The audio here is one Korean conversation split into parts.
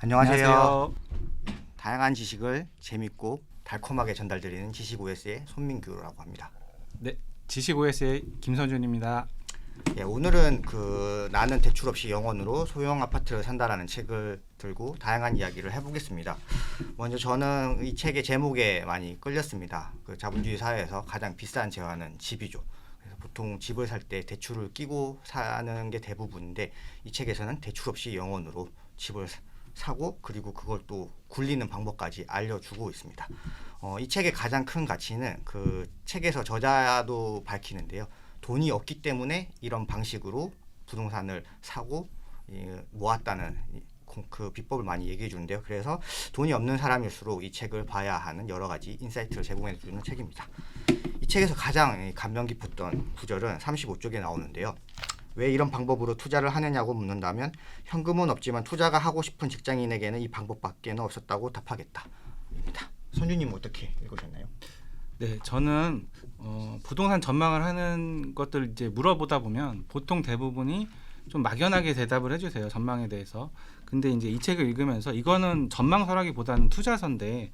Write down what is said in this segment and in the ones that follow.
안녕하세요. 다양한 지식을 재밌고 달콤하게 전달드리는 지식 OS의 손민규라고 합니다. 네, 지식 OS의 김선준입니다. 예, 오늘은 나는 대출 없이 영원으로 소형 아파트를 산다라는 책을 들고 다양한 이야기를 해보겠습니다. 먼저 저는 이 책의 제목에 많이 끌렸습니다. 자본주의 사회에서 가장 비싼 재화는 집이죠. 그래서 보통 집을 살 때 대출을 끼고 사는 게 대부분인데 이 책에서는 대출 없이 영원으로 집을 사고 그리고 그걸 또 굴리는 방법까지 알려주고 있습니다. 이 책의 가장 큰 가치는 그 책에서 저자도 밝히는데요. 돈이 없기 때문에 이런 방식으로 부동산을 사고 모았다는 그 비법을 많이 얘기해 주는데요. 그래서 돈이 없는 사람일수록 이 책을 봐야 하는 여러 가지 인사이트를 제공해 주는 책입니다. 이 책에서 가장 감명 깊었던 구절은 35쪽에 나오는데요. 왜 이런 방법으로 투자를 하느냐고 묻는다면 현금은 없지만 투자가 하고 싶은 직장인에게는 이 방법밖에 없었다고 답하겠다. 입니다. 선주님 어떻게 읽으셨나요? 네, 저는 부동산 전망을 하는 것들 이제 물어보다 보면 보통 대부분이 좀 막연하게 대답을 해주세요, 전망에 대해서. 근데 이제 이 책을 읽으면서 이거는 전망서라기보다는 투자서인데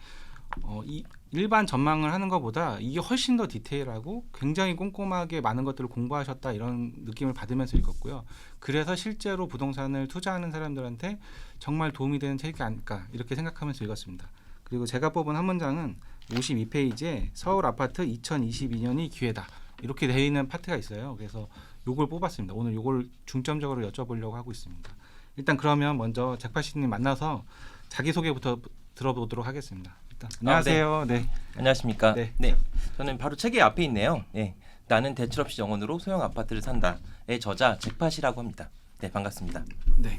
이 일반 전망을 하는 것보다 이게 훨씬 더 디테일하고 굉장히 꼼꼼하게 많은 것들을 공부하셨다 이런 느낌을 받으면서 읽었고요. 그래서 실제로 부동산을 투자하는 사람들한테 정말 도움이 되는 책이 아닐까 이렇게 생각하면서 읽었습니다. 그리고 제가 뽑은 한 문장은 52페이지에 서울 아파트 2022년이 기회다 이렇게 되어 있는 파트가 있어요. 그래서 요걸 뽑았습니다. 오늘 요걸 중점적으로 여쭤보려고 하고 있습니다. 일단 그러면 먼저 잭파시님 만나서 자기소개부터 들어보도록 하겠습니다. 일단 안녕하세요. 네. 안녕하십니까. 네. 네. 저는 바로 책의 앞에 있네요. 네. 나는 대출 없이 영원으로 소형 아파트를 산다의 저자 잭팟이라고 합니다. 네, 반갑습니다. 네.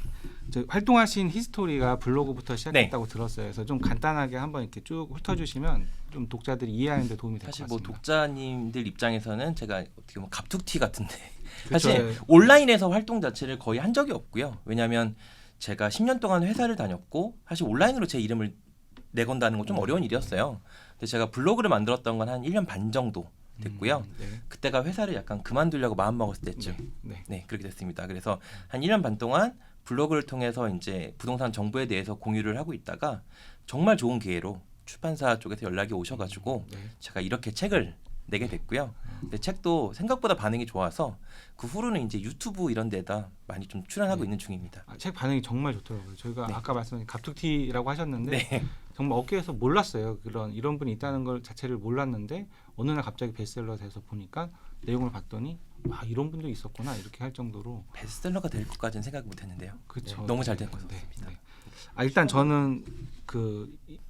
저 활동하신 히스토리가 블로그부터 시작했다고 들었어요. 그래서 좀 간단하게 한번 이렇게 쭉 훑어주시면 좀 독자들이 이해하는 데 도움이 될 것 사실 같습니다. 뭐 독자님들 입장에서는 제가 어떻게 보면 갑툭튀 같은데 그쵸. 사실 온라인에서 활동 자체를 거의 한 적이 없고요. 왜냐하면 제가 10년 동안 회사를 다녔고 사실 온라인으로 제 이름을 내건다는 건 좀 어려운 일이었어요. 근데 제가 블로그를 만들었던 건 한 1년 반 정도 됐고요. 네. 그때가 회사를 약간 그만두려고 마음먹었을 때쯤 네, 그렇게 됐습니다. 그래서 한 1년 반 동안 블로그를 통해서 이제 부동산 정보에 대해서 공유를 하고 있다가 정말 좋은 기회로 출판사 쪽에서 연락이 오셔가지고 제가 이렇게 책을 내게 됐고요. 근데 책도 생각보다 반응이 좋아서 그 후로는 이제 유튜브 이런 데다 많이 좀 출연하고 있는 중입니다. 책 반응이 정말 좋더라고요. 저희가 네. 아까 말씀하신 갑툭튀라고 하셨는데 네. 정말 업계에서 몰랐어요. 이런 분이 있다는 걸 자체를 몰랐는데 어느 날 갑자기 베스트셀러 돼서 보니까 내용을 봤더니 와 이런 분도 있었구나 이렇게 할 정도로 베스트셀러가 될 것까지는 생각 못했는데요. 그렇죠. 너무 잘 된 것 같습니다. 일단 저는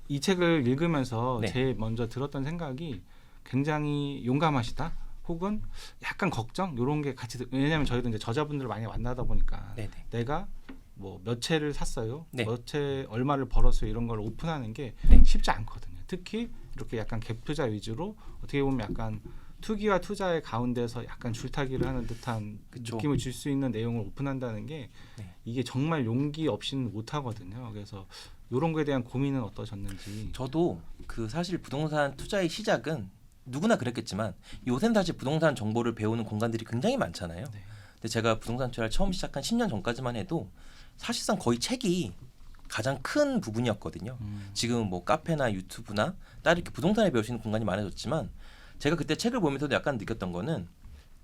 이 책을 읽으면서 네. 제일 먼저 들었던 생각이 굉장히 용감하시다. 혹은 약간 걱정 이런 게 같이 왜냐하면 저희도 이제 저자분들을 많이 만나다 보니까 네네. 내가 뭐 몇 채를 샀어요, 네. 몇 채 얼마를 벌었어요 이런 걸 오픈하는 게 네. 쉽지 않거든요. 특히 이렇게 약간 갭 투자 위주로 어떻게 보면 약간 투기와 투자의 가운데서 약간 줄타기를 하는 듯한 그쵸. 느낌을 줄 수 있는 내용을 오픈한다는 게 네. 이게 정말 용기 없이는 못 하거든요. 그래서 이런 거에 대한 고민은 어떠셨는지. 저도 사실 부동산 투자의 시작은 누구나 그랬겠지만 요새는 사실 부동산 정보를 배우는 공간들이 굉장히 많잖아요. 네. 근데 제가 부동산 투자를 처음 시작한 10년 전까지만 해도 사실상 거의 책이 가장 큰 부분이었거든요. 지금 뭐 카페나 유튜브나 다른 이렇게 부동산에 배울 수 있는 공간이 많아졌지만 제가 그때 책을 보면서도 약간 느꼈던 거는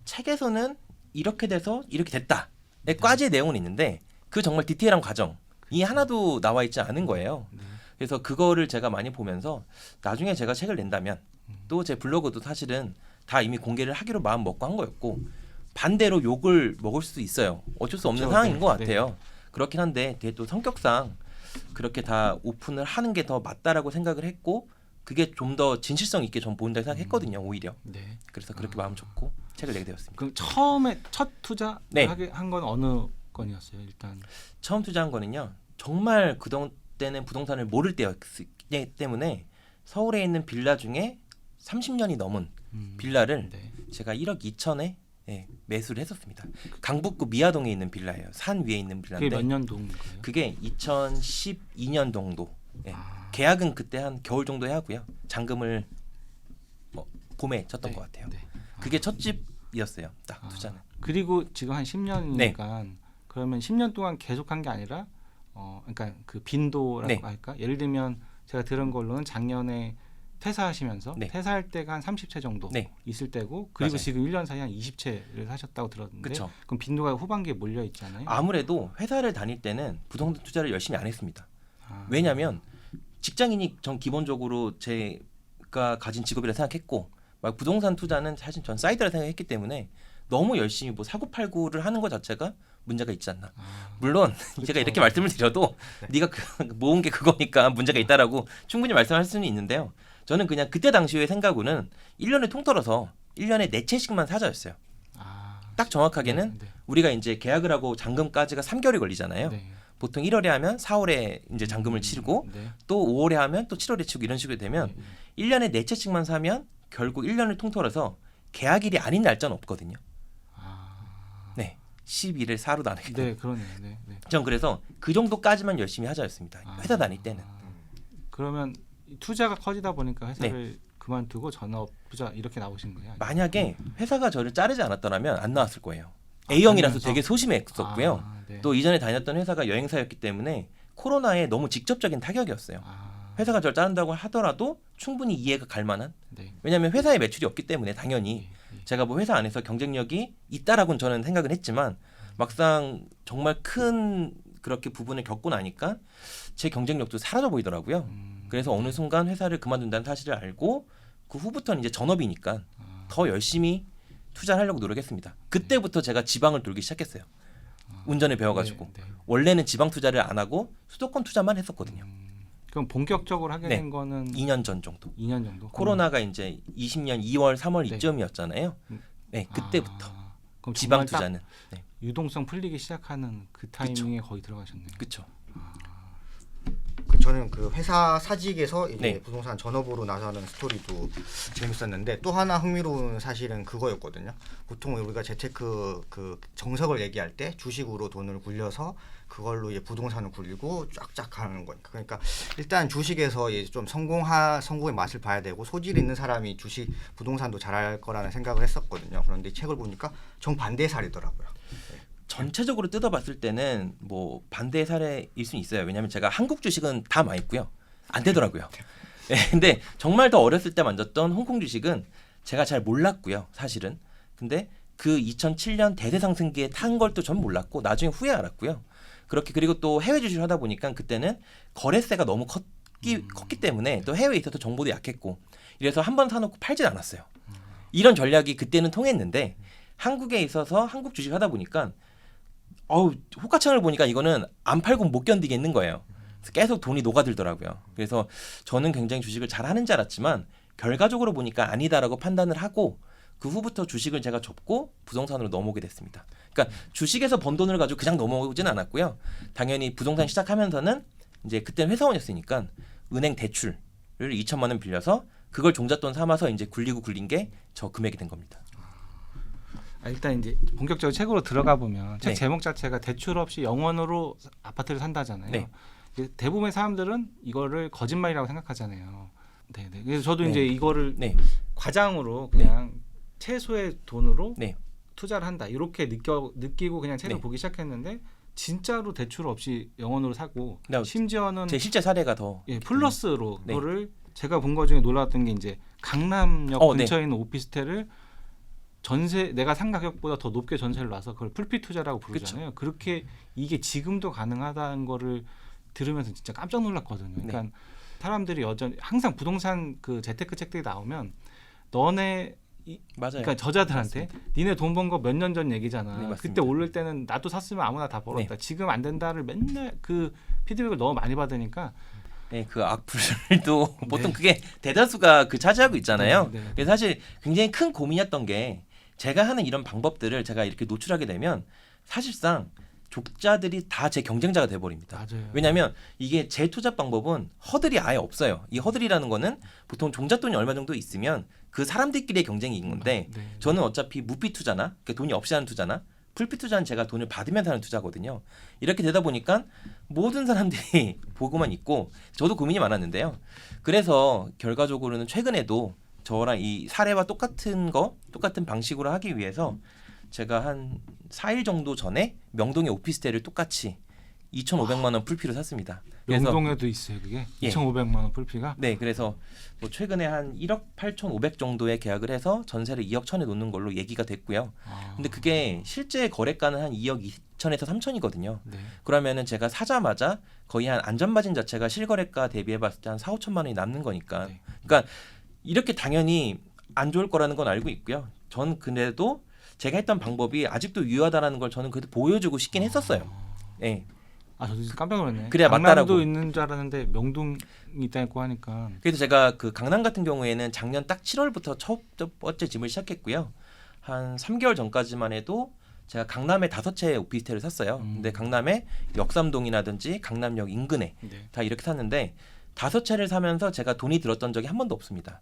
책에서는 이렇게 돼서 이렇게 됐다의 과제의 내용은 있는데 그 정말 디테일한 과정이 하나도 나와 있지 않은 거예요. 그래서 그거를 제가 많이 보면서 나중에 제가 책을 낸다면 또 제 블로그도 사실은 다 이미 공개를 하기로 마음 먹고 한 거였고 반대로 욕을 먹을 수도 있어요. 어쩔 수 없는 그렇죠. 상황인 네. 것 같아요. 그렇긴 한데 되게 또 성격상 그렇게 다 오픈을 하는 게 더 맞다라고 생각을 했고 그게 좀 더 진실성 있게 전 보인다고 생각했거든요. 오히려. 네. 그래서 그렇게 마음 접고 책을 내게 되었습니다. 그럼 처음에 첫 투자 네. 한 건 어느 건이었어요? 일단 처음 투자한 거는요. 정말 그때는 부동산을 모를 때였기 때문에 서울에 있는 빌라 중에 30년이 넘은 빌라를 네. 제가 1억 2천에 매수를 했었습니다. 강북구 미아동에 있는 빌라예요. 산 위에 있는 빌라인데 그게 몇 년도인가요? 그게 2012년 정도. 계약은 그때 한 겨울 정도에 하고요. 잔금을 봄에 쳤던 것 같아요. 네. 그게 첫 집이었어요. 딱 투자는. 그리고 지금 한 10년이니까 그러면 10년 동안 계속한 게 아니라 그러니까 그 빈도라고 네. 할까? 예를 들면 제가 들은 걸로는 작년에 퇴사하시면서 네. 퇴사할 때가 한 30채 정도 네. 있을 때고 그리고 맞아요. 지금 1년 사이에 한 20채를 사셨다고 들었는데 그쵸. 그럼 빈도가 후반기에 몰려 있잖아요. 아무래도 회사를 다닐 때는 부동산 투자를 열심히 안 했습니다. 아. 왜냐하면 직장인이 전 기본적으로 제가 가진 직업이라 생각했고 막 부동산 투자는 사실 전 사이드라 생각했기 때문에 너무 열심히 뭐 사고팔고를 하는 것 자체가 문제가 있지 않나. 물론 제가 이렇게 말씀을 드려도 네가 모은 게 그거니까 문제가 있다라고 충분히 말씀할 수는 있는데요. 저는 그냥 그때 당시의 생각으로는 1년을 통틀어서 1년에 4채씩만 사자였어요. 아. 딱 정확하게는 네. 우리가 이제 계약을 하고 잔금까지가 3개월이 걸리잖아요. 네. 보통 1월에 하면 4월에 이제 잔금을 치르고 네. 또 5월에 하면 또 7월에 치고 이런 식으로 되면 네. 1년에 4채씩만 사면 결국 1년을 통틀어서 계약일이 아닌 날짜는 없거든요. 아. 네. 12를 4로 나누게 되면. 네, 그러네요. 네. 네. 전 그래서 그 정도까지만 열심히 하자였습니다. 아. 회사 다닐 때는. 그러면 투자가 커지다 보니까 회사를 그만두고 전업 투자 이렇게 나오신 거예요? 아니면? 만약에 회사가 저를 자르지 않았더라면 안 나왔을 거예요. A형이라서 다니면서? 되게 소심했었고요. 아, 네. 또 이전에 다녔던 회사가 여행사였기 때문에 코로나에 너무 직접적인 타격이었어요. 아, 회사가 저를 자른다고 하더라도 충분히 이해가 갈 만한. 네. 왜냐하면 회사에 매출이 없기 때문에 당연히 네. 제가 뭐 회사 안에서 경쟁력이 있다라고는 저는 생각은 했지만 막상 정말 큰 그렇게 부분을 겪고 나니까 제 경쟁력도 사라져 보이더라고요. 그래서 어느 순간 회사를 그만둔다는 사실을 알고 그 후부터는 이제 전업이니까 더 열심히 투자를 하려고 노력했습니다. 그때부터 제가 지방을 돌기 시작했어요. 운전을 배워가지고 네, 네. 원래는 지방 투자를 안 하고 수도권 투자만 했었거든요. 그럼 본격적으로 하게 네. 된 거는 2년 전 정도. 2년 정도. 코로나가 이제 20년 2월 3월 네. 이쯤이었잖아요. 네, 그때부터 그럼 지방 정말 딱 투자는. 네, 유동성 풀리기 시작하는 그 타이밍에 거의 들어가셨네요. 그렇죠. 저는 그 회사 사직에서 이제 네. 부동산 전업으로 나서는 스토리도 재밌었는데 또 하나 흥미로운 사실은 그거였거든요. 보통 우리가 재테크 그 정석을 얘기할 때 주식으로 돈을 굴려서 그걸로 이제 부동산을 굴리고 쫙쫙 하는 거니까. 그러니까 일단 주식에서 이제 좀 성공의 맛을 봐야 되고 소질 있는 사람이 주식 부동산도 잘할 거라는 생각을 했었거든요. 그런데 이 책을 보니까 정반대의 사례더라고요. 전체적으로 뜯어봤을 때는 뭐 반대의 사례일 수는 있어요. 왜냐하면 제가 한국 주식은 다 망했고요. 안 되더라고요. 네, 근데 정말 더 어렸을 때 만졌던 홍콩 주식은 제가 잘 몰랐고요. 사실은. 근데 그 2007년 대세 상승기에 탄 걸 또 전 몰랐고 나중에 후에 알았고요. 그렇게 그리고 또 해외 주식을 하다 보니까 그때는 거래세가 너무 컸기 때문에 또 해외에 있어서 정보도 약했고 이래서 한 번 사놓고 팔질 않았어요. 이런 전략이 그때는 통했는데 한국에 있어서 한국 주식 하다 보니까 호가창을 보니까 이거는 안 팔고 못 견디겠는 거예요. 그래서 계속 돈이 녹아들더라고요. 그래서 저는 굉장히 주식을 잘 하는 줄 알았지만 결과적으로 보니까 아니다라고 판단을 하고 그 후부터 주식을 제가 접고 부동산으로 넘어오게 됐습니다. 그러니까 주식에서 번 돈을 가지고 그냥 넘어오진 않았고요. 당연히 부동산 시작하면서는 이제 그때는 회사원이었으니까 은행 대출을 2천만 원 빌려서 그걸 종잣돈 삼아서 이제 굴린 게 저 금액이 된 겁니다. 일단 이제 본격적으로 책으로 들어가 보면 책 네. 제목 자체가 대출 없이 영원으로 아파트를 산다잖아요. 네. 대부분의 사람들은 이거를 거짓말이라고 생각하잖아요. 네, 네. 그래서 저도 네. 이제 이거를 네. 과장으로 그냥 최소의 돈으로 네. 투자를 한다 이렇게 느끼고 그냥 책을 네. 보기 시작했는데 진짜로 대출 없이 영원으로 사고 네. 심지어는 제 실제 사례가 더 플러스로 네. 그거를 제가 본 거 중에 놀라웠던 게 이제 강남역 네. 근처에 있는 오피스텔을 전세 내가 산 가격보다 더 높게 전세를 놔서 그걸 풀핏 투자라고 부르잖아요. 그렇게 이게 지금도 가능하다는 거를 들으면서 진짜 깜짝 놀랐거든요. 그러니까 사람들이 여전히 항상 부동산 그 재테크 책들이 나오면 너네 맞아요. 그러니까 저자들한테 니네 돈 번 거 몇 년 전 얘기잖아. 네, 맞습니다. 그때 오를 때는 나도 샀으면 아무나 다 벌었다. 지금 안 된다를 맨날 그 피드백을 너무 많이 받으니까 네, 그 악플도 보통 그게 대다수가 그 차지하고 있잖아요. 네, 네. 그래서 사실 굉장히 큰 고민이었던 게 제가 하는 이런 방법들을 제가 이렇게 노출하게 되면 사실상 족자들이 다 제 경쟁자가 돼버립니다. 맞아요. 왜냐하면 이게 제 투자 방법은 허들이 아예 없어요. 이 허들이라는 거는 보통 종잣돈이 얼마 정도 있으면 그 사람들끼리의 경쟁인 건데 네. 저는 어차피 무피 투자나 그러니까 돈이 없이 하는 투자나 풀피 투자는 제가 돈을 받으면서 하는 투자거든요. 이렇게 되다 보니까 모든 사람들이 보고만 있고 저도 고민이 많았는데요. 그래서 결과적으로는 최근에도 저랑 이 사례와 똑같은 방식으로 하기 위해서 제가 한 4일 정도 전에 명동의 오피스텔을 똑같이 2,500만 원 풀피로 샀습니다. 그래서 명동에도 있어요 그게. 예. 2,500만 원 풀피가. 네, 그래서 뭐 최근에 한 1억 8,500 정도에 계약을 해서 전세를 2억 1천에 놓는 걸로 얘기가 됐고요. 근데 그게 실제 거래가는 한 2억 2천에서 3천이거든요. 네. 그러면은 제가 사자마자 거의 한 안전마진 자체가 실거래가 대비해봤을 때 한 4, 5천만 원이 남는 거니까. 네. 그러니까 이렇게 당연히 안 좋을 거라는 건 알고 있고요. 전 근데도 제가 했던 방법이 아직도 유효하다라는 걸 저는 그래도 보여주고 싶긴 했었어요. 네. 아 저도 진짜 깜짝 놀랐네. 그래야 강남도 맞다라고. 있는 줄 알았는데 명동이 있다고 하니까. 그래서 제가 그 강남 같은 경우에는 작년 딱 7월부터 첫 번째 집을 시작했고요. 한 3개월 전까지만 해도 제가 강남에 5채의 오피스텔을 샀어요. 근데 강남에 역삼동이라든지 강남역 인근에 네. 다 이렇게 샀는데 5채를 사면서 제가 돈이 들었던 적이 한 번도 없습니다.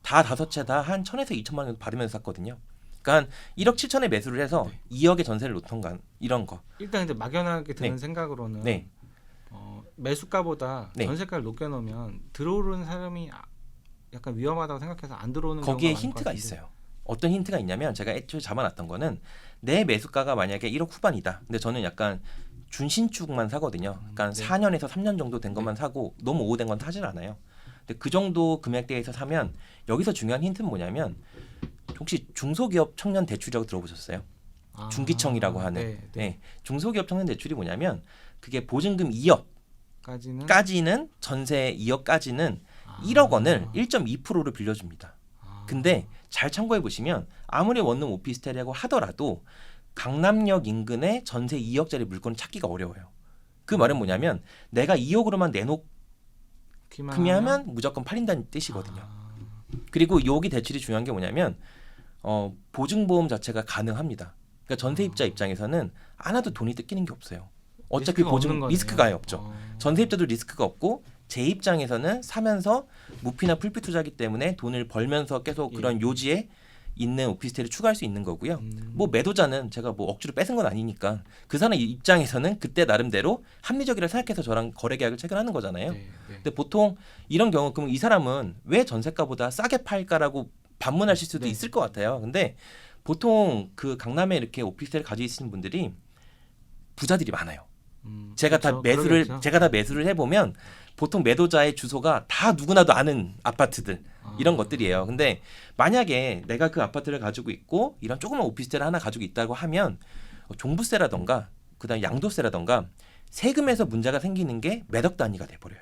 다 5채 다 한 1,000에서 2천만 원 받으면서 샀거든요. 그러니까 1억 7천에 매수를 해서 2억의 전세를 놓던가 이런 거. 일단 근데 막연하게 드는 네. 생각으로는 네. 매수가보다 네. 전세가를 높게 놓으면 들어오는 사람이 약간 위험하다고 생각해서 안 들어오는 거기에 경우가 많을 것 힌트가 같은데. 있어요. 어떤 힌트가 있냐면 제가 애초에 잡아놨던 거는 내 매수가가 만약에 1억 후반이다. 근데 저는 약간 준신축만 사거든요. 그러니까 네. 4년에서 3년 정도 된 것만 사고 너무 오래된 건 사질 않아요. 근데 그 정도 금액대에서 사면 여기서 중요한 힌트는 뭐냐면 혹시 중소기업 청년 대출이라고 들어보셨어요? 아, 중기청이라고 하는. 네, 네. 네. 중소기업 청년 대출이 뭐냐면 그게 보증금 2억까지는 까지는 전세 2억까지는 아. 1억 원을 1.2%를 빌려줍니다. 아. 근데 잘 참고해 보시면 아무리 원룸 오피스텔이라고 하더라도 강남역 인근에 전세 2억짜리 물건을 찾기가 어려워요. 그 말은 뭐냐면 내가 2억으로만 내놓기만 하면 무조건 팔린다는 뜻이거든요. 아. 그리고 여기 대출이 중요한 게 뭐냐면 보증보험 자체가 가능합니다. 그러니까 전세입자 입장에서는 하나도 돈이 뜯기는 게 없어요. 어차피 리스크가 없는 보증 거네요. 리스크가 아예 없죠. 전세입자도 리스크가 없고 제 입장에서는 사면서 무피나 풀피 투자기 때문에 돈을 벌면서 계속 예. 그런 요지에 있는 오피스텔을 추가할 수 있는 거고요. 뭐 매도자는 제가 뭐 억지로 뺏은 건 아니니까 그 사람 입장에서는 그때 나름대로 합리적이라 생각해서 저랑 거래 계약을 체결하는 거잖아요. 네, 네. 근데 보통 이런 경우 그럼 이 사람은 왜 전세가보다 싸게 팔까라고 반문하실 수도 네. 있을 것 같아요. 근데 보통 그 강남에 이렇게 오피스텔을 가지고 계시는 분들이 부자들이 많아요. 제가 다 매수를 해보면 보통 매도자의 주소가 다 누구나도 아는 아파트들 이런 것들이에요. 근데 만약에 내가 그 아파트를 가지고 있고 이런 조그만 오피스텔을 하나 가지고 있다고 하면 종부세라던가 그다음 양도세라던가 세금에서 문제가 생기는 게 매덕 단위가 돼버려요.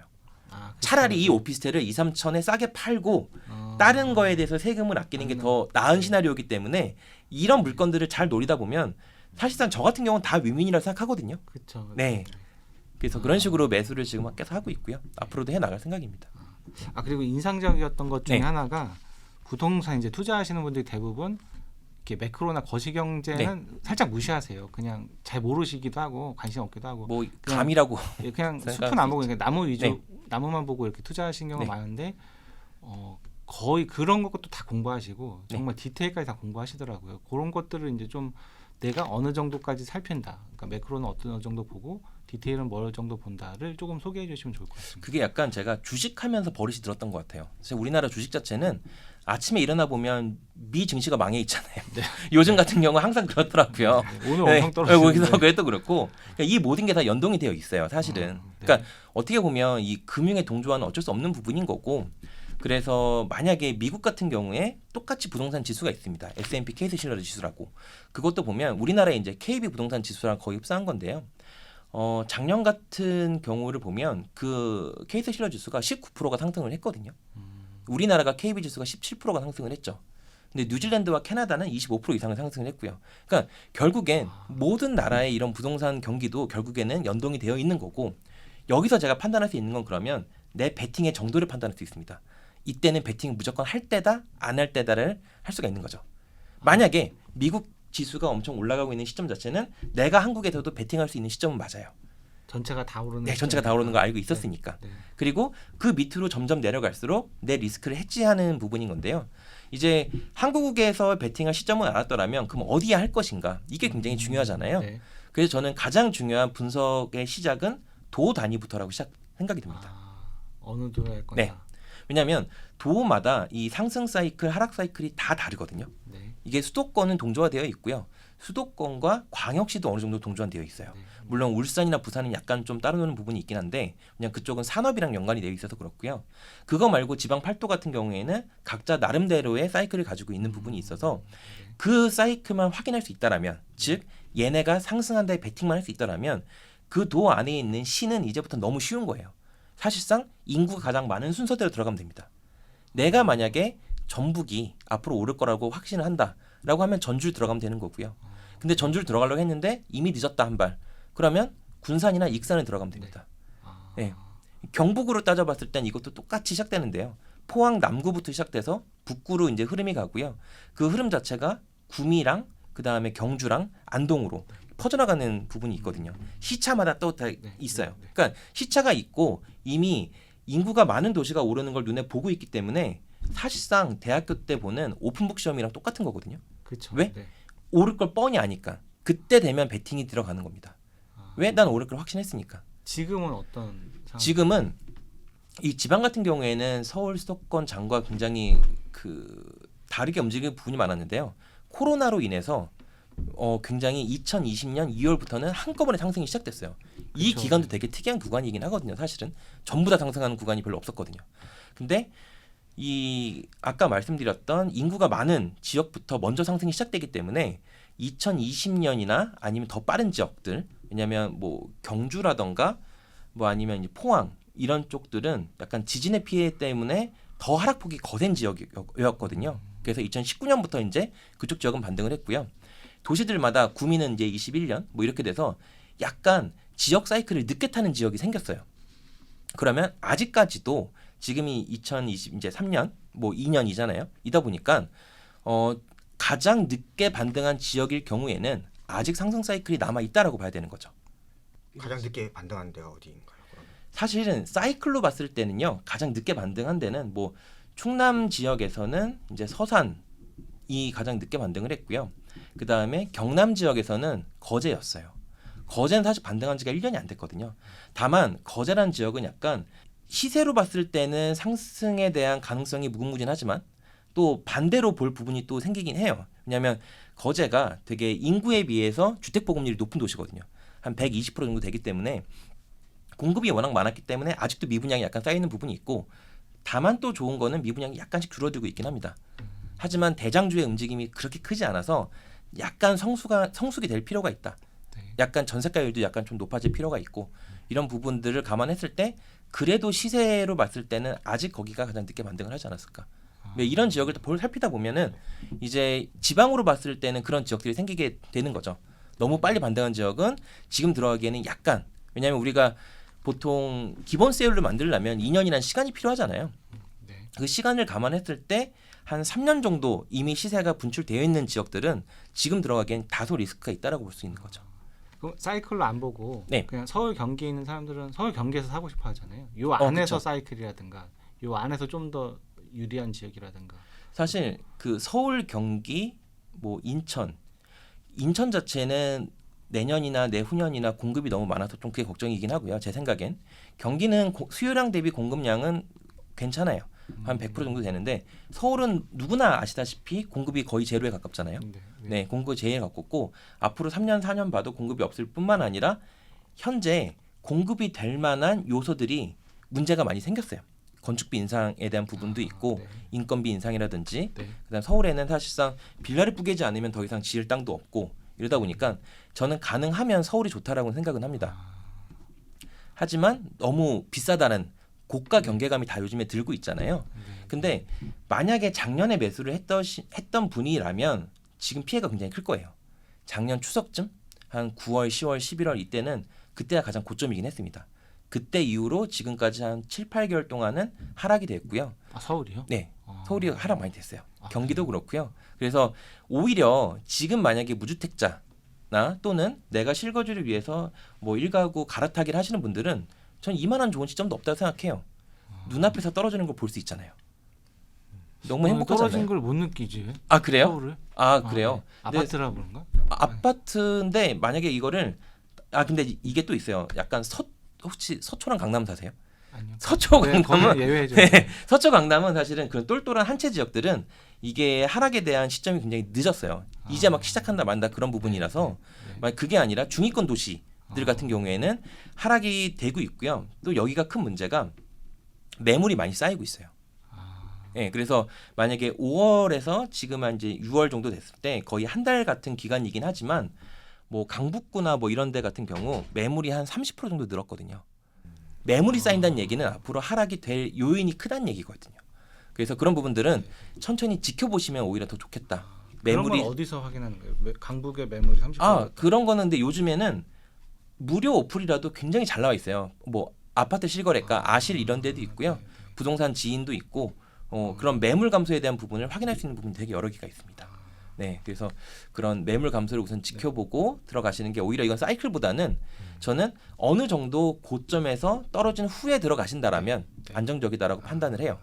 차라리 이 오피스텔을 2, 3천에 싸게 팔고 다른 거에 대해서 세금을 아끼는 게 더 나은 시나리오이기 때문에 이런 물건들을 잘 노리다 보면 사실상 저 같은 경우는 다 윈윈이라고 생각하거든요. 그렇죠. 네. 그래서 그런 식으로 매수를 지금 계속 하고 있고요. 앞으로도 해 나갈 생각입니다. 아 그리고 인상적이었던 것 중에 네. 하나가 부동산 이제 투자하시는 분들이 대부분 이렇게 매크로나 거시경제는 살짝 무시하세요. 그냥 잘 모르시기도 하고 관심 없기도 하고 뭐 감이라고 그냥 생각할 숲은 안 수 보고 그냥 나무 위주 네. 나무만 보고 이렇게 투자하시는 경우가 네. 많은데 거의 그런 것도 다 공부하시고 네. 정말 디테일까지 다 공부하시더라고요. 그런 것들을 이제 좀 내가 어느 정도까지 살핀다. 그러니까 매크로는 어느 정도 보고 디테일은 뭘 정도 본다를 조금 소개해 주시면 좋을 것 같습니다. 그게 약간 제가 주식하면서 버릇이 들었던 것 같아요. 그래서 우리나라 주식 자체는 아침에 일어나 보면 미 증시가 망해 있잖아요. 네. 요즘 같은 경우 항상 그렇더라고요. 오늘 네. 엄청 떨어지는데. 거기서 그래도 그렇고 그러니까 이 모든 게 다 연동이 되어 있어요. 사실은. 네. 그러니까 어떻게 보면 이 금융의 동조화는 어쩔 수 없는 부분인 거고 그래서 만약에 미국 같은 경우에 똑같이 부동산 지수가 있습니다. S&P 케이스 실러드 지수라고. 그것도 보면 우리나라의 이제 KB 부동산 지수랑 거의 흡사한 건데요. 작년 같은 경우를 보면 그 케이스 실러 지수가 19%가 상승을 했거든요. 우리나라가 KB 지수가 17%가 상승을 했죠. 근데 뉴질랜드와 캐나다는 25% 이상을 상승을 했고요. 그러니까 결국엔 모든 나라의 이런 부동산 경기도 결국에는 연동이 되어 있는 거고 여기서 제가 판단할 수 있는 건 그러면 내 베팅의 정도를 판단할 수 있습니다. 이때는 베팅을 무조건 할 때다 안 할 때다를 할 수가 있는 거죠. 만약에 미국 지수가 엄청 올라가고 있는 시점 자체는 내가 한국에서도 베팅할 수 있는 시점은 맞아요. 전체가 다 오르는 네, 전체가 다 오르는 거 알고 있었으니까. 네. 그리고 그 밑으로 점점 내려갈수록 내 리스크를 해지하는 부분인 건데요. 이제 한국에서 베팅할 시점은 알았더라면 그럼 어디에 할 것인가? 이게 굉장히 중요하잖아요. 네. 그래서 저는 가장 중요한 분석의 시작은 도 단위부터라고 생각이 듭니다. 어느 도에 할 거냐. 네. 왜냐하면 도마다 이 상승 사이클, 하락 사이클이 다 다르거든요. 네. 이게 수도권은 동조화되어 있고요. 수도권과 광역시도 어느 정도 동조되어 있어요. 네. 물론 울산이나 부산은 약간 좀 따로 노는 부분이 있긴 한데 그냥 그쪽은 산업이랑 연관이 되어 있어서 그렇고요. 그거 말고 지방 8도 같은 경우에는 각자 나름대로의 사이클을 가지고 있는 부분이 있어서 그 사이클만 확인할 수 있다라면, 즉 얘네가 상승한다에 베팅만 할 수 있다라면 그 도 안에 있는 시는 이제부터 너무 쉬운 거예요. 사실상 인구가 가장 많은 순서대로 들어가면 됩니다. 내가 만약에 전북이 앞으로 오를 거라고 확신을 한다라고 하면 전주를 들어가면 되는 거고요. 근데 전주를 들어가려고 했는데 이미 늦었다 한 발. 그러면 군산이나 익산에 들어가면 됩니다. 네. 경북으로 따져봤을 땐 이것도 똑같이 시작되는데요. 포항 남구부터 시작돼서 북구로 이제 흐름이 가고요. 그 흐름 자체가 구미랑 그 다음에 경주랑 안동으로 퍼져나가는 부분이 있거든요. 시차마다 또 다 있어요. 그러니까 시차가 있고 이미 인구가 많은 도시가 오르는 걸 눈에 보고 있기 때문에 사실상 대학교 때 보는 오픈북 시험이랑 똑같은 거거든요. 그렇죠. 왜? 오를 걸 뻔히 아니까. 그때 되면 베팅이 들어가는 겁니다. 왜? 난 오를 걸 확신했으니까. 지금은 어떤 상황? 지금은 이 지방 같은 경우에는 서울 수도권 장과 굉장히 다르게 움직이는 부분이 많았는데요. 코로나로 인해서 굉장히 2020년 2월부터는 한꺼번에 상승이 시작됐어요. 이 그쵸. 기간도 되게 특이한 구간이긴 하거든요. 사실은 전부 다 상승하는 구간이 별로 없었거든요. 근데 이 아까 말씀드렸던 인구가 많은 지역부터 먼저 상승이 시작되기 때문에 2020년이나 아니면 더 빠른 지역들, 왜냐하면 뭐 경주라던가 뭐 아니면 이제 포항 이런 쪽들은 약간 지진의 피해 때문에 더 하락폭이 거센 지역이었거든요. 그래서 2019년부터 이제 그쪽 지역은 반등을 했고요. 도시들마다 구미는 이제 21년 뭐 이렇게 돼서 약간 지역 사이클을 늦게 타는 지역이 생겼어요. 그러면 아직까지도 지금이 2020 이제 3년 뭐 2년이잖아요. 이다 보니까 가장 늦게 반등한 지역일 경우에는 아직 상승 사이클이 남아 있다라고 봐야 되는 거죠. 가장 늦게 반등한 데가 어디인가요? 그러면? 사실은 사이클로 봤을 때는요. 가장 늦게 반등한 데는 뭐 충남 지역에서는 이제 서산이 가장 늦게 반등을 했고요. 그 다음에 경남 지역에서는 거제였어요. 거제는 사실 반등한 지가 1년이 안 됐거든요. 다만 거제란 지역은 약간 시세로 봤을 때는 상승에 대한 가능성이 무궁무진하지만 또 반대로 볼 부분이 또 생기긴 해요. 왜냐하면 거제가 되게 인구에 비해서 주택 보급률이 높은 도시거든요. 한 120% 정도 되기 때문에 공급이 워낙 많았기 때문에 아직도 미분양이 약간 쌓이는 부분이 있고, 다만 또 좋은 거는 미분양이 약간씩 줄어들고 있긴 합니다. 하지만 대장주의 움직임이 그렇게 크지 않아서 약간 성숙이 될 필요가 있다. 약간 전세가율도 약간 좀 높아질 필요가 있고, 이런 부분들을 감안했을 때 그래도 시세로 봤을 때는 아직 거기가 가장 늦게 반등을 하지 않았을까. 이런 지역을 살피다 보면은 이제 지방으로 봤을 때는 그런 지역들이 생기게 되는 거죠. 너무 빨리 반등한 지역은 지금 들어가기에는 약간, 왜냐하면 우리가 보통 기본세율을 만들려면 2년이라는 시간이 필요하잖아요. 그 시간을 감안했을 때 한 3년 정도 이미 시세가 분출되어 있는 지역들은 지금 들어가기엔 다소 리스크가 있다라고 볼 수 있는 거죠. 그럼 사이클로 안 보고 네. 그냥 서울 경기에 있는 사람들은 서울 경기에서 사고 싶어 하잖아요. 요 안에서 그쵸. 사이클이라든가 요 안에서 좀 더 유리한 지역이라든가. 사실 그 서울, 경기, 뭐 인천 자체는 내년이나 내후년이나 공급이 너무 많아서 좀 그게 걱정이긴 하고요. 제 생각엔 경기는 수요량 대비 공급량은 괜찮아요. 한 100% 정도 되는데 서울은 누구나 아시다시피 공급이 거의 제로에 가깝잖아요. 네, 공급이 제일 가깝고 앞으로 3년 4년 봐도 공급이 없을 뿐만 아니라 현재 공급이 될 만한 요소들이 문제가 많이 생겼어요. 건축비 인상에 대한 부분도 있고 인건비 인상이라든지 그다음 서울에는 사실상 빌라를 뿌개지 않으면 더 이상 지을 땅도 없고 이러다 보니까 저는 가능하면 서울이 좋다라고 생각은 합니다. 하지만 너무 비싸다는 고가 경계감이 다 요즘에 들고 있잖아요. 근데 만약에 작년에 매수를 했던 분이라면 지금 피해가 굉장히 클 거예요. 작년 추석쯤 한 9월, 10월, 11월 이때는 그때가 가장 고점이긴 했습니다. 그때 이후로 지금까지 한 7, 8개월 동안은 하락이 됐고요. 아, 서울이요? 네. 서울이 하락 많이 됐어요. 경기도 그렇고요. 그래서 오히려 지금 만약에 무주택자나 또는 내가 실거주를 위해서 뭐 일가구 갈아타기를 하시는 분들은 전 이만한 좋은 시점도 없다고 생각해요. 눈앞에서 떨어지는 걸 볼 수 있잖아요. 너무 행복하잖아요. 떨어진 걸 못 느끼지. 아 그래요? 서울을? 아 그래요? 네. 아파트라 그런가? 아파트인데 만약에 이거를 근데 이게 또 있어요. 약간 혹시 서초랑 강남 사세요? 아니요. 서초 네, 강남은 예외죠. 네, 서초 강남은 사실은 그런 똘똘한 한 채 지역들은 이게 하락에 대한 시점이 굉장히 늦었어요. 이제 막 시작한다 만다 그런 부분이라서 만약 그게 아니라 중위권 도시들 같은 경우에는 하락이 되고 있고요. 또 여기가 큰 문제가 매물이 많이 쌓이고 있어요. 예, 그래서 만약에 5월에서 지금 한 이제 6월 정도 됐을 때 거의 한 달 같은 기간이긴 하지만 뭐 강북구나 뭐 이런 데 같은 경우 매물이 한 30% 정도 늘었거든요. 매물이 쌓인다는 얘기는 앞으로 하락이 될 요인이 크다는 얘기거든요. 그래서 그런 부분들은 천천히 지켜보시면 오히려 더 좋겠다. 그런 건 어디서 확인하는 거예요? 강북의 매물이 30%? 그런 거는 근데 요즘에는 무료 어플이라도 굉장히 잘 나와 있어요. 뭐 아파트 실거래가 아실 이런 데도 있고요. 부동산 지인도 있고 그런 매물 감소에 대한 부분을 확인할 수 있는 부분이 되게 여러 개가 있습니다. 네, 그래서 그런 매물 감소를 우선 지켜보고 들어가시는 게 오히려 이건 사이클보다는 저는 어느 정도 고점에서 떨어진 후에 들어가신다라면 안정적이다라고 판단을 해요.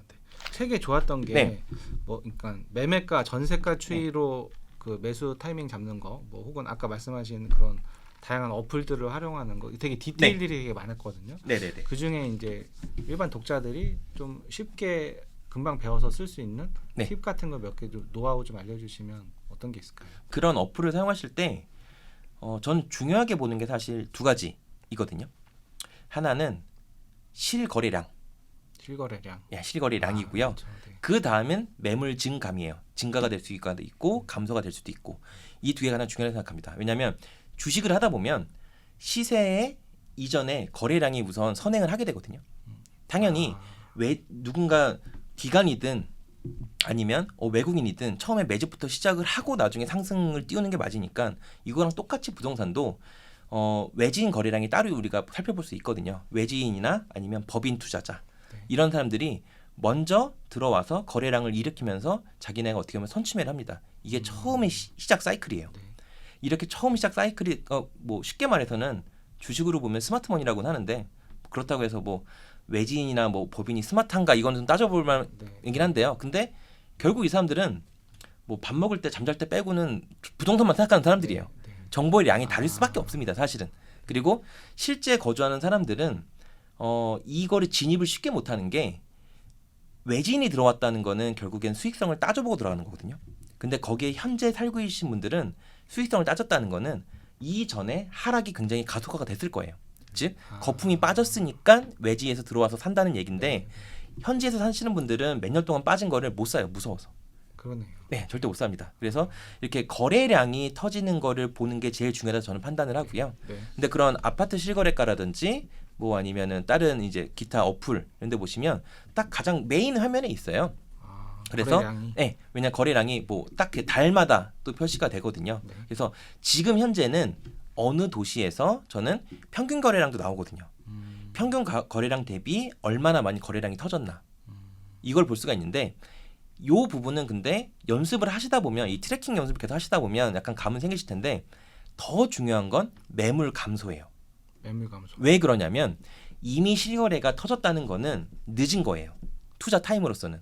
책에 좋았던 게 네. 뭐 그러니까 매매가 전세가 추이로 그 매수 타이밍 잡는 거, 뭐 혹은 아까 말씀하신 그런 다양한 어플들을 활용하는 거, 되게 디테일들이 되게 많았거든요. 네네네. 그 중에 이제 일반 독자들이 좀 쉽게 금방 배워서 쓸 수 있는 네. 팁 같은 거 몇 개 좀 노하우 좀 알려주시면 어떤 게 있을까요? 그런 어플을 사용하실 때 저는 중요하게 보는 게 사실 두 가지이거든요. 하나는 실거래량, 실거래량. 실거래량이고요. 그렇죠. 네. 그 다음은 매물 증감이에요. 증가가 될 수 있고 감소가 될 수도 있고 이 두 개가 가장 중요하다고 생각합니다. 왜냐하면 주식을 하다 보면 시세에 이전에 거래량이 우선 선행을 하게 되거든요. 당연히 왜 누군가 기관이든 아니면 외국인이든 처음에 매집부터 시작을 하고 나중에 상승을 띄우는 게 맞으니까 이거랑 똑같이 부동산도 외지인 거래량이 따로 우리가 살펴볼 수 있거든요. 외지인이나 아니면 법인 투자자 이런 사람들이 먼저 들어와서 거래량을 일으키면서 자기네가 어떻게 보면 선취매를 합니다. 이게 처음의 시작 사이클이에요. 네. 이렇게 처음 시작 사이클이 뭐 쉽게 말해서는 주식으로 보면 스마트머니라고는 하는데 그렇다고 해서 뭐 외지인이나 뭐 법인이 스마트한가 이거는 좀 따져볼 만이긴 한데요. 근데 결국 이 사람들은 뭐 밥 먹을 때 잠잘 때 빼고는 부동산만 생각하는 사람들이에요. 네. 정보의 양이 다를 수밖에 없습니다, 사실은. 그리고 실제 거주하는 사람들은 이거를 진입을 쉽게 못하는 게 외지인이 들어왔다는 거는 결국엔 수익성을 따져보고 들어가는 거거든요. 근데 거기에 현재 살고 계신 분들은 수익성을 따졌다는 거는 이전에 하락이 굉장히 가속화가 됐을 거예요. 즉 거품이 빠졌으니까 외지에서 들어와서 산다는 얘긴데 현지에서 사시는 분들은 몇 년 동안 빠진 거를 못 사요. 무서워서. 그러네요. 네, 절대 못 삽니다. 그래서 이렇게 거래량이 터지는 거를 보는 게 제일 중요하다고 저는 판단을 하고요. 네. 근데 그런 아파트 실거래가라든지 뭐 아니면은 다른 이제 기타 어플 이런 데 보시면 딱 가장 메인 화면에 있어요. 그래서 거래량이? 왜냐 거래량이 뭐 딱 그 달마다 또 표시가 되거든요. 네. 그래서 지금 현재는 어느 도시에서 저는 평균 거래량도 나오거든요. 평균 거래량 대비 얼마나 많이 거래량이 터졌나 이걸 볼 수가 있는데 요 부분은 근데 연습을 하시다 보면 이 트래킹 연습을 계속 하시다 보면 약간 감은 생기실 텐데 더 중요한 건 매물 감소예요. 매물 감소. 왜 그러냐면 이미 실거래가 터졌다는 거는 늦은 거예요. 투자 타임으로서는.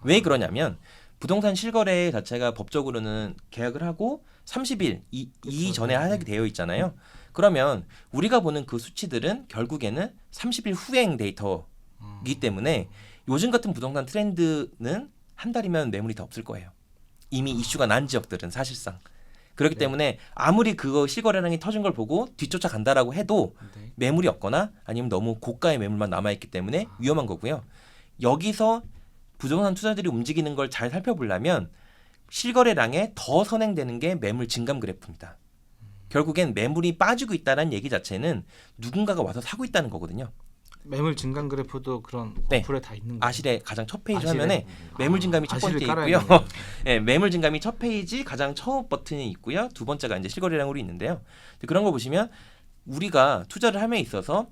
왜 그러냐면 부동산 실거래 자체가 법적으로는 계약을 하고 30일 이전에 하게 되어 있잖아요. 그러면 우리가 보는 그 수치들은 결국에는 30일 후행 데이터이기 때문에 요즘 같은 부동산 트렌드는 한 달이면 매물이 더 없을 거예요. 이미 이슈가 난 지역들은 사실상. 그렇기 때문에 아무리 그거 실거래량이 터진 걸 보고 뒤쫓아간다라고 해도 네. 매물이 없거나 아니면 너무 고가의 매물만 남아있기 때문에 위험한 거고요. 여기서 부동산 투자들이 움직이는 걸 잘 살펴보려면 실거래량에 더 선행되는 게 매물 증감 그래프입니다. 결국엔 매물이 빠지고 있다는 얘기 자체는 누군가가 와서 사고 있다는 거거든요. 매물 증감 그래프도 그런 네. 어플에 다 있는 거예요. 아실의 가장 첫 페이지 아실에? 화면에 매물 증감이 첫 아실을 번째 깔아야 있고요. 되네요. 네, 매물 증감이 첫 페이지 가장 첫 버튼이 있고요. 두 번째가 이제 실거래량으로 있는데요. 그런 거 보시면 우리가 투자를 함에 있어서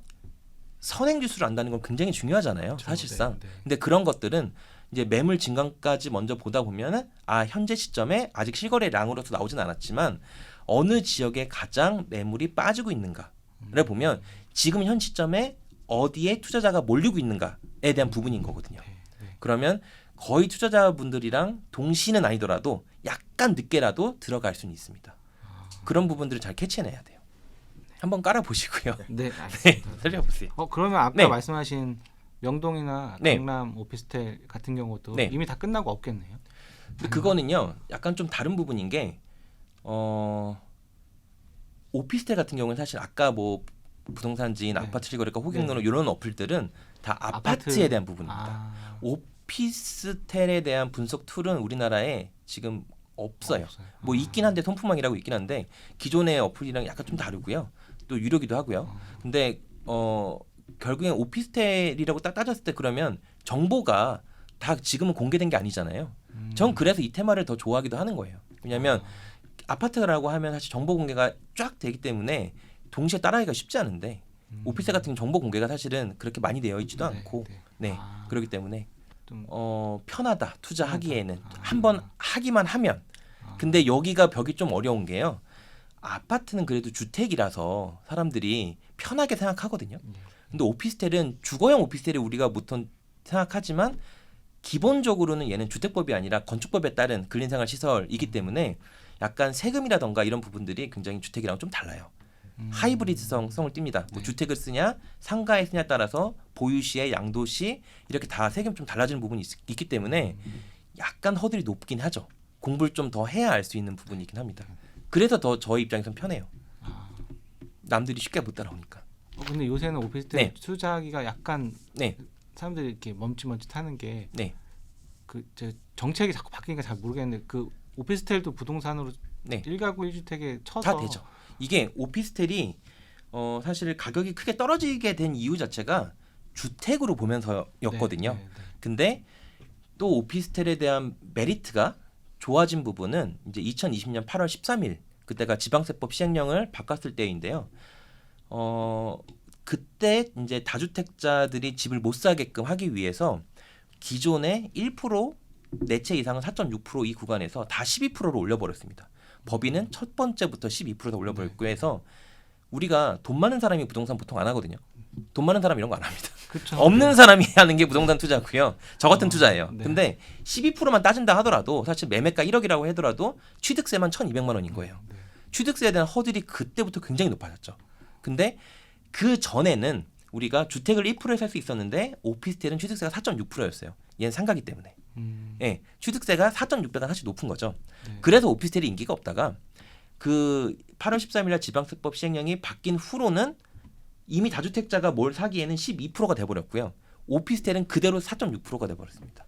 선행 지수를 안다는 건 굉장히 중요하잖아요. 사실상. 네. 근데 그런 것들은 이제 매물 증감까지 먼저 보다 보면은 현재 시점에 아직 실거래량으로서 나오진 않았지만 어느 지역에 가장 매물이 빠지고 있는가를 보면 지금 현 시점에 어디에 투자자가 몰리고 있는가에 대한 부분인 거거든요. 네. 그러면 거의 투자자분들이랑 동시는 아니더라도 약간 늦게라도 들어갈 수는 있습니다. 그런 부분들을 잘 캐치해내야 돼요. 한번 깔아보시고요. 네, 알겠습니다. 살려보세요. 그러면 아까 네. 말씀하신 명동이나 네. 강남 오피스텔 같은 경우도 네. 이미 다 끝나고 없겠네요. 근데 그거는요 약간 좀 다른 부분인 게 오피스텔 같은 경우는 사실 아까 뭐 부동산지인, 네. 아파트 실거래가, 호갱노로 네. 이런 어플들은 다 아파트에 대한 부분입니다. 오피스텔에 대한 분석 툴은 우리나라에 지금 없어요. 뭐 있긴 한데 손품망이라고 있긴 한데 기존의 어플이랑 약간 좀 다르고요. 또 유료기도 하고요. 근데 결국엔 오피스텔이라고 딱 따졌을 때 그러면 정보가 다 지금은 공개된 게 아니잖아요. 전 그래서 이 테마를 더 좋아하기도 하는 거예요. 왜냐하면 아파트라고 하면 사실 정보 공개가 쫙 되기 때문에 동시에 따라하기가 쉽지 않은데 오피스텔 같은 정보 공개가 사실은 그렇게 많이 되어 있지도 않고 네 그렇기 때문에 좀 편하다 투자하기에는 한번 하기만 하면. 근데 여기가 벽이 좀 어려운 게요. 아파트는 그래도 주택이라서 사람들이 편하게 생각하거든요. 근데 오피스텔은 주거용 오피스텔이 우리가 보통 생각하지만 기본적으로는 얘는 주택법이 아니라 건축법에 따른 근린생활 시설이기 때문에 약간 세금이라던가 이런 부분들이 굉장히 주택이랑 좀 달라요. 하이브리드성을 띱니다. 뭐 주택을 쓰냐 상가에 쓰냐에 따라서 보유시에 양도시 이렇게 다 세금 좀 달라지는 부분이 있기 때문에 약간 허들이 높긴 하죠. 공부를 좀 더 해야 알 수 있는 부분이긴 합니다. 그래서 더 저희 입장에선 편해요. 남들이 쉽게 못 따라오니까. 근데 요새는 오피스텔 네. 투자하기가 약간 네. 사람들이 이렇게 멈칫멈칫하는 게 네. 그 정책이 자꾸 바뀌니까 잘 모르겠는데 그 오피스텔도 부동산으로 네. 1가구 1주택에 쳐서 다 되죠. 이게 오피스텔이 사실 가격이 크게 떨어지게 된 이유 자체가 주택으로 보면서였거든요. 네. 근데 또 오피스텔에 대한 메리트가 좋아진 부분은 이제 2020년 8월 13일 그때가 지방세법 시행령을 바꿨을 때인데요. 그때 이제 다주택자들이 집을 못 사게끔 하기 위해서 기존의 1% 내채 이상은 4.6% 이 구간에서 다 12%로 올려버렸습니다. 법인은 첫 번째부터 12%다 올려버렸고 해서 우리가 돈 많은 사람이 부동산 보통 안 하거든요. 돈 많은 사람 이런 거 안 합니다. 그쵸. 없는 사람이 하는 게 부동산 투자고요. 저 같은 투자예요. 네. 근데 12%만 따진다 하더라도 사실 매매가 1억이라고 하더라도 취득세만 1,200만 원인 거예요. 네. 취득세에 대한 허들이 그때부터 굉장히 높아졌죠. 근데 그 전에는 우리가 주택을 1%에 살 수 있었는데 오피스텔은 취득세가 4.6%였어요. 얘는 상가기 때문에. 예, 취득세가 4.6배가 사실 높은 거죠. 네. 그래서 오피스텔이 인기가 없다가 그 8월 13일날 지방세법 시행령이 바뀐 후로는 이미 다주택자가 뭘 사기에는 12%가 돼버렸고요. 오피스텔은 그대로 4.6%가 돼버렸습니다.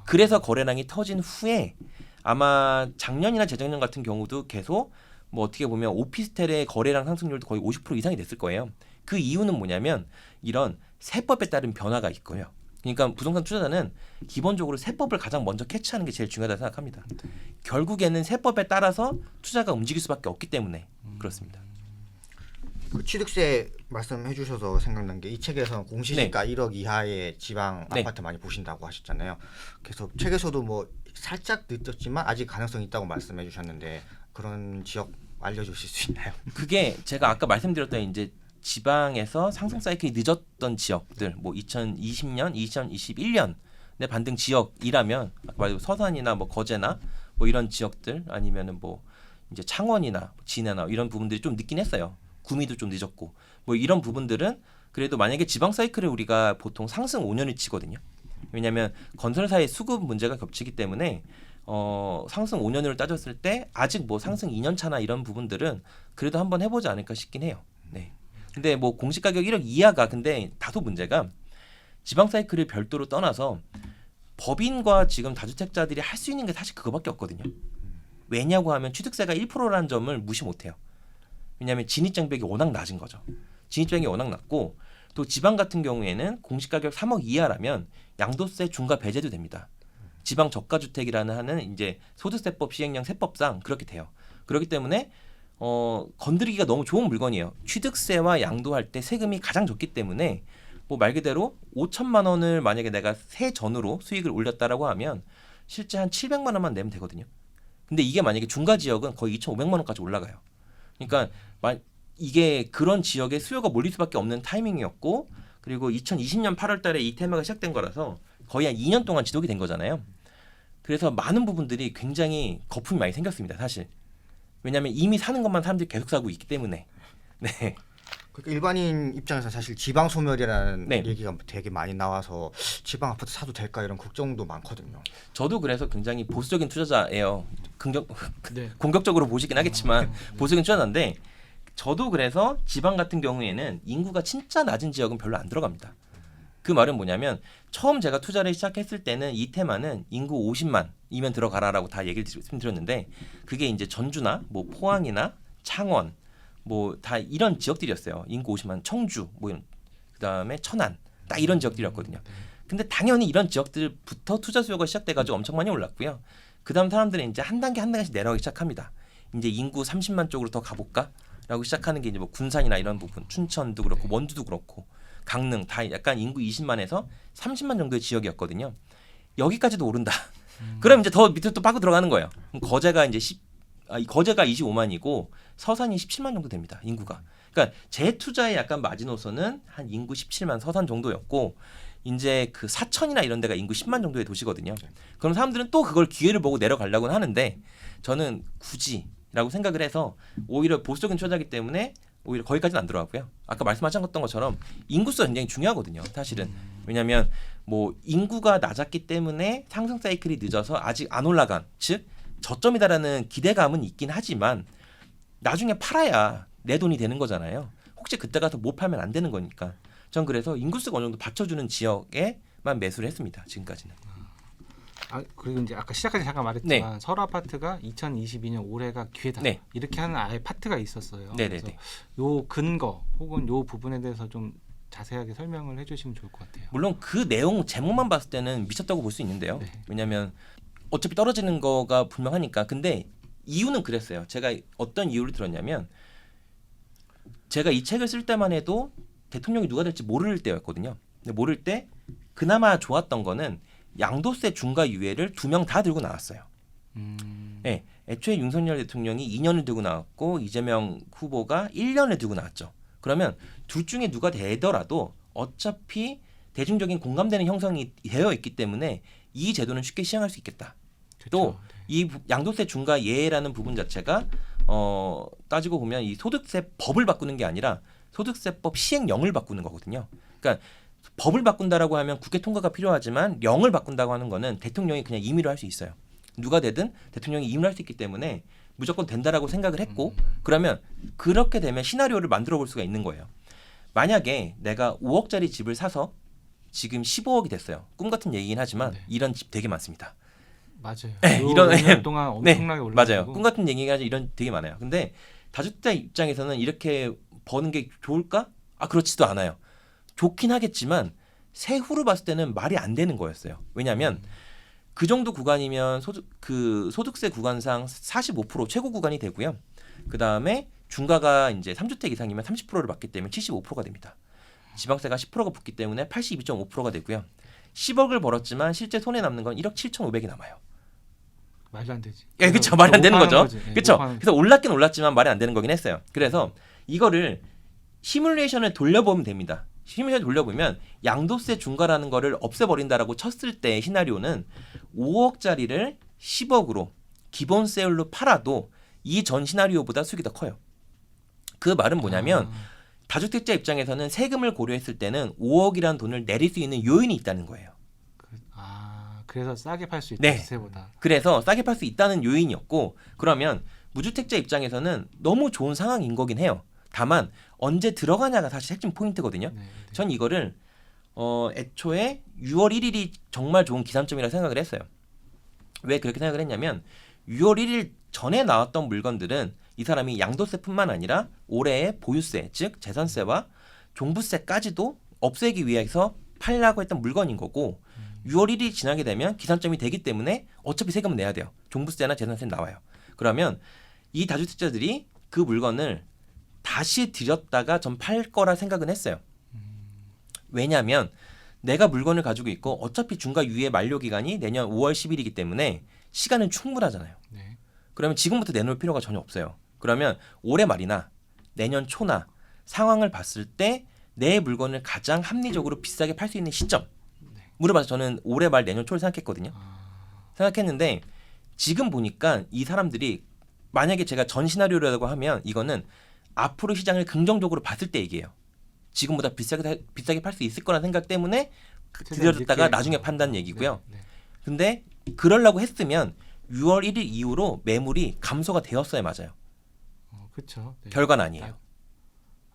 그래서 거래량이 터진 후에 아마 작년이나 재작년 같은 경우도 계속 뭐 어떻게 보면 오피스텔의 거래량 상승률도 거의 50% 이상이 됐을 거예요. 그 이유는 뭐냐면 이런 세법에 따른 변화가 있고요. 그러니까 부동산 투자자는 기본적으로 세법을 가장 먼저 캐치하는 게 제일 중요하다고 생각합니다. 결국에는 세법에 따라서 투자가 움직일 수밖에 없기 때문에 그렇습니다. 그 취득세 말씀해 주셔서 생각난 게 이 책에서 공시지가 1억 이하의 지방 네. 아파트 많이 보신다고 하셨잖아요. 그래서 책에서도 뭐 살짝 늦었지만 아직 가능성이 있다고 말씀해 주셨는데 그런 지역 알려주실 수 있나요? 그게 제가 아까 말씀드렸던 이제 지방에서 상승 사이클이 늦었던 지역들, 뭐 2020년, 2021년의 반등 지역이라면 아까 말한 서산이나 뭐 거제나 뭐 이런 지역들 아니면은 뭐 이제 창원이나 진해나 이런 부분들이 좀 늦긴 했어요. 구미도 좀 늦었고 뭐 이런 부분들은 그래도 만약에 지방 사이클을 우리가 보통 상승 5년을 치거든요. 왜냐하면 건설사의 수급 문제가 겹치기 때문에 상승 5년으로 따졌을 때 아직 뭐 상승 2년 차나 이런 부분들은 그래도 한번 해보지 않을까 싶긴 해요. 네. 근데 뭐 공시 가격 1억 이하가 근데 다소 문제가 지방 사이클을 별도로 떠나서 법인과 지금 다주택자들이 할 수 있는 게 사실 그거밖에 없거든요. 왜냐고 하면 취득세가 1%라는 점을 무시 못해요. 왜냐하면 진입장벽이 워낙 낮은 거죠. 진입장벽이 워낙 낮고 또 지방 같은 경우에는 공시가격 3억 이하라면 양도세 중과 배제도 됩니다. 지방 저가주택이라는 하는 이제 소득세법 시행령 세법상 그렇게 돼요. 그렇기 때문에 건드리기가 너무 좋은 물건이에요. 취득세와 양도할 때 세금이 가장 적기 때문에 뭐 말 그대로 5천만 원을 만약에 내가 세 전으로 수익을 올렸다라고 하면 실제 한 700만 원만 내면 되거든요. 근데 이게 만약에 중가 지역은 거의 2,500만 원까지 올라가요. 그러니까 이게 그런 지역에 수요가 몰릴 수밖에 없는 타이밍이었고 그리고 2020년 8월 달에 이 테마가 시작된 거라서 거의 한 2년 동안 지속이 된 거잖아요. 그래서 많은 부분들이 굉장히 거품이 많이 생겼습니다. 사실. 왜냐하면 이미 사는 것만 사람들이 계속 사고 있기 때문에. 네. 그러니까 일반인 입장에서 사실 지방 소멸이라는 네. 얘기가 되게 많이 나와서 지방 아파트 사도 될까 이런 걱정도 많거든요. 저도 그래서 굉장히 보수적인 투자자예요. 네. 공격적으로 보시긴 하겠지만 네. 보수적인 투자자인데 저도 그래서 지방 같은 경우에는 인구가 진짜 낮은 지역은 별로 안 들어갑니다. 그 말은 뭐냐면 처음 제가 투자를 시작했을 때는 이 테마는 인구 50만이면 들어가라라고 다 얘기를 드렸는데 그게 이제 전주나 뭐 포항이나 창원 뭐 다 이런 지역들이었어요. 인구 50만 청주 뭐 이런 그다음에 천안 딱 이런 지역들이었거든요. 근데 당연히 이런 지역들부터 투자 수요가 시작돼가지고 엄청 많이 올랐고요. 그다음 사람들은 이제 한 단계씩 내려가기 시작합니다. 이제 인구 30만 쪽으로 더 가볼까라고 시작하는 게 이제 뭐 군산이나 이런 부분, 춘천도 그렇고 원주도 그렇고 강릉 다 약간 인구 20만에서 30만 정도의 지역이었거든요. 여기까지도 오른다. 그럼 이제 더 밑으로 또 빠고 들어가는 거예요. 그럼 거제가 이제 거제가 25만이고 서산이 17만 정도 됩니다. 인구가. 그러니까 제 투자의 약간 마지노선은 한 인구 17만 서산 정도였고 이제 그 사천이나 이런 데가 인구 10만 정도의 도시거든요. 그럼 사람들은 또 그걸 기회를 보고 내려가려고는 하는데 저는 굳이라고 생각을 해서 오히려 보수적인 투자이기 때문에 오히려 거기까지는 안 들어가고요. 아까 말씀하셨던 것처럼 인구수가 굉장히 중요하거든요. 사실은. 왜냐하면 뭐 인구가 낮았기 때문에 상승 사이클이 늦어서 아직 안 올라간 즉 저점이다라는 기대감은 있긴 하지만 나중에 팔아야 내 돈이 되는 거잖아요. 혹시 그때 가서 못 팔면 안 되는 거니까. 전 그래서 인구수가 어느 정도 받쳐주는 지역에만 매수를 했습니다. 지금까지는. 그리고 이제 아까 시작까지 잠깐 말했지만 서울 아파트가 2022년 올해가 기회다. 네. 이렇게 하는 아예 파트가 있었어요. 네네네. 그래서 요 근거 혹은 요 부분에 대해서 좀 자세하게 설명을 해주시면 좋을 것 같아요. 물론 그 내용 제목만 봤을 때는 미쳤다고 볼 수 있는데요. 네. 왜냐하면 어차피 떨어지는 거가 분명하니까. 근데 이유는 그랬어요. 제가 어떤 이유를 들었냐면 제가 이 책을 쓸 때만 해도 대통령이 누가 될지 모를 때였거든요. 근데 모를 때 그나마 좋았던 거는 양도세 중과 유예를 2명 다 들고 나왔어요. 네, 애초에 윤석열 대통령이 2년을 들고 나왔고 이재명 후보가 1년을 들고 나왔죠. 그러면 둘 중에 누가 되더라도 어차피 대중적인 공감되는 형성이 되어 있기 때문에 이 제도는 쉽게 시행할 수 있겠다. 또 이 양도세 중과 예라는 부분 자체가 따지고 보면 이 소득세 법을 바꾸는 게 아니라 소득세법 시행령을 바꾸는 거거든요. 그러니까 법을 바꾼다라고 하면 국회 통과가 필요하지만 령을 바꾼다고 하는 거는 대통령이 그냥 임의로 할 수 있어요. 누가 되든 대통령이 임의로 할 수 있기 때문에 무조건 된다라고 생각을 했고 그러면 그렇게 되면 시나리오를 만들어 볼 수가 있는 거예요. 만약에 내가 5억짜리 집을 사서 지금 15억이 됐어요. 꿈 같은 얘기긴 하지만 이런 집 되게 많습니다. 맞아요. 네, 이런 5년 동안 엄청나게 올라가고 맞아요. 꿈 같은 얘기가 이런 되게 많아요. 근데 다주택자 입장에서는 이렇게 버는 게 좋을까? 그렇지도 않아요. 좋긴 하겠지만 세후로 봤을 때는 말이 안 되는 거였어요. 왜냐하면 그 정도 구간이면 소득세 구간상 45% 최고 구간이 되고요. 그 다음에 중가가 이제 3주택 이상이면 30%를 받기 때문에 75%가 됩니다. 지방세가 10%가 붙기 때문에 82.5%가 되고요. 10억을 벌었지만 실제 손에 남는 건 1억 7,500이 남아요. 말도 안 되지. 예, 그렇죠. 말이 안 되는 거죠. 네, 그렇죠. 그래서 올랐긴 올랐지만 말이 안 되는 거긴 했어요. 그래서 이거를 시뮬레이션을 돌려보면 됩니다. 시뮬레이션 돌려보면 양도세 중과라는 거를 없애버린다라고 쳤을 때의 시나리오는 5억짜리를 10억으로 기본세율로 팔아도 이 전 시나리오보다 수익이 더 커요. 그 말은 뭐냐면 다주택자 입장에서는 세금을 고려했을 때는 5억이라는 돈을 내릴 수 있는 요인이 있다는 거예요. 그래서 싸게 팔 수 있다. 네. 시세보다. 그래서 싸게 팔 수 있다는 요인이었고 그러면 무주택자 입장에서는 너무 좋은 상황인 거긴 해요. 다만 언제 들어가냐가 사실 핵심 포인트거든요. 네. 전 이거를 애초에 6월 1일이 정말 좋은 기산점이라고 생각을 했어요. 왜 그렇게 생각을 했냐면 6월 1일 전에 나왔던 물건들은 이 사람이 양도세뿐만 아니라 올해의 보유세, 즉 재산세와 종부세까지도 없애기 위해서 팔려고 했던 물건인 거고 6월 1일이 지나게 되면 기산점이 되기 때문에 어차피 세금은 내야 돼요. 종부세나 재산세는 나와요. 그러면 이 다주택자들이 그 물건을 다시 들였다가 전 팔 거라 생각은 했어요. 왜냐하면 내가 물건을 가지고 있고 어차피 중과 유예 만료 기간이 내년 5월 10일이기 때문에 시간은 충분하잖아요. 네. 그러면 지금부터 내놓을 필요가 전혀 없어요. 그러면 올해 말이나 내년 초나 상황을 봤을 때 내 물건을 가장 합리적으로 비싸게 팔 수 있는 시점 물어봐서 저는 올해 말 내년 초를 생각했거든요. 생각했는데 지금 보니까 이 사람들이 만약에 제가 전 시나리오라고 하면 이거는 앞으로 시장을 긍정적으로 봤을 때 얘기예요. 지금보다 비싸게 팔 수 있을 거라는 생각 때문에 최대한 들여졌다가 늦게, 나중에 판다는 얘기고요. 네, 네. 근데 그러려고 했으면 6월 1일 이후로 매물이 감소가 되었어야 맞아요. 그렇죠. 네. 결과는 아니에요.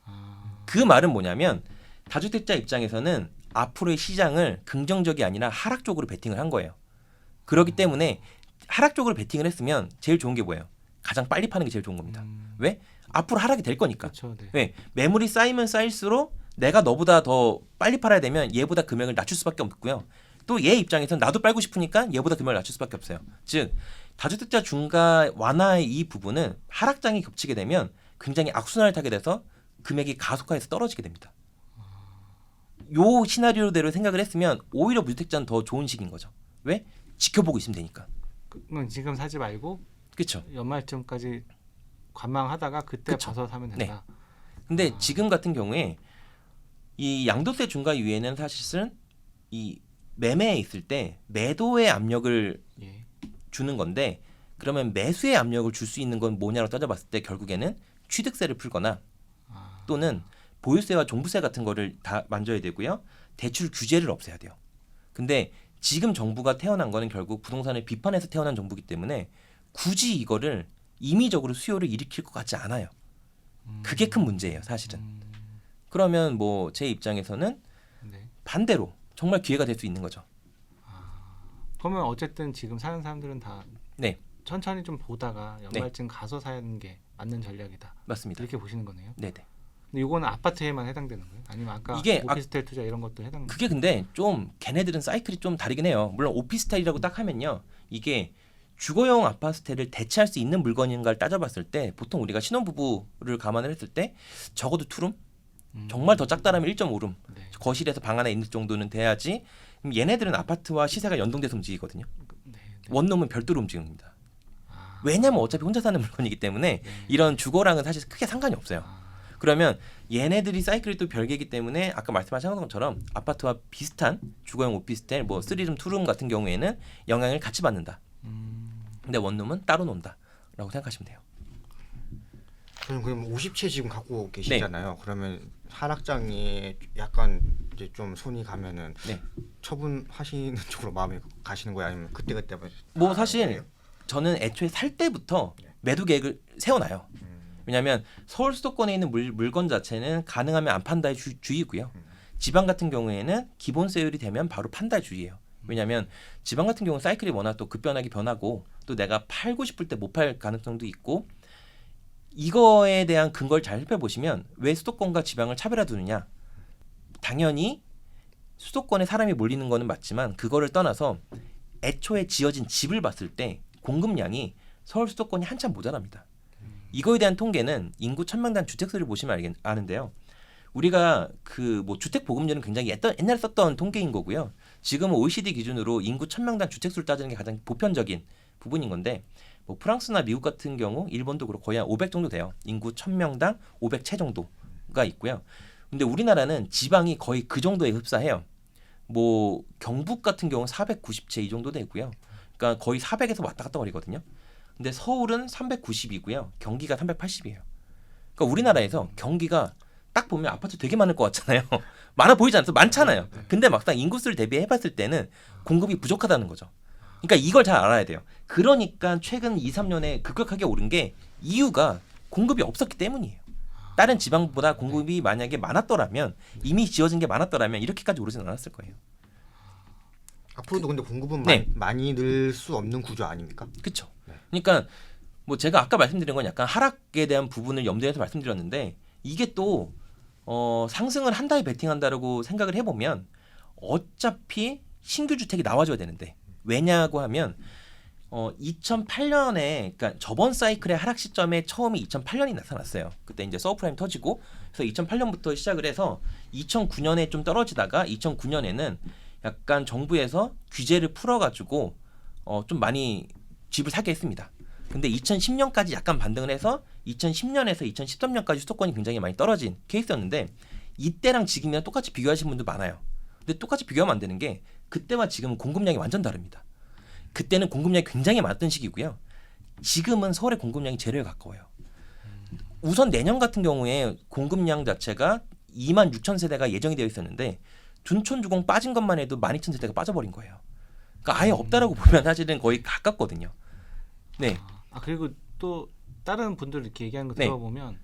아, 그 말은 뭐냐면 다주택자 입장에서는 앞으로의 시장을 긍정적이 아니라 하락 쪽으로 베팅을 한 거예요. 그렇기 때문에 하락 쪽으로 베팅을 했으면 제일 좋은 게 뭐예요? 가장 빨리 파는 게 제일 좋은 겁니다. 왜? 앞으로 하락이 될 거니까. 그렇죠. 네. 왜? 매물이 쌓이면 쌓일수록 내가 너보다 더 빨리 팔아야 되면 얘보다 금액을 낮출 수밖에 없고요. 또 얘 입장에서는 나도 빨고 싶으니까 얘보다 금액을 낮출 수밖에 없어요. 즉 다주택자 중과 완화의 이 부분은 하락장이 겹치게 되면 굉장히 악순환을 타게 돼서 금액이 가속화해서 떨어지게 됩니다. 요 시나리오대로 생각을 했으면 오히려 무주택자는 더 좋은 시기인 거죠. 왜? 지켜보고 있으면 되니까. 그건 지금 사지 말고 그렇죠. 연말쯤까지 관망하다가 그때 그쵸. 봐서 사면 된다. 근데 지금 같은 경우에 이 양도세 중과 유예는 사실은 이 매매에 있을 때 매도의 압력을 예. 주는 건데 그러면 매수의 압력을 줄 수 있는 건 뭐냐고 따져봤을 때 결국에는 취득세를 풀거나 또는 보유세와 종부세 같은 거를 다 만져야 되고요. 대출 규제를 없애야 돼요. 근데 지금 정부가 태어난 거는 결국 부동산을 비판해서 태어난 정부이기 때문에 굳이 이거를 임의적으로 수요를 일으킬 것 같지 않아요. 그게 큰 문제예요, 사실은. 그러면 뭐 제 입장에서는 네. 반대로 정말 기회가 될 수 있는 거죠. 그러면 어쨌든 지금 사는 사람들은 다 네, 천천히 좀 보다가 연말쯤 가서 사는 게 맞는 전략이다. 맞습니다. 이렇게 보시는 거네요. 네, 네. 근데 이거는 아파트에만 해당되는 거예요? 아니면 아까 이게 오피스텔 투자 이런 것도 해당? 그게 근데 좀 걔네들은 사이클이 좀 다르긴 해요. 물론 오피스텔이라고 딱 하면요. 이게 주거용 아파트를 대체할 수 있는 물건인가를 따져봤을 때 보통 우리가 신혼부부를 감안을 했을 때 적어도 투룸? 정말 더 작다라면 1.5룸. 네. 거실에서 방 하나 있는 정도는 돼야지. 그럼 얘네들은 아파트와 시세가 연동돼서 움직이거든요. 네, 네. 원룸은 별도로 움직입니다. 아, 왜냐면 어차피 혼자 사는 물건이기 때문에 네. 이런 주거랑은 사실 크게 상관이 없어요. 그러면 얘네들이 사이클이 또 별개이기 때문에 아까 말씀하신 것처럼 아파트와 비슷한 주거용 오피스텔 뭐 3룸, 2룸 같은 경우에는 영향을 같이 받는다. 근데 원룸은 따로 논다라고 생각하시면 돼요. 그럼 50채 지금 갖고 네. 계시잖아요. 그러면 하락장이 약간 이제 좀 손이 가면은 네. 처분하시는 쪽으로 마음이 가시는 거예요? 아니면 그때 뭐 사실 저는 애초에 살 때부터 매도 계획을 세워놔요. 왜냐하면 서울 수도권에 있는 물건 자체는 가능하면 안 판다의 주의고요. 지방 같은 경우에는 기본세율이 되면 바로 판다의 주의예요. 왜냐하면 지방 같은 경우는 사이클이 워낙 또 급변하게 변하고 또 내가 팔고 싶을 때 못 팔 가능성도 있고 이거에 대한 근거를 잘 살펴보시면 왜 수도권과 지방을 차별화 두느냐. 당연히 수도권에 사람이 몰리는 거는 맞지만 그거를 떠나서 애초에 지어진 집을 봤을 때 공급량이 서울 수도권이 한참 모자랍니다. 이거에 대한 통계는 인구 1000명당 주택수를 보시면 아는데요. 우리가 그 뭐 주택 보급률은 굉장히 옛날에 썼던 통계인 거고요. 지금은 OECD 기준으로 인구 1000명당 주택수를 따지는 게 가장 보편적인 부분인 건데 뭐 프랑스나 미국 같은 경우 일본도 그렇고 거의 한 500 정도 돼요. 인구 1000명당 500채 정도가 있고요. 근데 우리나라는 지방이 거의 그 정도에 흡사해요. 뭐 경북 같은 경우 490채 이 정도 되고요. 그러니까 거의 400에서 왔다 갔다 거리거든요. 근데 서울은 390이고요. 경기가 380이에요. 그러니까 우리나라에서 경기가 딱 보면 아파트 되게 많을 것 같잖아요. 많아 보이지 않아요? 많잖아요. 근데 막상 인구수를 대비해봤을 때는 공급이 부족하다는 거죠. 그러니까 이걸 잘 알아야 돼요. 그러니까 최근 2, 3년에 급격하게 오른 게 이유가 공급이 없었기 때문이에요. 다른 지방보다 공급이 만약에 많았더라면 이미 지어진 게 많았더라면 이렇게까지 오르진 않았을 거예요. 앞으로도 근데 공급은 네. 많이 늘 수 없는 구조 아닙니까? 그렇죠. 그러니까 뭐 제가 아까 말씀드린 건 약간 하락에 대한 부분을 염두에 서 말씀드렸는데 이게 또 상승을 한다에 베팅한다라고 생각을 해보면 어차피 신규 주택이 나와줘야 되는데 왜냐고 하면 2008년에 그러니까 저번 사이클의 하락 시점에 처음이 2008년이 나타났어요. 그때 이제 서브프라임 터지고 그래서 2008년부터 시작을 해서 2009년에 좀 떨어지다가 2009년에는 약간 정부에서 규제를 풀어가지고 좀 많이 집을 사게 했습니다. 근데 2010년까지 약간 반등을 해서 2010년에서 2013년까지 수도권이 굉장히 많이 떨어진 케이스였는데 이때랑 지금이랑 똑같이 비교하시는 분들 많아요. 근데 똑같이 비교하면 안 되는 게 그때와 지금은 공급량이 완전 다릅니다. 그때는 공급량이 굉장히 많았던 시기고요. 지금은 서울의 공급량이 제로에 가까워요. 우선 내년 같은 경우에 공급량 자체가 26,000세대가 예정이 되어 있었는데 둔촌주공 빠진 것만 해도 12,000세대가 빠져버린 거예요. 그러니까 아예 없다라고 보면 사실은 거의 가깝거든요. 네. 그리고 또 다른 분들 이렇게 얘기하는 거 네. 들어보면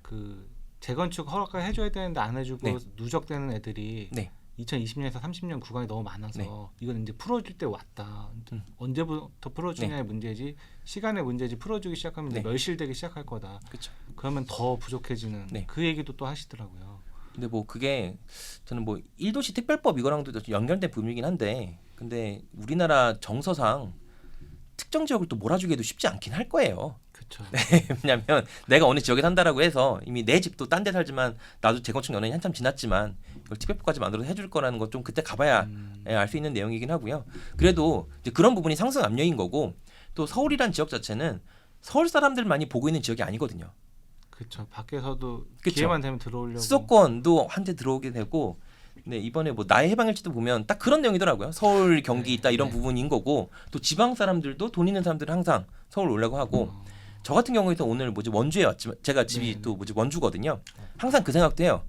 그 재건축 허락을 해줘야 되는데 안 해주고 네. 누적되는 애들이 네. 2020년에서 30년 구간이 너무 많아서 이건 이제 풀어줄 때 왔다. 언제부터 풀어주냐의 문제지 시간의 문제지 풀어주기 시작하면 이제 네. 멸실되기 시작할 거다. 그렇죠. 그러면 더 부족해지는 네. 그 얘기도 또 하시더라고요. 근데 뭐 그게 저는 뭐 1도시 특별법 이거랑도 연결된 부분이긴 한데 근데 우리나라 정서상 특정 지역을 또 몰아주기도 쉽지 않긴 할 거예요. 그렇죠. 왜냐하면 내가 어느 지역에 산다라고 해서 이미 내 집도 딴 데 살지만 나도 재건축 연원이 한참 지났지만 이걸 특별법까지 만들어서 해줄 거라는 건 좀 그때 가봐야 알 수 있는 내용이긴 하고요. 그래도 이제 그런 부분이 상승 압력인 거고 또 서울이란 지역 자체는 서울 사람들만이 보고 있는 지역이 아니거든요. 그렇죠. 밖에서도 그쵸. 기회만 되면 들어오려고. 수도권도 한때 들어오게 되고 네, 이번에 뭐 나의 해방일지도 보면 딱 그런 내용이더라고요. 서울, 경기 있다 이런 부분인 거고 또 지방 사람들도 돈 있는 사람들은 항상 서울 오려고 하고 저 같은 경우에도 오늘 원주에 왔지만 제가 집이 또 원주거든요. 항상 그 생각도 해요.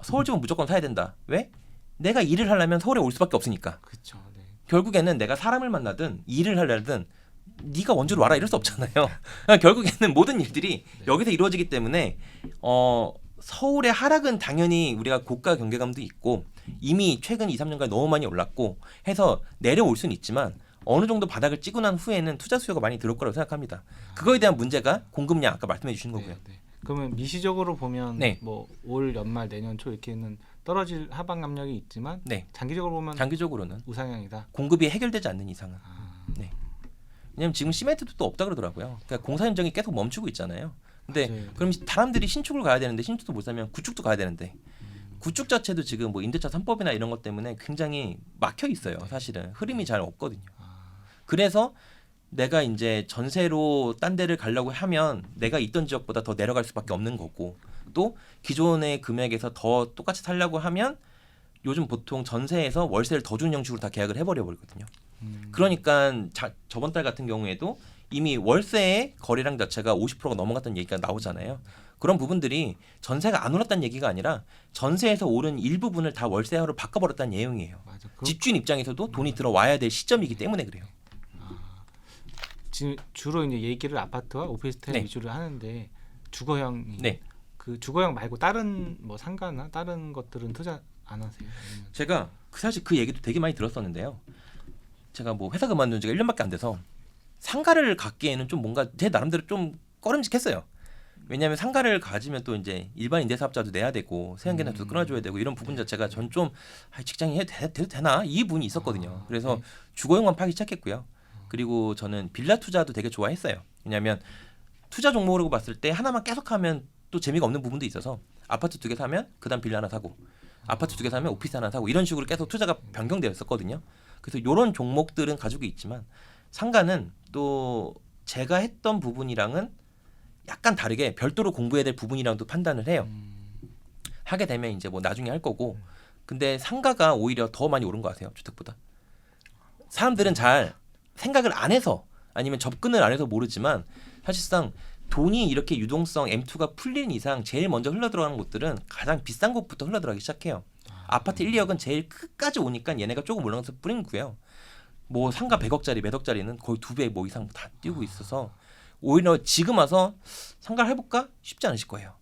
서울 집은 무조건 사야 된다. 왜? 내가 일을 하려면 서울에 올 수밖에 없으니까. 그렇죠. 네. 결국에는 내가 사람을 만나든 일을 하려든 네가 원주로 와라 이럴 수 없잖아요. 결국에는 모든 일들이 여기서 이루어지기 때문에 서울의 하락은 당연히 우리가 고가 경계감도 있고 이미 최근 2, 3년간 너무 많이 올랐고 해서 내려올 수는 있지만 어느 정도 바닥을 찍고 난 후에는 투자 수요가 많이 들어올 거라고 생각합니다. 그거에 대한 문제가 공급량 아까 말씀해 주신 거고요. 네. 그러면 미시적으로 보면 네. 뭐 올 연말 내년 초 이렇게는 떨어질 하방 압력이 있지만 네. 장기적으로 보면 장기적으로는 우상향이다. 공급이 해결되지 않는 이상은. 아, 네. 왜냐면 지금 시멘트도 또 없다 그러더라고요. 그러니까 공사 현장이 계속 멈추고 있잖아요. 근데 맞아요. 그럼 사람들이 신축을 가야 되는데 신축도 못 사면 구축도 가야 되는데 구축 자체도 지금 뭐 임대차 3법이나 이런 것 때문에 굉장히 막혀 있어요. 사실은 흐름이 잘 없거든요. 그래서 내가 이제 전세로 딴 데를 가려고 하면 내가 있던 지역보다 더 내려갈 수밖에 없는 거고 또 기존의 금액에서 더 똑같이 살려고 하면 요즘 보통 전세에서 월세를 더 주는 형식으로 다 계약을 해버려 버리거든요. 그러니까 저번 달 같은 경우에도 이미 월세의 거래량 자체가 50%가 넘어갔다는 얘기가 나오잖아요. 그런 부분들이 전세가 안 올랐다는 얘기가 아니라 전세에서 오른 일부분을 다 월세화로 바꿔버렸다는 내용이에요. 맞아. 집주인 입장에서도 돈이 들어와야 될 시점이기 때문에 그래요. 지금 주로 이제 얘기를 아파트와 오피스텔 네. 위주로 하는데 주거형 네. 그 주거형 말고 다른 뭐 상가나 다른 것들은 투자 안 하세요? 아니면 제가 사실 그 얘기도 되게 많이 들었었는데요. 제가 뭐 회사 그만둔 지가 1년밖에 안 돼서 상가를 갖기에는 좀 뭔가 제 나름대로 좀 꺼름직했어요. 왜냐하면 상가를 가지면 또 이제 일반 임대사업자도 내야 되고 세안계산도 끊어줘야 되고 이런 부분 자체가 전 좀 직장이 해도 되나 이 부분이 있었거든요. 그래서 주거용만 파기 시작했고요. 그리고 저는 빌라 투자도 되게 좋아했어요. 왜냐하면 투자 종목으로 봤을 때 하나만 계속하면 또 재미가 없는 부분도 있어서 아파트 2개 사면 그다음 빌라 하나 사고 아파트 2개 사면 오피스 하나 사고 이런 식으로 계속 투자가 변경되었었거든요. 그래서 이런 종목들은 가지고 있지만 상가는 또 제가 했던 부분이랑은 약간 다르게 별도로 공부해야 될 부분이랑도 판단을 해요. 하게 되면 이제 뭐 나중에 할 거고 근데 상가가 오히려 더 많이 오른 거 아세요? 주택보다. 사람들은 잘 생각을 안 해서 아니면 접근을 안 해서 모르지만 사실상 돈이 이렇게 유동성 M2가 풀리는 이상 제일 먼저 흘러들어가는 곳들은 가장 비싼 곳부터 흘러들어가기 시작해요. 아파트 1, 2억은 제일 끝까지 오니까 얘네가 조금 올라가서 뿌리고요. 뭐 상가 100억짜리 몇 억짜리는 거의 2배 뭐 이상 다 뛰고 있어서 오히려 지금 와서 상가를 해볼까? 쉽지 않으실 거예요.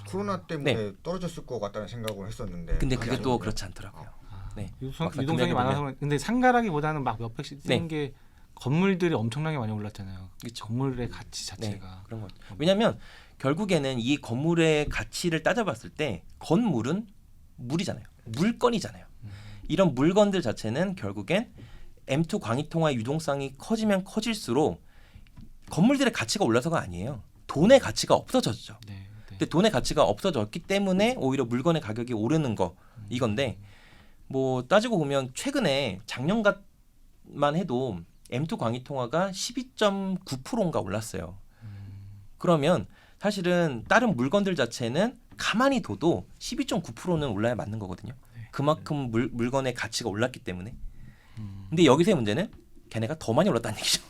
코로나 때문에 떨어졌을 것 같다는 생각을 했었는데 근데 그게 그게 또 아니군요. 그렇지 않더라고요. 네. 막상 유동성이 금액을 많아서 보면. 근데 상가라기보다는 막 몇 백씩 네. 쓰는 게 건물들이 엄청나게 많이 올랐잖아요. 그쵸. 건물의 가치 네, 자체가. 그런 거. 왜냐하면 결국에는 이 건물의 가치를 따져봤을 때 건물은 물이잖아요. 물건이잖아요. 이런 물건들 자체는 결국엔 M2 광의통화의 유동성이 커지면 커질수록 건물들의 가치가 올라서가 아니에요. 돈의 가치가 없어졌죠. 네, 네. 근데 돈의 가치가 없어졌기 때문에 오히려 물건의 가격이 오르는 거 이건데 뭐 따지고 보면 최근에 작년만 해도 M2 광의통화가 12.9%인가 올랐어요. 그러면 사실은 다른 물건들 자체는 가만히 둬도 12.9%는 올라야 맞는 거거든요. 그만큼 물건의 가치가 올랐기 때문에. 근데 여기서의 문제는 걔네가 더 많이 올랐다는 얘기죠.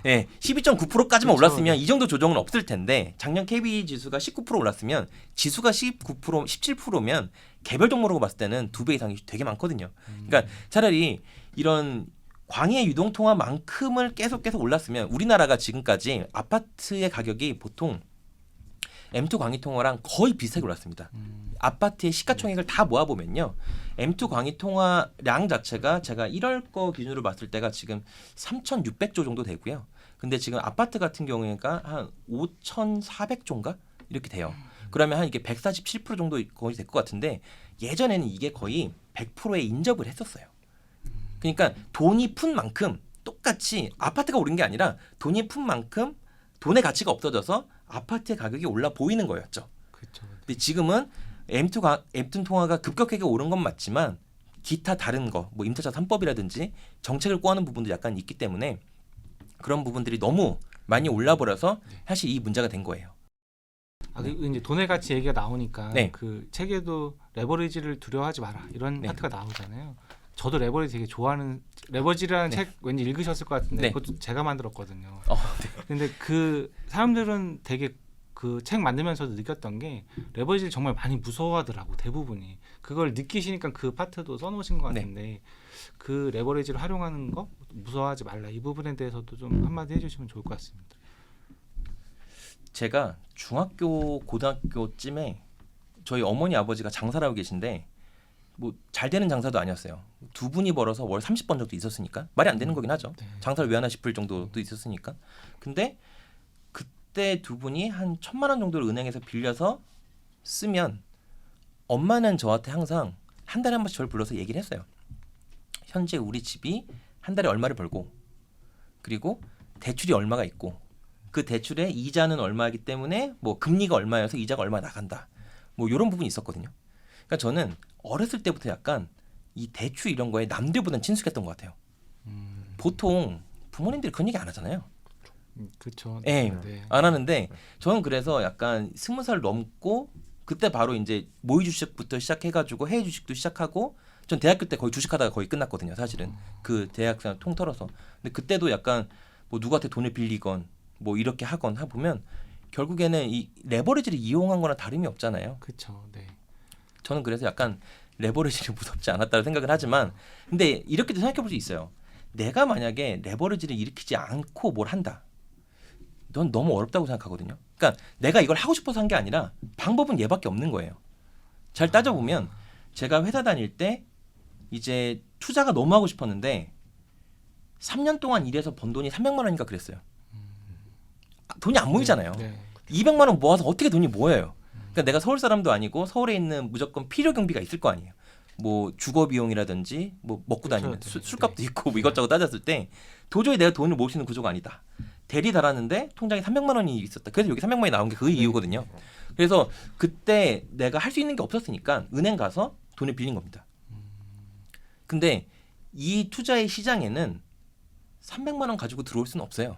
예, 12.9%까지만 그렇죠. 올랐으면 이 정도 조정은 없을 텐데 작년 KB 지수가 19% 올랐으면 지수가 19%, 17%면 개별 종목으로 봤을 때는 2배 이상이 되게 많거든요. 그러니까 차라리 이런 광해 유동통화만큼을 계속 올랐으면 우리나라가 지금까지 아파트의 가격이 보통 M2 광희통화랑 거의 비슷하게 올랐습니다. 아파트의 시가총액을 다 모아보면요. M2 광희통화량 자체가 제가 1월 거 기준으로 봤을 때가 지금 3,600조 정도 되고요. 근데 지금 아파트 같은 경우가 한 5,400조인가? 이렇게 돼요. 그러면 한 이게 147% 정도 거의 될 것 같은데 예전에는 이게 거의 100%에 인접을 했었어요. 그러니까 돈이 푼 만큼 똑같이 아파트가 오른 게 아니라 돈이 푼 만큼 돈의 가치가 없어져서 아파트의 가격이 올라 보이는 거였죠. 그렇죠. 근데 지금은 M2 통화가 급격하게 오른 건 맞지만 기타 다른 거, 뭐 임차차 3법이라든지 정책을 꼬아는 부분도 약간 있기 때문에 그런 부분들이 너무 많이 올라버려서 사실 이 문제가 된 거예요. 그리고 이제 돈의 가치 얘기가 나오니까 네. 그 책에도 레버리지를 두려워하지 마라 이런 네. 파트가 나오잖아요. 저도 레버리지 되게 좋아하는 레버리지라는 네. 책 왠지 읽으셨을 것 같은데 네. 그것도 제가 만들었거든요. 네. 근데 그 사람들은 되게 그 책 만들면서도 느꼈던 게 레버리지를 정말 많이 무서워하더라고 대부분이. 그걸 느끼시니까 그 파트도 써놓으신 것 같은데 그 레버리지를 활용하는 거 무서워하지 말라 이 부분에 대해서도 좀 한마디 해주시면 좋을 것 같습니다. 제가 중학교 고등학교쯤에 저희 어머니 아버지가 장사를 하고 계신데 뭐 잘 되는 장사도 아니었어요. 두 분이 벌어서 월 30번 정도 있었으니까 말이 안 되는 거긴 하죠. 네. 장사를 왜 하나 싶을 정도도 있었으니까. 근데 그때 두 분이 한 1,000만 원 정도를 은행에서 빌려서 쓰면 엄마는 저한테 항상 한 달에 한 번씩 저를 불러서 얘기를 했어요. 현재 우리 집이 한 달에 얼마를 벌고 그리고 대출이 얼마가 있고 그 대출의 이자는 얼마이기 때문에 뭐 금리가 얼마여서 이자가 얼마 나간다. 뭐 이런 부분이 있었거든요. 그러니까 저는 어렸을 때부터 약간 이 대출 이런 거에 남들보다는 친숙했던 것 같아요. 보통 부모님들이 그런 얘기 안 하잖아요. 그렇죠. 예, 네. 안 하는데 저는 그래서 약간 20살 넘고 그때 바로 이제 모의 주식부터 시작해가지고 해외 주식도 시작하고 전 대학교 때 거의 주식하다가 거의 끝났거든요. 사실은 그 대학생 통틀어서. 근데 그때도 약간 뭐 누구한테 돈을 빌리건 뭐 이렇게 하건 보면 결국에는 이 레버리지를 이용한 거나 다름이 없잖아요. 그렇죠. 네. 저는 그래서 약간 레버리지를 무섭지 않았다고 생각을 하지만 근데 이렇게도 생각해 볼 수 있어요. 내가 만약에 레버리지를 일으키지 않고 뭘 한다. 넌 너무 어렵다고 생각하거든요. 그러니까 내가 이걸 하고 싶어서 한 게 아니라 방법은 얘밖에 없는 거예요. 잘 따져보면 제가 회사 다닐 때 이제 투자가 너무 하고 싶었는데 3년 동안 일해서 번 돈이 300만 원인가 그랬어요. 돈이 안 모이잖아요. 네. 200만 원 모아서 어떻게 돈이 모여요. 그러니까 내가 서울 사람도 아니고 서울에 있는 무조건 필요 경비가 있을 거 아니에요. 뭐 주거 비용이라든지 뭐 먹고 다니는 그렇죠. 술값도 있고 뭐 이것저것 따졌을 때 도저히 내가 돈을 모을 수 있는 구조가 아니다. 대리 달았는데 통장에 300만 원이 있었다. 그래서 여기 300만 원이 나온 게 그 이유거든요. 그래서 그때 내가 할 수 있는 게 없었으니까 은행 가서 돈을 빌린 겁니다. 근데 이 투자의 시장에는 300만 원 가지고 들어올 수는 없어요.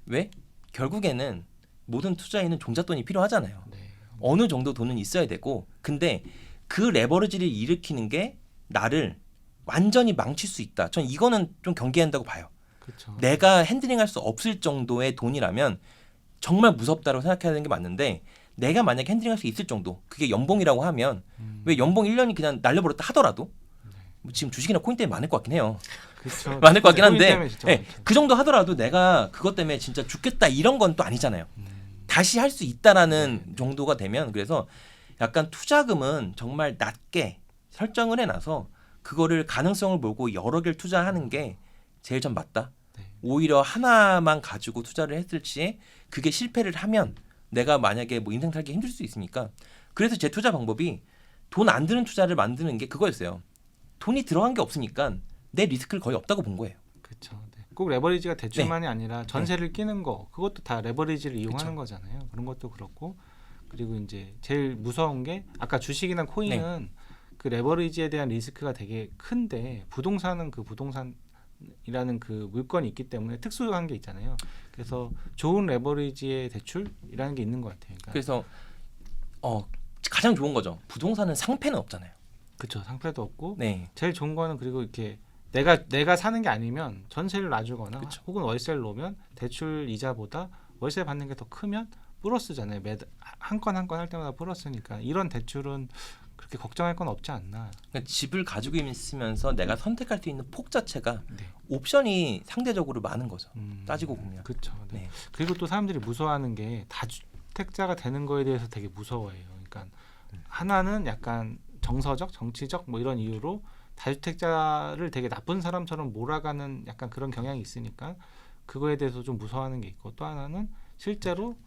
왜? 결국에는 모든 투자에는 종잣돈이 필요하잖아요. 네. 어느 정도 돈은 있어야 되고 근데 그 레버리지를 일으키는 게 나를 완전히 망칠 수 있다. 전 이거는 좀 경계해야 한다고 봐요. 그렇죠. 내가 핸들링할 수 없을 정도의 돈이라면 정말 무섭다고 생각해야 되는 게 맞는데 내가 만약에 핸들링할 수 있을 정도 그게 연봉이라고 하면 왜 연봉 1년이 그냥 날려버렸다 하더라도 뭐 지금 주식이나 코인 때문에 많을 것 같긴 해요. 그렇죠. 많을 것 같긴 코인 한데 때문에 진짜 예, 많죠. 그 정도 하더라도 내가 그것 때문에 진짜 죽겠다 이런 건 또 아니잖아요. 다시 할 수 있다라는 정도가 되면 그래서 약간 투자금은 정말 낮게 설정을 해놔서 그거를 가능성을 보고 여러 개를 투자하는 게 제일 전 맞다. 네. 오히려 하나만 가지고 투자를 했을 시에 그게 실패를 하면 내가 만약에 뭐 인생 살기 힘들 수 있으니까 그래서 제 투자 방법이 돈 안 드는 투자를 만드는 게 그거였어요. 돈이 들어간 게 없으니까 내 리스크를 거의 없다고 본 거예요. 그렇죠. 네. 꼭 레버리지가 대출만이 아니라 전세를 끼는 거 그것도 다 레버리지를 이용하는 그쵸. 거잖아요. 그런 것도 그렇고 그리고 이제 제일 무서운 게 아까 주식이나 코인은 그 레버리지에 대한 리스크가 되게 큰데 부동산은 그 부동산이라는 그 물건이 있기 때문에 특수한 게 있잖아요. 그래서 좋은 레버리지의 대출이라는 게 있는 것 같아요. 그러니까 그래서 가장 좋은 거죠. 부동산은 상패는 없잖아요. 그렇죠. 상패도 없고 네, 제일 좋은 거는 그리고 이렇게 내가 사는 게 아니면 전세를 놔주거나 그쵸. 혹은 월세를 놓으면 대출 이자보다 월세 받는 게 더 크면 플러스잖아요. 한 건 한 건 할 때마다 플러스니까 이런 대출은 그렇게 걱정할 건 없지 않나. 그러니까 집을 가지고 있으면서 내가 선택할 수 있는 폭 자체가 네. 옵션이 상대적으로 많은 거죠. 따지고 보면. 그렇죠. 네. 네. 그리고 또 사람들이 무서워하는 게 다주택자가 되는 거에 대해서 되게 무서워해요. 그러니까 하나는 약간 정서적, 정치적 뭐 이런 이유로 다주택자를 되게 나쁜 사람처럼 몰아가는 약간 그런 경향이 있으니까 그거에 대해서 좀 무서워하는 게 있고 또 하나는 실제로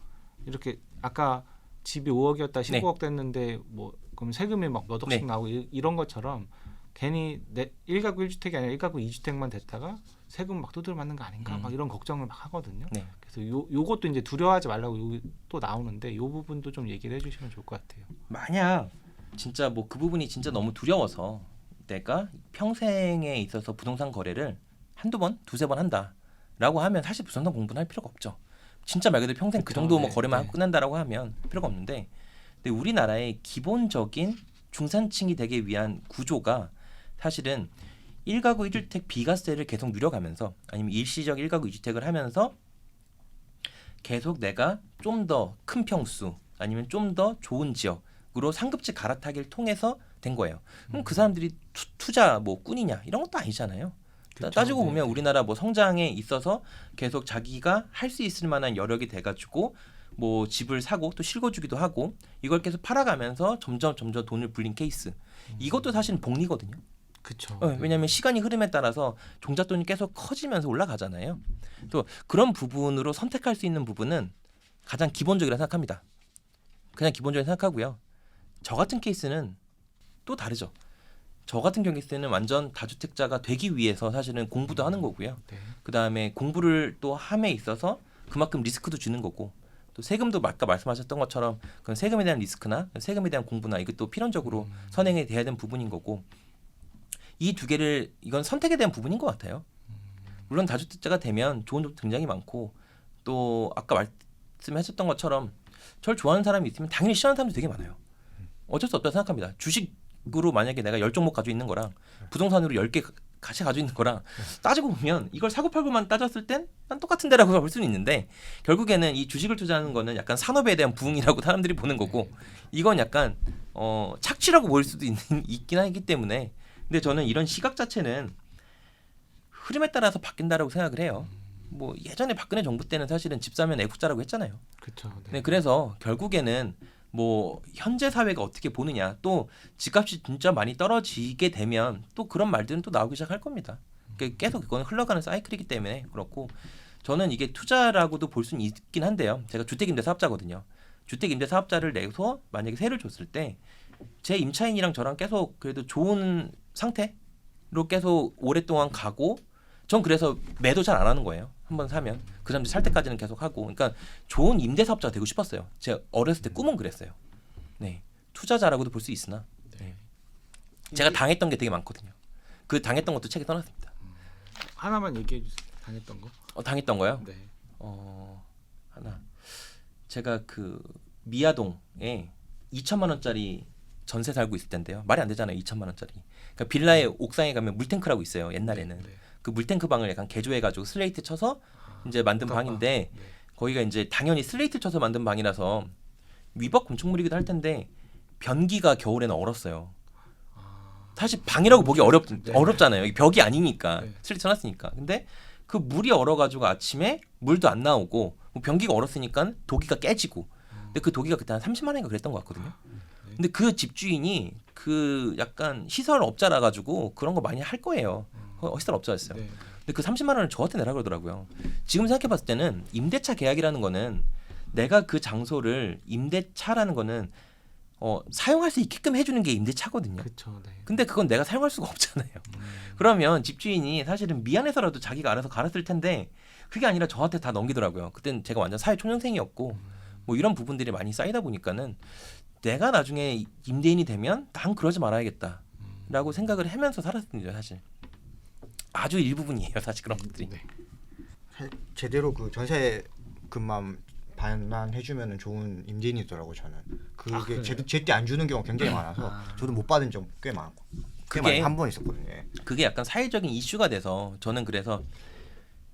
이렇게 아까 집이 5억이었다 15억 됐는데 뭐 그럼 세금이 막 몇 억씩 네. 나오고 이런 것처럼 괜히 1가구 1주택이 아니라 1가구 2주택만 됐다가 세금 막 두들 맞는 거 아닌가 막 이런 걱정을 막 하거든요. 네. 그래서 요것도 이제 두려워하지 말라고 또 나오는데 요 부분도 좀 얘기를 해주시면 좋을 것 같아요. 만약 진짜 뭐 그 부분이 진짜 너무 두려워서 내가 평생에 있어서 부동산 거래를 한두 번, 두세 번 한다라고 하면 사실 부동산 공부는 할 필요가 없죠. 진짜 말 그대로 평생 그 그쵸, 정도 뭐 네, 거래만 네. 하고 끝난다라고 하면 필요가 없는데 근데 우리나라의 기본적인 중산층이 되기 위한 구조가 사실은 1가구 1주택 비과세를 계속 누려가면서 아니면 일시적 1가구 2주택을 하면서 계속 내가 좀 더 큰 평수 아니면 좀 더 좋은 지역으로 상급지 갈아타기를 통해서 된 거예요. 그럼 그 사람들이 투자 뭐 꾼이냐 이런 것도 아니잖아요. 그쵸, 따지고 네, 보면 네. 우리나라 뭐 성장에 있어서 계속 자기가 할 수 있을 만한 여력이 돼가지고 뭐 집을 사고 또 실거주기도 하고 이걸 계속 팔아가면서 점점 돈을 불린 케이스. 이것도 사실은 복리거든요. 그렇죠. 왜냐하면 시간이 흐름에 따라서 종잣돈이 계속 커지면서 올라가잖아요. 또 그런 부분으로 선택할 수 있는 부분은 가장 기본적이라 생각합니다. 그냥 기본적으로 생각하고요. 저 같은 케이스는 또 다르죠. 저 같은 케이스는 완전 다주택자가 되기 위해서 사실은 공부도 하는 거고요. 네. 그 다음에 공부를 또 함에 있어서 그만큼 리스크도 주는 거고 또 세금도 아까 말씀하셨던 것처럼 그건 세금에 대한 리스크나 세금에 대한 공부나 이것도 필연적으로 선행이 돼야 되는 부분인 거고 이 두 개를 이건 선택에 대한 부분인 것 같아요. 물론 다주택자가 되면 좋은 점도 굉장히 많고 또 아까 말씀하셨던 것처럼 저를 좋아하는 사람이 있으면 당연히 싫어하는 사람도 되게 많아요. 어쩔 수 없다고 생각합니다. 주식으로 만약에 내가 10종목 가지고 있는 거랑 부동산으로 10개 같이 가지고 있는 거랑 따지고 보면 이걸 사고팔고만 따졌을 땐 난 똑같은 데라고 볼 수는 있는데 결국에는 이 주식을 투자하는 거는 약간 산업에 대한 부흥이라고 사람들이 보는 거고 이건 약간 착취라고 보일 수도 있긴 하기 때문에 근데 저는 이런 시각 자체는 흐름에 따라서 바뀐다라고 생각을 해요. 뭐 예전에 박근혜 정부 때는 사실은 집 사면 애국자라고 했잖아요. 그렇죠. 네. 네, 그래서 결국에는 뭐 현재 사회가 어떻게 보느냐 또 집값이 진짜 많이 떨어지게 되면 또 그런 말들은 또 나오기 시작할 겁니다. 계속 이건 흘러가는 사이클이기 때문에 그렇고 저는 이게 투자라고도 볼 수는 있긴 한데요. 제가 주택임대사업자거든요. 주택임대사업자를 내서 만약에 세를 줬을 때 제 임차인이랑 저랑 계속 그래도 좋은 상태로 계속 오랫동안 가고 전 그래서 매도 잘 안 하는 거예요. 한번 사면 그 사람들 살 때까지는 계속 하고 그러니까 좋은 임대사업자가 되고 싶었어요. 제가 어렸을 때 꿈은 그랬어요. 네, 투자자라고도 볼 수 있으나 네. 제가 당했던 게 되게 많거든요. 그 당했던 것도 책에 써놨습니다. 하나만 얘기해 주세요. 당했던 거. 당했던 거요? 네. 하나 제가 그 미아동에 2천만 원짜리 전세 살고 있을 텐데요. 말이 안 되잖아요. 2천만 원짜리. 그러니까 빌라의 옥상에 가면 물탱크라고 있어요. 옛날에는. 네. 그 물탱크 방을 약간 개조해가지고 슬레이트 쳐서 이제 만든 방인데 네. 거기가 이제 당연히 슬레이트 쳐서 만든 방이라서 위법 건축물이기도 할 텐데 변기가 겨울에는 얼었어요. 사실 방이라고 보기 어렵잖아요. 이게 벽이 아니니까 네. 슬레이트 쳐놨으니까. 근데 그 물이 얼어가지고 아침에 물도 안 나오고 뭐 변기가 얼었으니까 도기가 깨지고. 근데 그 도기가 그때 한 30만 원인가 그랬던 것 같거든요. 근데 그 집주인이 그 약간 시설 업자라 가지고 그런 거 많이 할 거예요. 시설 업자였어요. 네. 근데 그 30만 원을 저한테 내라 그러더라고요. 지금 생각해봤을 때는 임대차 계약이라는 거는 내가 그 장소를 임대차라는 거는 사용할 수 있게끔 해주는 게 임대차거든요. 그렇죠. 네. 근데 그건 내가 사용할 수가 없잖아요. 그러면 집주인이 사실은 미안해서라도 자기가 알아서 갈았을 텐데 그게 아니라 저한테 다 넘기더라고요. 그때는 제가 완전 사회초년생이었고 뭐 이런 부분들이 많이 쌓이다 보니까는 내가 나중에 임대인이 되면 난 그러지 말아야겠다라고 생각을 하면서 살았습니다. 사실 아주 일부분이에요. 사실 그런 것들이. 네. 제대로 그 전세금만 반환해주면 좋은 임대인이더라고 저는. 그게 그래요? 제때 안 주는 경우 굉장히 많아서 저도 못 받은 적 꽤 많고. 그게 한 번 있었거든요. 그게 약간 사회적인 이슈가 돼서 저는 그래서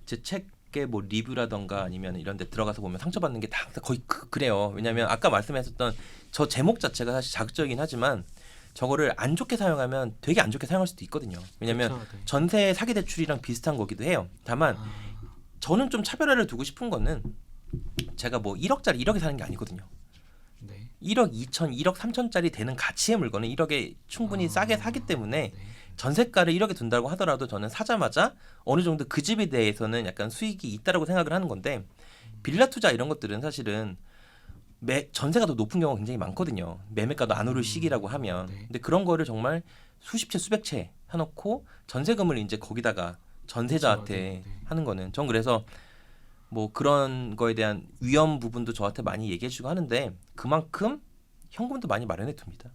제 책의 뭐 리뷰라던가 아니면 이런 데 들어가서 보면 상처받는 게 다 거의 그래요. 왜냐하면 아까 말씀하셨던 저 제목 자체가 사실 자극적이긴 하지만 저거를 안 좋게 사용하면 되게 안 좋게 사용할 수도 있거든요. 왜냐하면 그쵸, 네. 전세 사기 대출이랑 비슷한 거기도 해요. 다만 저는 좀 차별화를 두고 싶은 거는 제가 뭐 1억짜리 1억에 사는 게 아니거든요. 네. 1억 2천, 1억 3천짜리 되는 가치의 물건은 1억에 충분히 싸게 사기 때문에 네. 전세가를 1억에 둔다고 하더라도 저는 사자마자 어느 정도 그 집에 대해서는 약간 수익이 있다라고 생각을 하는 건데 빌라 투자 이런 것들은 사실은 전세가 더 높은 경우가 굉장히 많거든요. 매매가도 안 오를 시기라고 하면. 네. 근데 그런 거를 정말 수십 채 수백 채 해놓고 전세금을 이제 거기다가 전세자한테 그쵸, 네, 네. 하는 거는 전 그래서 뭐 그런 거에 대한 위험 부분도 저한테 많이 얘기해주고 하는데 그만큼 현금도 많이 마련해 둡니다.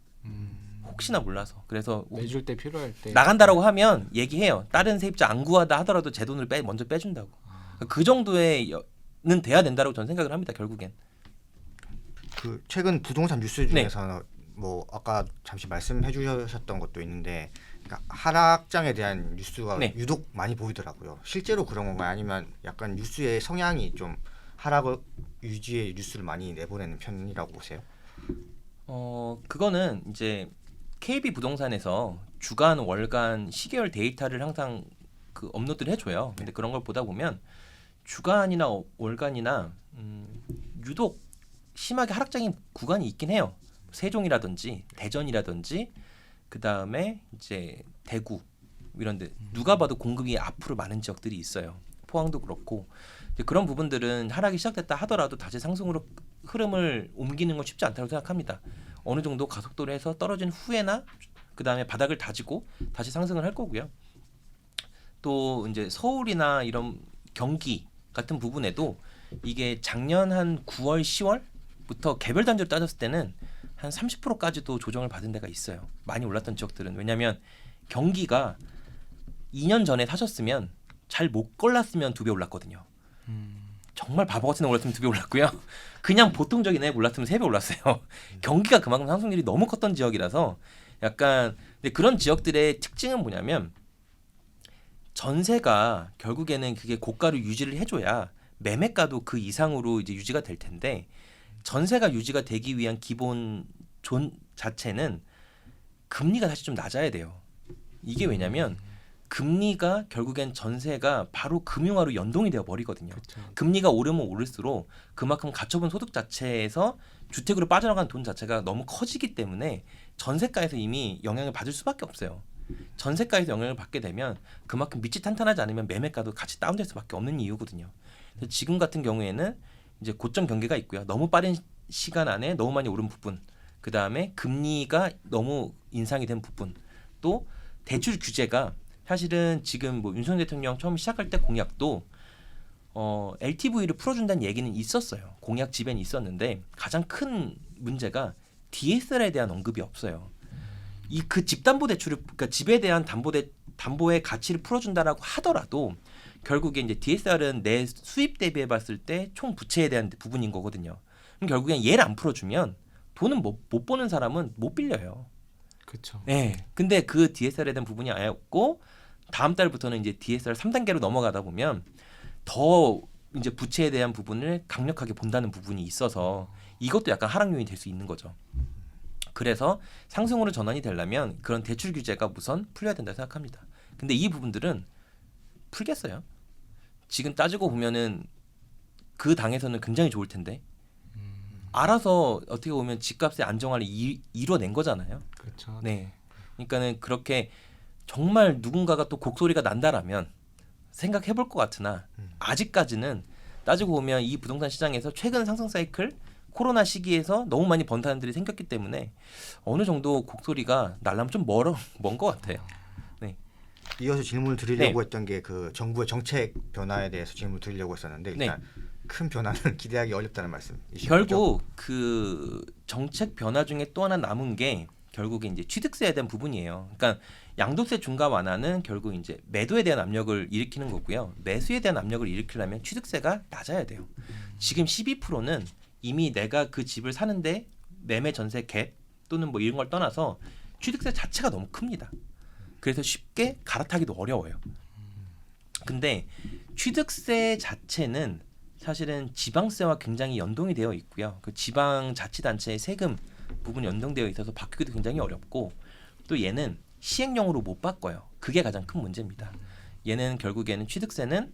혹시나 몰라서. 그래서 내줄 때 필요할 때 나간다라고 하면 얘기해요. 다른 세입자 안 구하다 하더라도 제 돈을 먼저 빼준다고. 그 정도의는 돼야 된다고 저는 생각을 합니다. 결국엔. 그 최근 부동산 뉴스 중에서 뭐 아까 잠시 말씀해 주셨던 것도 있는데 그러니까 하락장에 대한 뉴스가 네. 유독 많이 보이더라고요. 실제로 그런 건가요? 아니면 약간 뉴스의 성향이 좀 하락을 유지의 뉴스를 많이 내보내는 편이라고 보세요? 그거는 이제 KB 부동산에서 주간, 월간, 시계열 데이터를 항상 그 업로드를 해줘요. 근데 그런 걸 보다 보면 주간이나 월간이나 유독 심하게 하락장인 구간이 있긴 해요. 세종이라든지 대전이라든지 그 다음에 이제 대구 이런데 누가 봐도 공급이 앞으로 많은 지역들이 있어요. 포항도 그렇고 이제 그런 부분들은 하락이 시작됐다 하더라도 다시 상승으로 흐름을 옮기는 건 쉽지 않다고 생각합니다. 어느 정도 가속도로 해서 떨어진 후에나 그 다음에 바닥을 다지고 다시 상승을 할 거고요. 또 이제 서울이나 이런 경기 같은 부분에도 이게 작년 한 9월, 10월부터 개별 단지로 따졌을 때는 한 30%까지도 조정을 받은 데가 있어요. 많이 올랐던 지역들은. 왜냐하면 경기가 2년 전에 사셨으면 잘 못 골랐으면 2배 올랐거든요. 정말 바보같이 올랐으면 2배 올랐고요. 그냥 보통적인 애 올랐으면 3배 올랐어요. 경기가 그만큼 상승률이 너무 컸던 지역이라서 약간 근데 그런 지역들의 특징은 뭐냐면 전세가 결국에는 그게 고가를 유지를 해줘야 매매가도 그 이상으로 이제 유지가 될 텐데 전세가 유지가 되기 위한 기본 존 자체는 금리가 사실 좀 낮아야 돼요. 이게 왜냐면 금리가 결국엔 전세가 바로 금융화로 연동이 되어 버리거든요. 그쵸. 금리가 오르면 오를수록 그만큼 가처분 소득 자체에서 주택으로 빠져나간 돈 자체가 너무 커지기 때문에 전세가에서 이미 영향을 받을 수밖에 없어요. 전세가에서 영향을 받게 되면 그만큼 밑이 탄탄하지 않으면 매매가도 같이 다운될 수밖에 없는 이유거든요. 그래서 지금 같은 경우에는 이제 고점 경계가 있고요. 너무 빠른 시간 안에 너무 많이 오른 부분, 그 다음에 금리가 너무 인상이 된 부분, 또 대출 규제가 사실은 지금 뭐 윤석열 대통령 처음 시작할 때 공약도 LTV를 풀어준다는 얘기는 있었어요. 공약 집에는 있었는데 가장 큰 문제가 DSR에 대한 언급이 없어요. 이 그 집담보대출을 그러니까 집에 대한 담보의 가치를 풀어준다라고 하더라도 결국에 이제 DSR은 내 수입 대비해 봤을 때 총 부채에 대한 부분인 거거든요. 그럼 결국엔 얘를 안 풀어주면 돈은 못 버는 사람은 못 빌려요. 그렇죠. 네. 근데 그 DSR에 대한 부분이 아예 없고 다음 달부터는 이제 DSR 3단계로 넘어가다 보면 더 이제 부채에 대한 부분을 강력하게 본다는 부분이 있어서 이것도 약간 하락 요인이 될 수 있는 거죠. 그래서 상승으로 전환이 되려면 그런 대출 규제가 우선 풀려야 된다고 생각합니다. 근데 이 부분들은 풀겠어요. 지금 따지고 보면은 그 당에서는 굉장히 좋을 텐데 알아서 어떻게 보면 집값의 안정화를 이뤄낸 거잖아요. 그렇죠. 네. 그러니까는 그렇게 정말 누군가가 또 곡소리가 난다라면 생각해 볼 것 같으나 아직까지는 따지고 보면 이 부동산 시장에서 최근 상승 사이클 코로나 시기에서 너무 많이 번 사람들이 생겼기 때문에 어느 정도 곡소리가 날라면 좀 먼 것 같아요. 네. 이어서 질문을 드리려고 했던 게 그 정부의 정책 변화에 대해서 질문을 드리려고 했었는데 일단 큰 변화는 기대하기 어렵다는 말씀이시죠? 결국 그 정책 변화 중에 또 하나 남은 게 결국에 이제 취득세에 대한 부분이에요. 그러니까 양도세 중과 완화는 결국 이제 매도에 대한 압력을 일으키는 거고요. 매수에 대한 압력을 일으키려면 취득세가 낮아야 돼요. 지금 12%는 이미 내가 그 집을 사는데 매매 전세 갭 또는 뭐 이런 걸 떠나서 취득세 자체가 너무 큽니다. 그래서 쉽게 갈아타기도 어려워요. 근데 취득세 자체는 사실은 지방세와 굉장히 연동이 되어 있고요. 그 지방자치단체의 세금 부분이 연동되어 있어서 바꾸기도 굉장히 어렵고 또 얘는 시행령으로 못 바꿔요. 그게 가장 큰 문제입니다. 얘는 결국에는 취득세는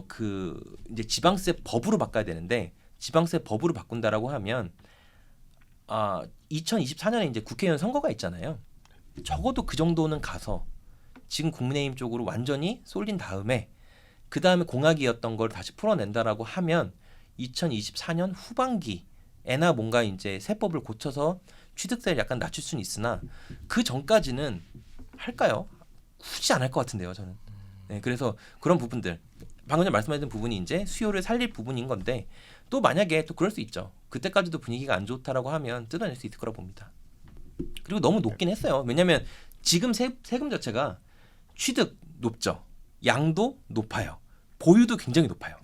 그 이제 지방세 법으로 바꿔야 되는데 지방세 법으로 바꾼다라고 하면 2024년에 이제 국회의원 선거가 있잖아요. 적어도 그 정도는 가서 지금 국민의힘 쪽으로 완전히 쏠린 다음에 그 다음에 공약이었던 걸 다시 풀어낸다라고 하면 2024년 후반기에나 뭔가 이제 세법을 고쳐서 취득세를 약간 낮출 수는 있으나 그 전까지는 할까요? 굳이 안 할 것 같은데요, 저는. 네, 그래서 그런 부분들 방금 전에 말씀하신 부분이 이제 수요를 살릴 부분인 건데 또 만약에 또 그럴 수 있죠. 그때까지도 분위기가 안 좋다라고 하면 뜯어낼 수 있을 거라 봅니다. 그리고 너무 높긴 했어요. 왜냐하면 지금 세금 자체가 취득 높죠. 양도 높아요. 보유도 굉장히 높아요.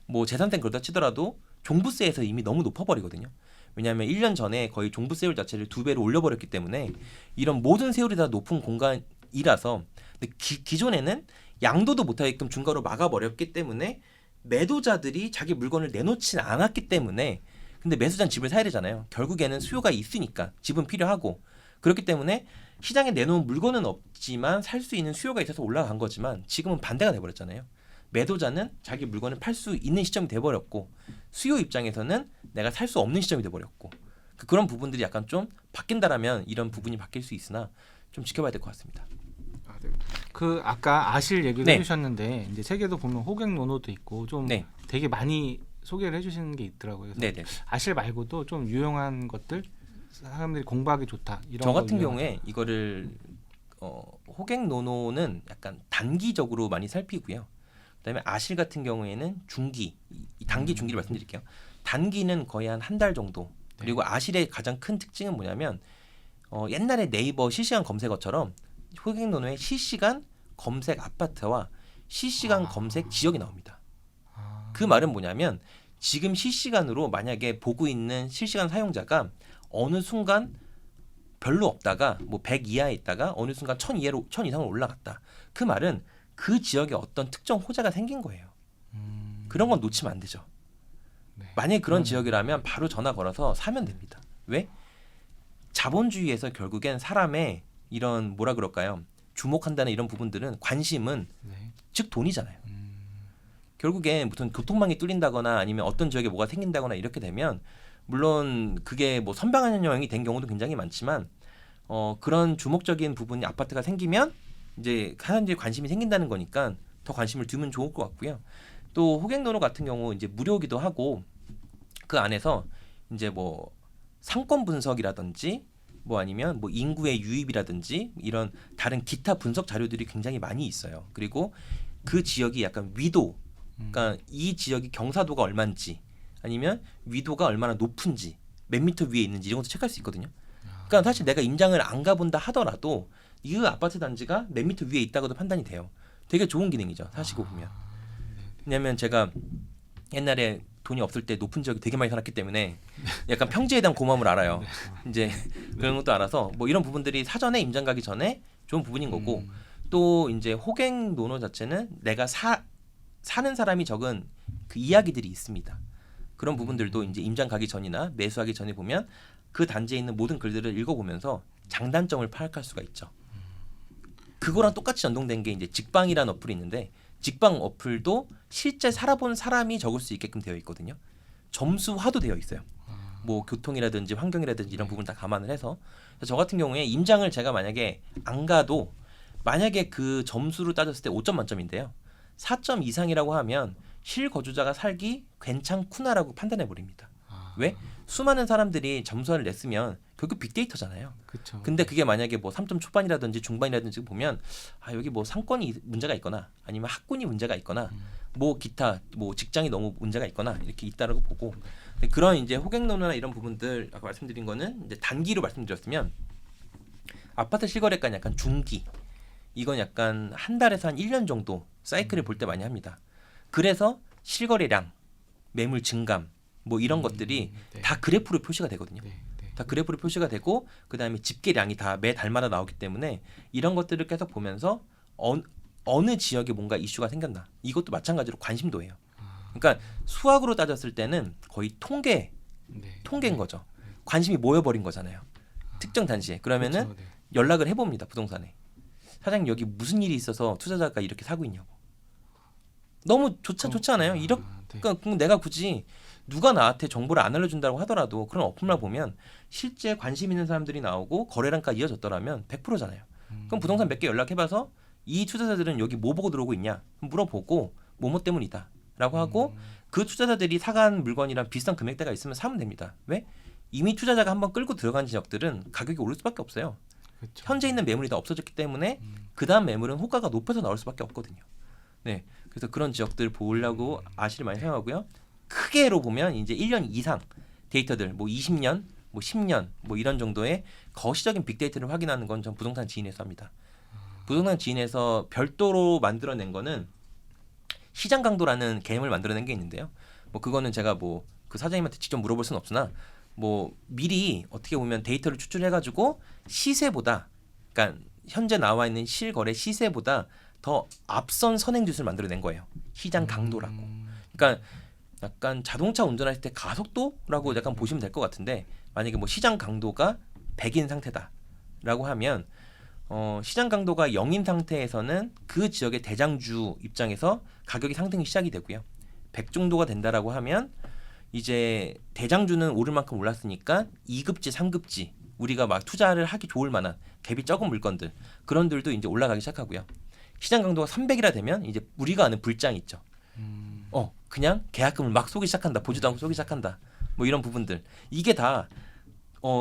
뭐 재산세는 그러다 치더라도 종부세에서 이미 너무 높아버리거든요. 왜냐하면 1년 전에 거의 종부세율 자체를 2배로 올려버렸기 때문에 이런 모든 세율이 다 높은 공간이라서 근데 기존에는 양도도 못하게끔 중과로 막아버렸기 때문에 매도자들이 자기 물건을 내놓진 않았기 때문에 근데 매수자는 집을 사야 되잖아요. 결국에는 수요가 있으니까 집은 필요하고 그렇기 때문에 시장에 내놓은 물건은 없지만 살 수 있는 수요가 있어서 올라간 거지만 지금은 반대가 돼버렸잖아요. 매도자는 자기 물건을 팔 수 있는 시점이 돼버렸고 수요 입장에서는 내가 살 수 없는 시점이 돼버렸고 그런 부분들이 약간 좀 바뀐다라면 이런 부분이 바뀔 수 있으나 좀 지켜봐야 될 것 같습니다. 그 아까 아실 얘기를 네. 해주셨는데 이제 책에도 보면 호갱 노노도 있고 좀 네. 되게 많이 소개를 해주시는 게 있더라고요. 그래서 네네. 아실 말고도 좀 유용한 것들 사람들이 공부하기 좋다 이런 저 거 같은 유용하다. 경우에 이거를 호갱 노노는 약간 단기적으로 많이 살피고요. 그다음에 아실 같은 경우에는 중기, 단기 중기를 말씀드릴게요. 단기는 거의 한 달 정도. 그리고 아실의 가장 큰 특징은 뭐냐면 옛날에 네이버 실시간 검색어처럼 호갱 노노의 실시간 검색 아파트와 실시간 검색 지역이 나옵니다. 그 말은 뭐냐면 지금 실시간으로 만약에 보고 있는 실시간 사용자가 어느 순간 별로 없다가 뭐 100 이하에 있다가 어느 순간 1000 이상으로 올라갔다. 그 말은 그 지역에 어떤 특정 호재가 생긴 거예요. 그런 건 놓치면 안 되죠. 네. 만약에 그런 지역이라면 바로 전화 걸어서 사면 됩니다. 왜? 자본주의에서 결국엔 사람의 이런 뭐라 그럴까요? 주목한다는 이런 부분들은 관심은 네. 즉 돈이잖아요. 결국엔 무슨 교통망이 뚫린다거나 아니면 어떤 지역에 뭐가 생긴다거나 이렇게 되면 물론 그게 뭐 선방한영이 된 경우도 굉장히 많지만 그런 주목적인 부분이 아파트가 생기면 이제 사람들이 관심이 생긴다는 거니까 더 관심을 두면 좋을 것 같고요. 또 호갱노노 같은 경우 이제 무료기도 하고 그 안에서 이제 뭐 상권 분석이라든지 뭐 아니면 뭐 인구의 유입이라든지 이런 다른 기타 분석 자료들이 굉장히 많이 있어요. 그리고 그 지역이 약간 위도, 그러니까 이 지역이 경사도가 얼마인지 아니면 위도가 얼마나 높은지 몇 미터 위에 있는지 이런 것도 체크할 수 있거든요. 그러니까 사실 내가 임장을 안 가본다 하더라도 이 아파트 단지가 몇 미터 위에 있다고도 판단이 돼요. 되게 좋은 기능이죠. 사시고 보면. 왜냐하면 제가 옛날에 돈이 없을 때 높은 지역에 되게 많이 살았기 때문에 약간 평지에 대한 고마움을 알아요. 이제 그런 것도 알아서 뭐 이런 부분들이 사전에 임장 가기 전에 좋은 부분인 거고 또 이제 호갱 노노 자체는 내가 사는 사람이 적은 그 이야기들이 있습니다. 그런 부분들도 이제 임장 가기 전이나 매수하기 전에 보면 그 단지에 있는 모든 글들을 읽어보면서 장단점을 파악할 수가 있죠. 그거랑 똑같이 연동된 게 이제 직방이라는 어플이 있는데 직방 어플도 실제 살아본 사람이 적을 수 있게끔 되어 있거든요. 점수화도 되어 있어요. 뭐 교통이라든지 환경이라든지 이런 부분 다 감안을 해서 저 같은 경우에 임장을 제가 만약에 안 가도 만약에 그 점수로 따졌을 때 5점 만점인데요. 4점 이상이라고 하면 실거주자가 살기 괜찮구나라고 판단해 버립니다. 왜? 수많은 사람들이 점수를 냈으면 결국 빅데이터잖아요. 그렇죠. 근데 그게 만약에 뭐 3점 초반이라든지 중반이라든지 보면 여기 뭐 상권이 문제가 있거나 아니면 학군이 문제가 있거나 뭐 기타 뭐 직장이 너무 문제가 있거나 이렇게 있다라고 보고 근데 그런 이제 호갱노노나 이런 부분들 아까 말씀드린 거는 이제 단기로 말씀드렸으면 아파트 실거래가는 약간 중기 이건 약간 한 달에서 한 1년 정도 사이클을 볼 때 많이 합니다. 그래서 실거래량, 매물 증감 뭐 이런 것들이 네. 다 그래프로 표시가 되거든요. 네. 네. 다 그래프로 표시가 되고 그다음에 집계량이 다 매 달마다 나오기 때문에 이런 것들을 계속 보면서 어느 지역에 뭔가 이슈가 생겼나 이것도 마찬가지로 관심도예요. 그러니까 수학으로 따졌을 때는 거의 네. 통계인 거죠. 관심이 모여버린 거잖아요. 특정 단지에. 그러면은 그렇죠. 네. 연락을 해봅니다. 부동산에. 사장님 여기 무슨 일이 있어서 투자자가 이렇게 사고 있냐고. 너무 좋지 않아요? 네. 그러니까 그럼 내가 굳이 누가 나한테 정보를 안 알려준다고 하더라도 그런 어플만 보면 실제 관심 있는 사람들이 나오고 거래량가 이어졌더라면 100%잖아요. 그럼 부동산 몇 개 연락해봐서 이 투자자들은 여기 뭐 보고 들어오고 있냐 물어보고 뭐뭐 때문이다 라고 하고 그 투자자들이 사간 물건이랑 비슷한 금액대가 있으면 사면 됩니다. 왜? 이미 투자자가 한번 끌고 들어간 지역들은 가격이 오를 수밖에 없어요. 그렇죠. 현재 있는 매물이 다 없어졌기 때문에 그 다음 매물은 호가가 높아서 나올 수밖에 없거든요. 네, 그래서 그런 지역들 보려고 아시를 많이 사용하고요. 크게로 보면 이제 1년 이상 데이터들, 뭐 20년, 뭐 10년, 뭐 이런 정도의 거시적인 빅데이터를 확인하는 건 전 부동산 지인에서 합니다. 부동산 지인에서 별도로 만들어낸 거는 시장 강도라는 개념을 만들어낸 게 있는데요. 뭐 그거는 제가 뭐 그 사장님한테 직접 물어볼 수는 없으나 뭐 미리 어떻게 보면 데이터를 추출해가지고 시세보다, 그러니까 현재 나와 있는 실거래 시세보다 더 앞선 선행지수를 만들어낸 거예요. 시장 강도라고. 그러니까 약간 자동차 운전할 때 가속도라고 약간 보시면 될 것 같은데 만약에 뭐 시장 강도가 100인 상태다라고 하면 시장 강도가 0인 상태에서는 그 지역의 대장주 입장에서 가격이 상승이 시작이 되고요. 100 정도가 된다라고 하면 이제 대장주는 오를 만큼 올랐으니까 2급지, 3급지 우리가 막 투자를 하기 좋을 만한 갭이 적은 물건들 그런들도 이제 올라가기 시작하고요. 시장 강도가 300이라 되면 이제 우리가 아는 불장이 있죠. 그냥 계약금을 막 쏘기 시작한다. 보지도 않고 쏘기 시작한다. 뭐 이런 부분들. 이게 다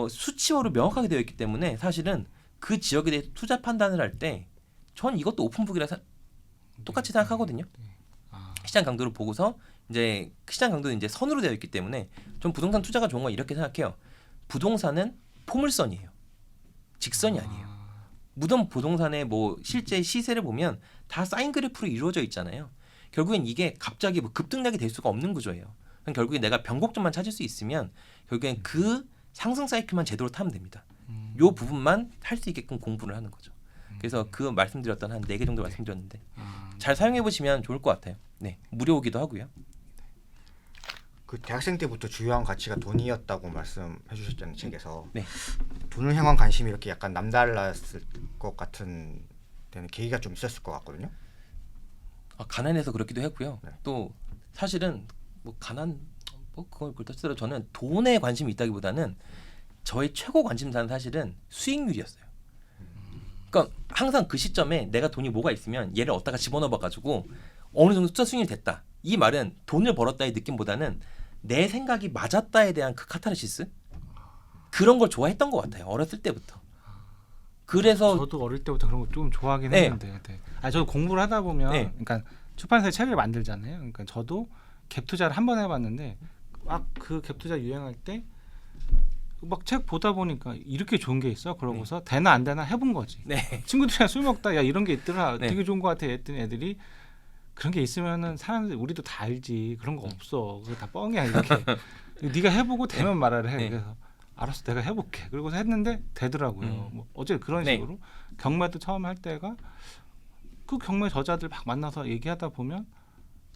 수치화로 명확하게 되어 있기 때문에 사실은 그 지역에 대해 투자 판단을 할 때 전 이것도 오픈북이라 똑같이 생각하거든요. 시장 강도를 보고서 이제 시장 강도는 이제 선으로 되어 있기 때문에 전 부동산 투자가 좋은 건 이렇게 생각해요. 부동산은 포물선이에요. 직선이 아니에요. 무덤 부동산의 뭐 실제 시세를 보면 다 사인 그래프로 이루어져 있잖아요. 결국엔 이게 갑자기 뭐 급등락이 될 수가 없는 구조예요. 결국에 내가 변곡점만 찾을 수 있으면 결국엔 그 상승 사이클만 제대로 타면 됩니다. 요 부분만 할 수 있게끔 공부를 하는 거죠. 그래서 그 말씀드렸던 한 4개 정도 말씀드렸는데 잘 사용해 보시면 좋을 것 같아요. 네, 무료이기도 하고요. 그 대학생 때부터 주요한 가치가 돈이었다고 말씀해 주셨잖아요, 책에서. 네. 돈을 향한 관심이 이렇게 약간 남달랐을 것 같은 데는 계기가 좀 있었을 것 같거든요. 가난해서 그렇기도 했고요. 네. 또 사실은 뭐 가난 뭐 그걸 그렇다치더라도 저는 돈에 관심이 있다기보다는 저의 최고 관심사는 사실은 수익률이었어요. 그러니까 항상 그 시점에 내가 돈이 뭐가 있으면 얘를 어디다가 집어넣어봐가지고 어느 정도 투자 수익률이 됐다. 이 말은 돈을 벌었다의 느낌보다는 내 생각이 맞았다에 대한 그 카타르시스 그런 걸 좋아했던 것 같아요. 어렸을 때부터. 그래서 저도 어릴 때부터 그런 거 좀 좋아하긴 네. 했는데, 저도 공부를 하다 보면, 네. 그러니까 출판사에 책을 만들잖아요. 그러니까 저도 갭 투자를 한 번 해봤는데, 막 그 갭 투자 유행할 때 막 책 보다 보니까 이렇게 좋은 게 있어. 그러고서 되나 안 되나 해본 거지. 네. 친구들이랑 술 먹다 야 이런 게 있더라. 네. 되게 좋은 거 같아. 했더니 애들이 그런 게 있으면은 사람들 우리도 다 알지. 그런 거 없어. 그거 다 뻥이야 이렇게. 네가 해보고 되면 말하래. 해. 네. 그래서 알았어 내가 해볼게. 그리고서 했는데 되더라고요. 뭐 어제 그런 네. 식으로 경매도 처음 할 때가 그 경매 저자들 막 만나서 얘기하다 보면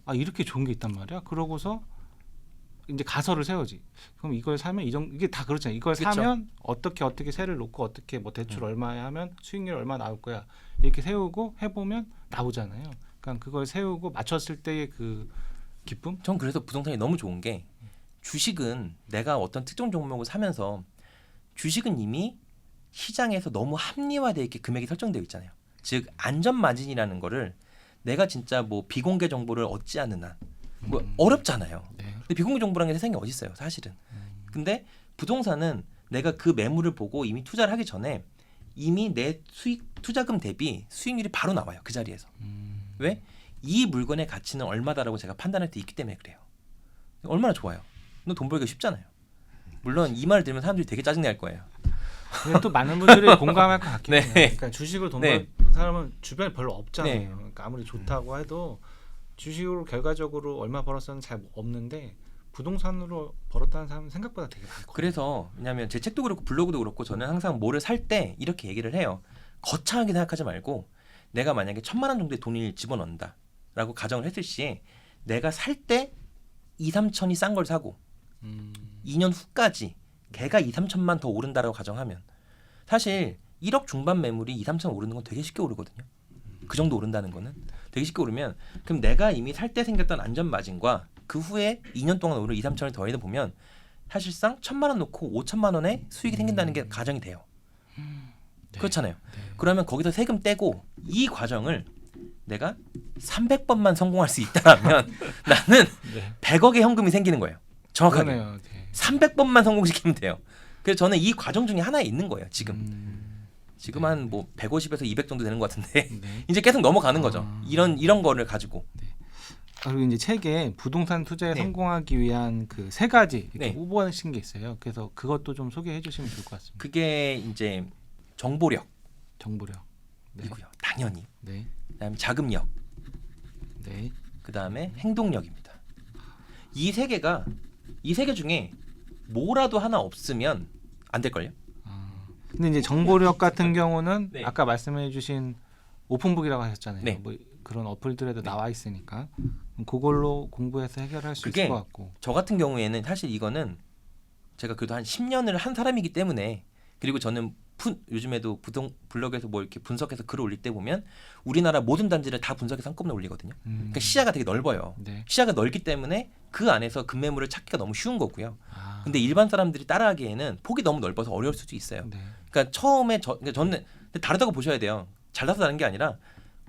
아 이렇게 좋은 게 있단 말이야. 그러고서 이제 가설을 세우지. 그럼 이걸 사면 이게 다 그렇잖아요. 이걸 그쵸. 사면 어떻게 세를 놓고 어떻게 뭐 대출 얼마에 하면 수익률 얼마 나올 거야. 이렇게 세우고 해보면 나오잖아요. 그러니까 그걸 세우고 맞췄을 때의 그 기쁨. 전 그래서 부동산이 너무 좋은 게 주식은 내가 어떤 특정 종목을 사면서 주식은 이미 시장에서 너무 합리화되어 있게 금액이 설정되어 있잖아요. 즉 안전 마진이라는 거를 내가 진짜 뭐 비공개 정보를 얻지 않는 한 뭐 어렵잖아요. 네. 근데 비공개 정보라는 게 세상에 어디 있어요, 사실은. 근데 부동산은 내가 그 매물을 보고 이미 투자를 하기 전에 이미 내 수익 투자금 대비 수익률이 바로 나와요, 그 자리에서. 왜? 이 물건의 가치는 얼마다라고 제가 판단할 때 있기 때문에 그래요. 얼마나 좋아요. 너 돈 벌기가 쉽잖아요. 물론 이 말을 들으면 사람들이 되게 짜증낼 거예요. 근데 또 많은 분들이 공감할 것 같긴 네. 해요. 그러니까 주식을 돈 네. 버는 사람은 주변에 별로 없잖아요. 네. 그러니까 아무리 좋다고 해도 주식으로 결과적으로 얼마 벌었었는 잘 없는데 부동산으로 벌었다는 사람은 생각보다 되게 많거든요. 그래서 왜냐하면 제 책도 그렇고 블로그도 그렇고 저는 항상 뭐를 살 때 이렇게 얘기를 해요. 거창하게 생각하지 말고 내가 만약에 1,000만 원 정도의 돈을 집어넣는다라고 가정을 했을 시에 내가 살 때 2, 3천이 싼 걸 사고 2년 후까지 걔가 2, 3천만 더 오른다라고 가정하면 사실 1억 중반 매물이 2, 3천 오르는 건 되게 쉽게 오르거든요. 그 정도 오른다는 거는 되게 쉽게 오르면 그럼 내가 이미 살 때 생겼던 안전 마진과 그 후에 2년 동안 오른 2, 3천을 더해서 보면 사실상 1,000만 원 놓고 5천만 원의 수익이 생긴다는 게 가정이 돼요. 그렇잖아요. 그러면 거기서 세금 떼고 이 과정을 내가 300번만 성공할 수 있다면 나는 100억의 현금이 생기는 거예요. 정확하게. 그러네요. 네. 300번만 성공시키면 돼요. 그래서 저는 이 과정 중에 하나에 있는 거예요. 지금 한 뭐 150에서 200 정도 되는 것 같은데 네. 이제 계속 넘어가는 거죠. 이런 거를 가지고. 그리고 이제 책에 부동산 투자에 네. 성공하기 위한 그 세 가지 이렇게 네. 후보하신 게 있어요. 그래서 그것도 좀 소개해 주시면 좋을 것 같습니다. 그게 이제 정보력이고요. 정보력. 네. 당연히. 네. 그다음에 자금력. 네. 그다음에 행동력입니다. 이 세 개 중에 뭐라도 하나 없으면 안 될 걸요? 근데 이제 정보력 같은 경우는 네. 아까 말씀해 주신 오픈북이라고 하셨잖아요. 네. 뭐 그런 어플들에도 나와 있으니까 그걸로 공부해서 해결할 수 그게 있을 것 같고. 저 같은 경우에는 사실 이거는 제가 그래도 한 10년을 한 사람이기 때문에 그리고 저는 요즘에도 블로그에서 뭐 이렇게 분석해서 글을 올릴 때 보면 우리나라 모든 단지를 다 분석해서 한꺼번에 올리거든요. 그러니까 시야가 되게 넓어요. 네. 시야가 넓기 때문에 그 안에서 급매물을 찾기가 너무 쉬운 거고요. 아. 근데 일반 사람들이 따라하기에는 폭이 너무 넓어서 어려울 수도 있어요. 네. 그러니까 처음에 그러니까 저는 근데 다르다고 보셔야 돼요. 잘나서 다른 게 아니라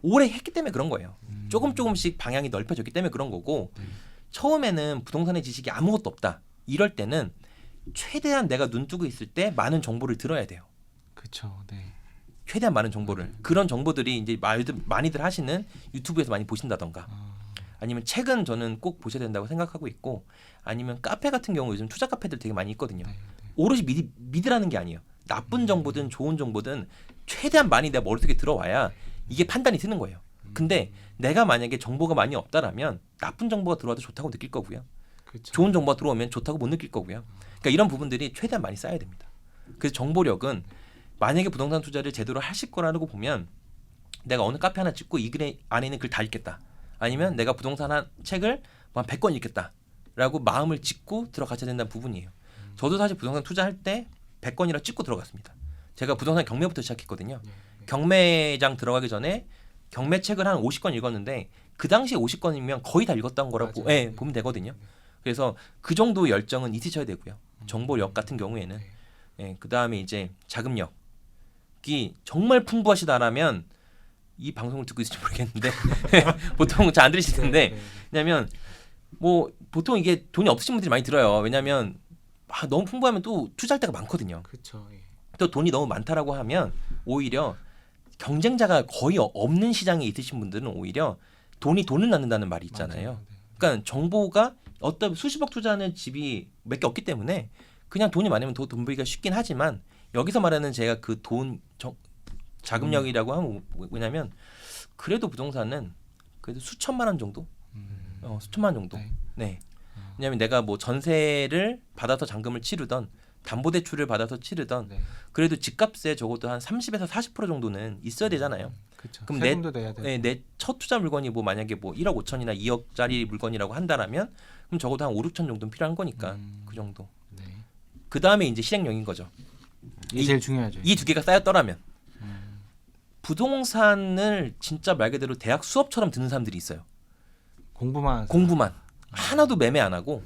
오래 했기 때문에 그런 거예요. 조금씩 방향이 넓혀졌기 때문에 그런 거고 처음에는 부동산의 지식이 아무것도 없다. 이럴 때는 최대한 내가 눈 뜨고 있을 때 많은 정보를 들어야 돼요. 그렇죠. 네. 최대한 많은 정보를. 그런 정보들이 이제 많이들 하시는 유튜브에서 많이 보신다던가 아니면 책은 저는 꼭 보셔야 된다고 생각하고 있고 아니면 카페 같은 경우 요즘 투자 카페들 되게 많이 있거든요. 네. 오롯이 믿으라는 게 아니에요. 나쁜 정보든 좋은 정보든 최대한 많이 내 머릿속에 들어와야 이게 판단이 드는 거예요. 근데 내가 만약에 정보가 많이 없다라면 나쁜 정보가 들어와도 좋다고 느낄 거고요. 그렇죠. 좋은 정보가 들어오면 좋다고 못 느낄 거고요. 그러니까 이런 부분들이 최대한 많이 쌓여야 됩니다. 그래서 정보력은 만약에 부동산 투자를 제대로 하실 거라고 보면 내가 어느 카페 하나 찍고 이 글 안에 있는 글 다 읽겠다. 아니면 내가 부동산 책을 한 100권 읽겠다라고 마음을 짓고 들어가셔야 된다는 부분이에요. 저도 사실 부동산 투자할 때 100권이라 찍고 들어갔습니다. 제가 부동산 경매부터 시작했거든요. 경매장 들어가기 전에 경매책을 한 50권 읽었는데 그 당시에 50권이면 거의 다 읽었던 거라고 보면 되거든요. 그래서 그 정도 열정은 있으셔야 되고요. 정보력 같은 경우에는 그다음에 이제 자금력이 정말 풍부하시다라면 이 방송을 듣고 있을지 모르겠는데 보통 잘 안 들으실 텐데 왜냐하면 뭐 보통 이게 돈이 없으신 분들이 많이 들어요. 왜냐하면 너무 풍부하면 또 투자할 때가 많거든요. 그렇죠. 예. 또 돈이 너무 많다라고 하면 오히려 경쟁자가 거의 없는 시장에 있으신 분들은 오히려 돈을 낳는다는 말이 있잖아요. 맞아요. 네. 그러니까 정보가 어떤 수십억 투자하는 집이 몇 개 없기 때문에 그냥 돈이 많으면 돈 벌기가 쉽긴 하지만 여기서 말하는 제가 그 자금력이라고 하면 뭐냐면 그래도 부동산은 그래도 수천만 원 정도, 수천만 원 정도. 네. 왜냐하면 내가 뭐 전세를 받아서 잔금을 치르던 담보대출을 받아서 치르던 그래도 집값에 적어도 한 30에서 40% 정도는 있어야 되잖아요. 그렇죠. 그럼 세금도 내야 되고. 내 첫 투자 물건이 뭐 만약에 뭐 1억 5천이나 2억짜리 물건이라고 한다라면 그럼 적어도 한 5, 6천 정도는 필요한 거니까 그 정도. 네. 그 다음에 이제 실행력인 거죠. 이게 제일 중요하죠. 이 두 개가 쌓였더라면 부동산을 진짜 말 그대로 대학 수업처럼 듣는 사람들이 있어요. 공부만 하나도 매매 안 하고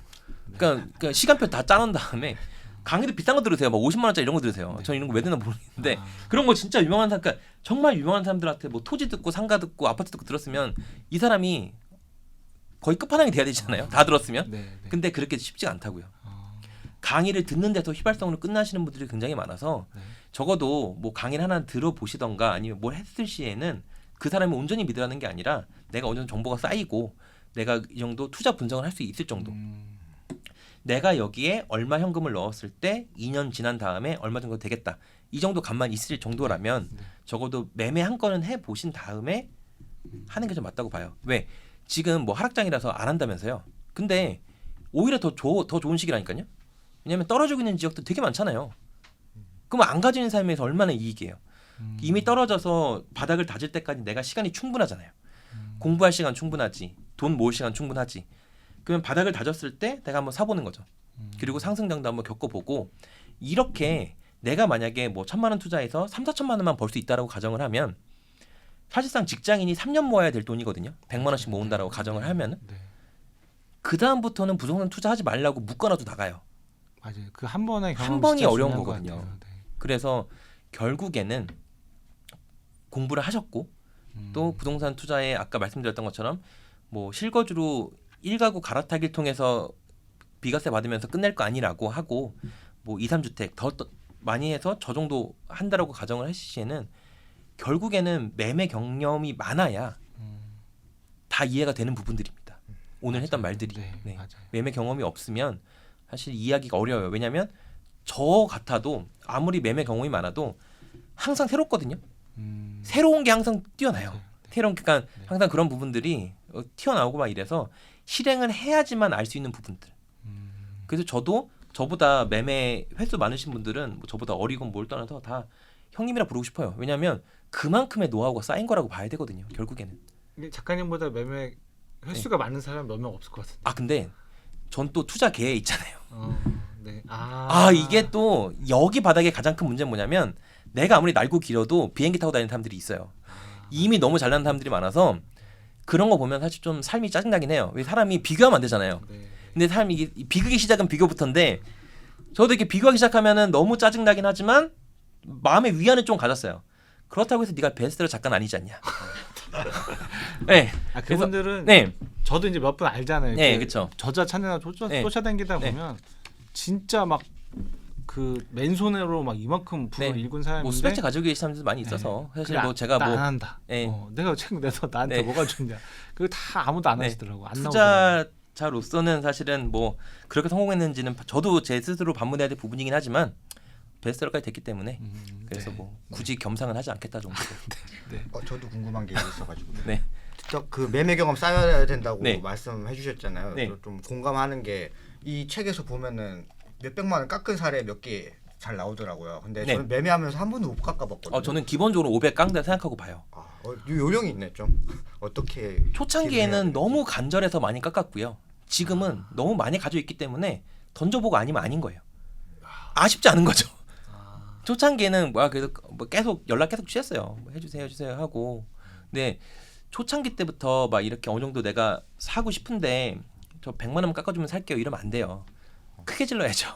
그러니까 시간표 다 짜놓은 다음에 강의도 비싼 거 들으세요. 막 50만 원짜리 이런 거 들으세요. 저는 이런 거 왜 듣나 모르겠는데 그런 거 진짜 유명한 사람, 그러니까 정말 유명한 사람들한테 뭐 토지 듣고 상가 듣고 아파트 듣고 들었으면 이 사람이 거의 끝판왕이 돼야 되잖아요. 다 들었으면. 근데 그렇게 쉽지가 않다고요. 강의를 듣는 데서 휘발성으로 끝나시는 분들이 굉장히 많아서 적어도 뭐 강의를 하나 들어보시던가 아니면 뭘 했을 시에는 그 사람을 온전히 믿으라는 게 아니라 내가 어느 정도 정보가 쌓이고 내가 이 정도 투자 분석을 할 수 있을 정도. 내가 여기에 얼마 현금을 넣었을 때 2년 지난 다음에 얼마 정도 되겠다. 이 정도 감만 있을 정도라면 적어도 매매 한 건은 해보신 다음에 하는 게 좀 맞다고 봐요. 왜? 지금 뭐 하락장이라서 안 한다면서요. 근데 오히려 더 좋은 시기라니까요. 왜냐하면 떨어지고 있는 지역도 되게 많잖아요. 그럼 안 가지는 삶에서 얼마나 이익이에요. 이미 떨어져서 바닥을 다질 때까지 내가 시간이 충분하잖아요. 공부할 시간 충분하지, 돈 모을 시간 충분하지. 그러면 바닥을 다졌을 때 내가 한번 사보는 거죠. 그리고 상승장도 한번 겪어보고 이렇게 내가 만약에 뭐 1,000만 원 투자해서 3, 4천만 원만 벌 수 있다라고 가정을 하면 사실상 직장인이 3년 모아야 될 돈이거든요. 100만 원씩 모은다라고 가정을 하면은 네. 그 다음부터는 부동산 투자하지 말라고 묶어놔도 나가요. 맞아요. 그 한 번의 경험 한 번이 진짜 어려운 중요한 것 거거든요. 같아요. 네. 그래서 결국에는 공부를 하셨고 또 부동산 투자에 아까 말씀드렸던 것처럼 뭐 실거주로 1가구 갈아타기를 통해서 비과세 받으면서 끝낼 거 아니라고 하고 뭐 2, 3주택 더 많이 해서 저 정도 한다라고 가정을 하실 시에는 결국에는 매매 경험이 많아야 다 이해가 되는 부분들입니다. 오늘 했던 말들이. 네, 네. 맞아요. 매매 경험이 없으면 사실 이해하기가 어려워요. 왜냐하면 저 같아도 아무리 매매 경험이 많아도 항상 새롭거든요. 새로운 게 항상 뛰어나요. 맞아요. 새로운 그러니까 네. 항상 그런 부분들이 튀어나오고 막 이래서 실행을 해야지만 알 수 있는 부분들. 그래서 저도 저보다 매매 횟수 많으신 분들은 뭐 저보다 어리건 뭘 떠나서 다 형님이라 부르고 싶어요. 왜냐하면 그만큼의 노하우가 쌓인 거라고 봐야 되거든요. 결국에는. 근데 작가님보다 매매 횟수가 많은 사람 몇 명 없을 것 같은데. 아 근데 전 또 투자계에 있잖아요. 네. 이게 또 여기 바닥의 가장 큰 문제는 뭐냐면 내가 아무리 날고 길어도 비행기 타고 다니는 사람들이 있어요. 이미 너무 잘나는 사람들이 많아서 그런 거 보면 사실 좀 삶이 짜증나긴 해요. 왜 사람이 비교하면 안 되잖아요. 네. 근데 삶이 이게 비극의 시작은 비교부터인데 저도 이렇게 비교하기 시작하면은 너무 짜증나긴 하지만 마음의 위안은 좀 가졌어요. 그렇다고 해서 네가 베스트셀러 작가는 아니지 않냐. 네. 그분들은 네. 저도 이제 몇 분 알잖아요. 네, 그렇죠. 저자 찾느라 네. 쫓아다니다 네. 보면 진짜 막 그 맨손으로 막 이만큼 부를 네. 읽은 사람인데 뭐 수백채 가지고 계신 사람들도 많이 있어서 사실 뭐 제가 안 뭐 한다. 네. 내가 책 내서 나한테 네. 뭐가 좋냐. 그거 다 아무도 안 네. 하시더라고. 안 나오더라고요. 투자자로서는 사실은 뭐 그렇게 성공했는지는 저도 제 스스로 반문해야 될 부분이긴 하지만 베스트셀러까지 됐기 때문에 그래서 네. 뭐 굳이 겸상은 하지 않겠다 정도. 네. 저도 궁금한 게 있어가지고. 네. 직접 그 매매 경험 쌓여야 된다고 네. 말씀해 주셨잖아요. 네. 좀 공감하는 게 이 책에서 보면은 몇 백만 원 깎은 사례 몇 개 잘 나오더라고요. 근데 네. 저는 매매하면서 한 번도 못 깎아봤거든요. 저는 기본적으로 500 깡다 생각하고 봐요. 요령이 있네 좀. 어떻게 초창기에는 너무 간절해서 많이 깎았고요. 지금은 너무 많이 가지고 있기 때문에 던져보고 아니면 아닌 거예요. 아쉽지 않은 거죠. 초창기에는 그래도 뭐 계속 연락 계속 주셨어요. 뭐 해주세요 하고. 근데 초창기 때부터 막 이렇게 어느 정도 내가 사고 싶은데 저 100만 원만 깎아주면 살게요 이러면 안 돼요. 크게 질러야죠.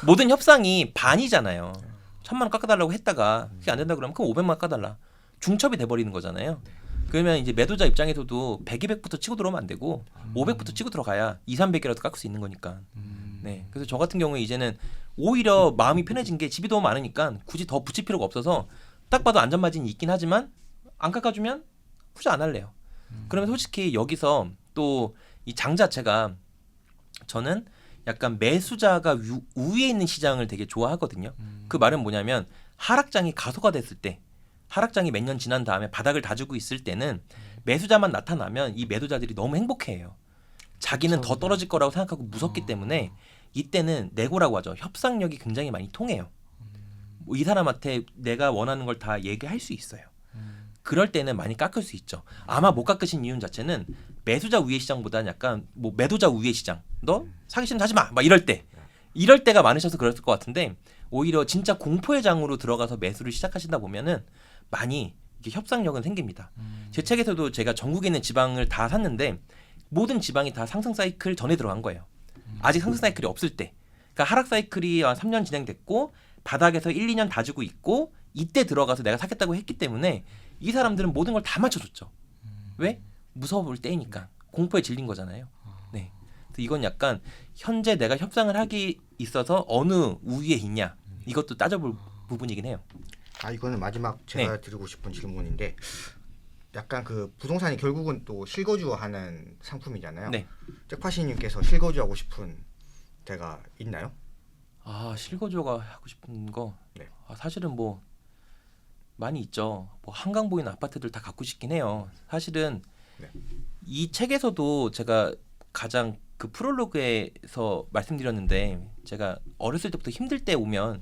모든 협상이 반이잖아요. 1,000만 원 깎아달라고 했다가 그게 안 된다 그러면 그럼 500만 원 깎아달라. 중첩이 돼버리는 거잖아요. 그러면 이제 매도자 입장에서도 100, 200부터 치고 들어오면 안 되고 500부터 치고 들어가야 2, 300이라도 깎을 수 있는 거니까. 네. 그래서 저 같은 경우에 이제는 오히려 마음이 편해진 게 집이 너무 많으니까 굳이 더 붙일 필요가 없어서 딱 봐도 안전마진이 있긴 하지만 안 깎아주면 굳이 안 할래요. 그러면 솔직히 여기서 또 이 장 자체가 저는 약간 매수자가 우위에 있는 시장을 되게 좋아하거든요. 그 말은 뭐냐면 하락장이 가속화됐을 때 하락장이 몇 년 지난 다음에 바닥을 다지고 있을 때는 매수자만 나타나면 이 매도자들이 너무 행복해해요. 자기는 더 떨어질 거라고 생각하고 무섭기 때문에 이때는 내고라고 하죠. 협상력이 굉장히 많이 통해요. 뭐이 사람한테 내가 원하는 걸 다 얘기할 수 있어요. 그럴 때는 많이 깎을 수 있죠. 아마 못 깎으신 이유 자체는 매수자 우위의 시장보다는 약간 뭐 매도자 우위의 시장. 너 사기 싫으면 사지 마. 막 이럴 때가 많으셔서 그랬을 것 같은데 오히려 진짜 공포의 장으로 들어가서 매수를 시작하신다 보면은 많이 이게 협상력은 생깁니다. 제 책에서도 제가 전국에 있는 지방을 다 샀는데 모든 지방이 다 상승 사이클 전에 들어간 거예요. 아직 상승 사이클이 없을 때. 그러니까 하락 사이클이 3년 진행됐고 바닥에서 1, 2년 다지고 있고 이때 들어가서 내가 사겠다고 했기 때문에 이 사람들은 모든 걸 다 맞춰줬죠. 왜? 무서울 때니까. 공포에 질린 거잖아요. 네. 그래서 이건 약간 현재 내가 협상을 하기 있어서 어느 우위에 있냐 이것도 따져볼 부분이긴 해요. 이거는 마지막 제가 드리고 싶은 질문인데 약간 그 부동산이 결국은 또 실거주하는 상품이잖아요. 네. 잭파시님께서 실거주하고 싶은 데가 있나요? 실거주가 하고 싶은 거 네. 사실은 뭐 많이 있죠. 뭐 한강 보이는 아파트들 다 갖고 싶긴 해요. 사실은 네. 이 책에서도 제가 가장 그 프롤로그에서 말씀드렸는데 제가 어렸을 때부터 힘들 때 오면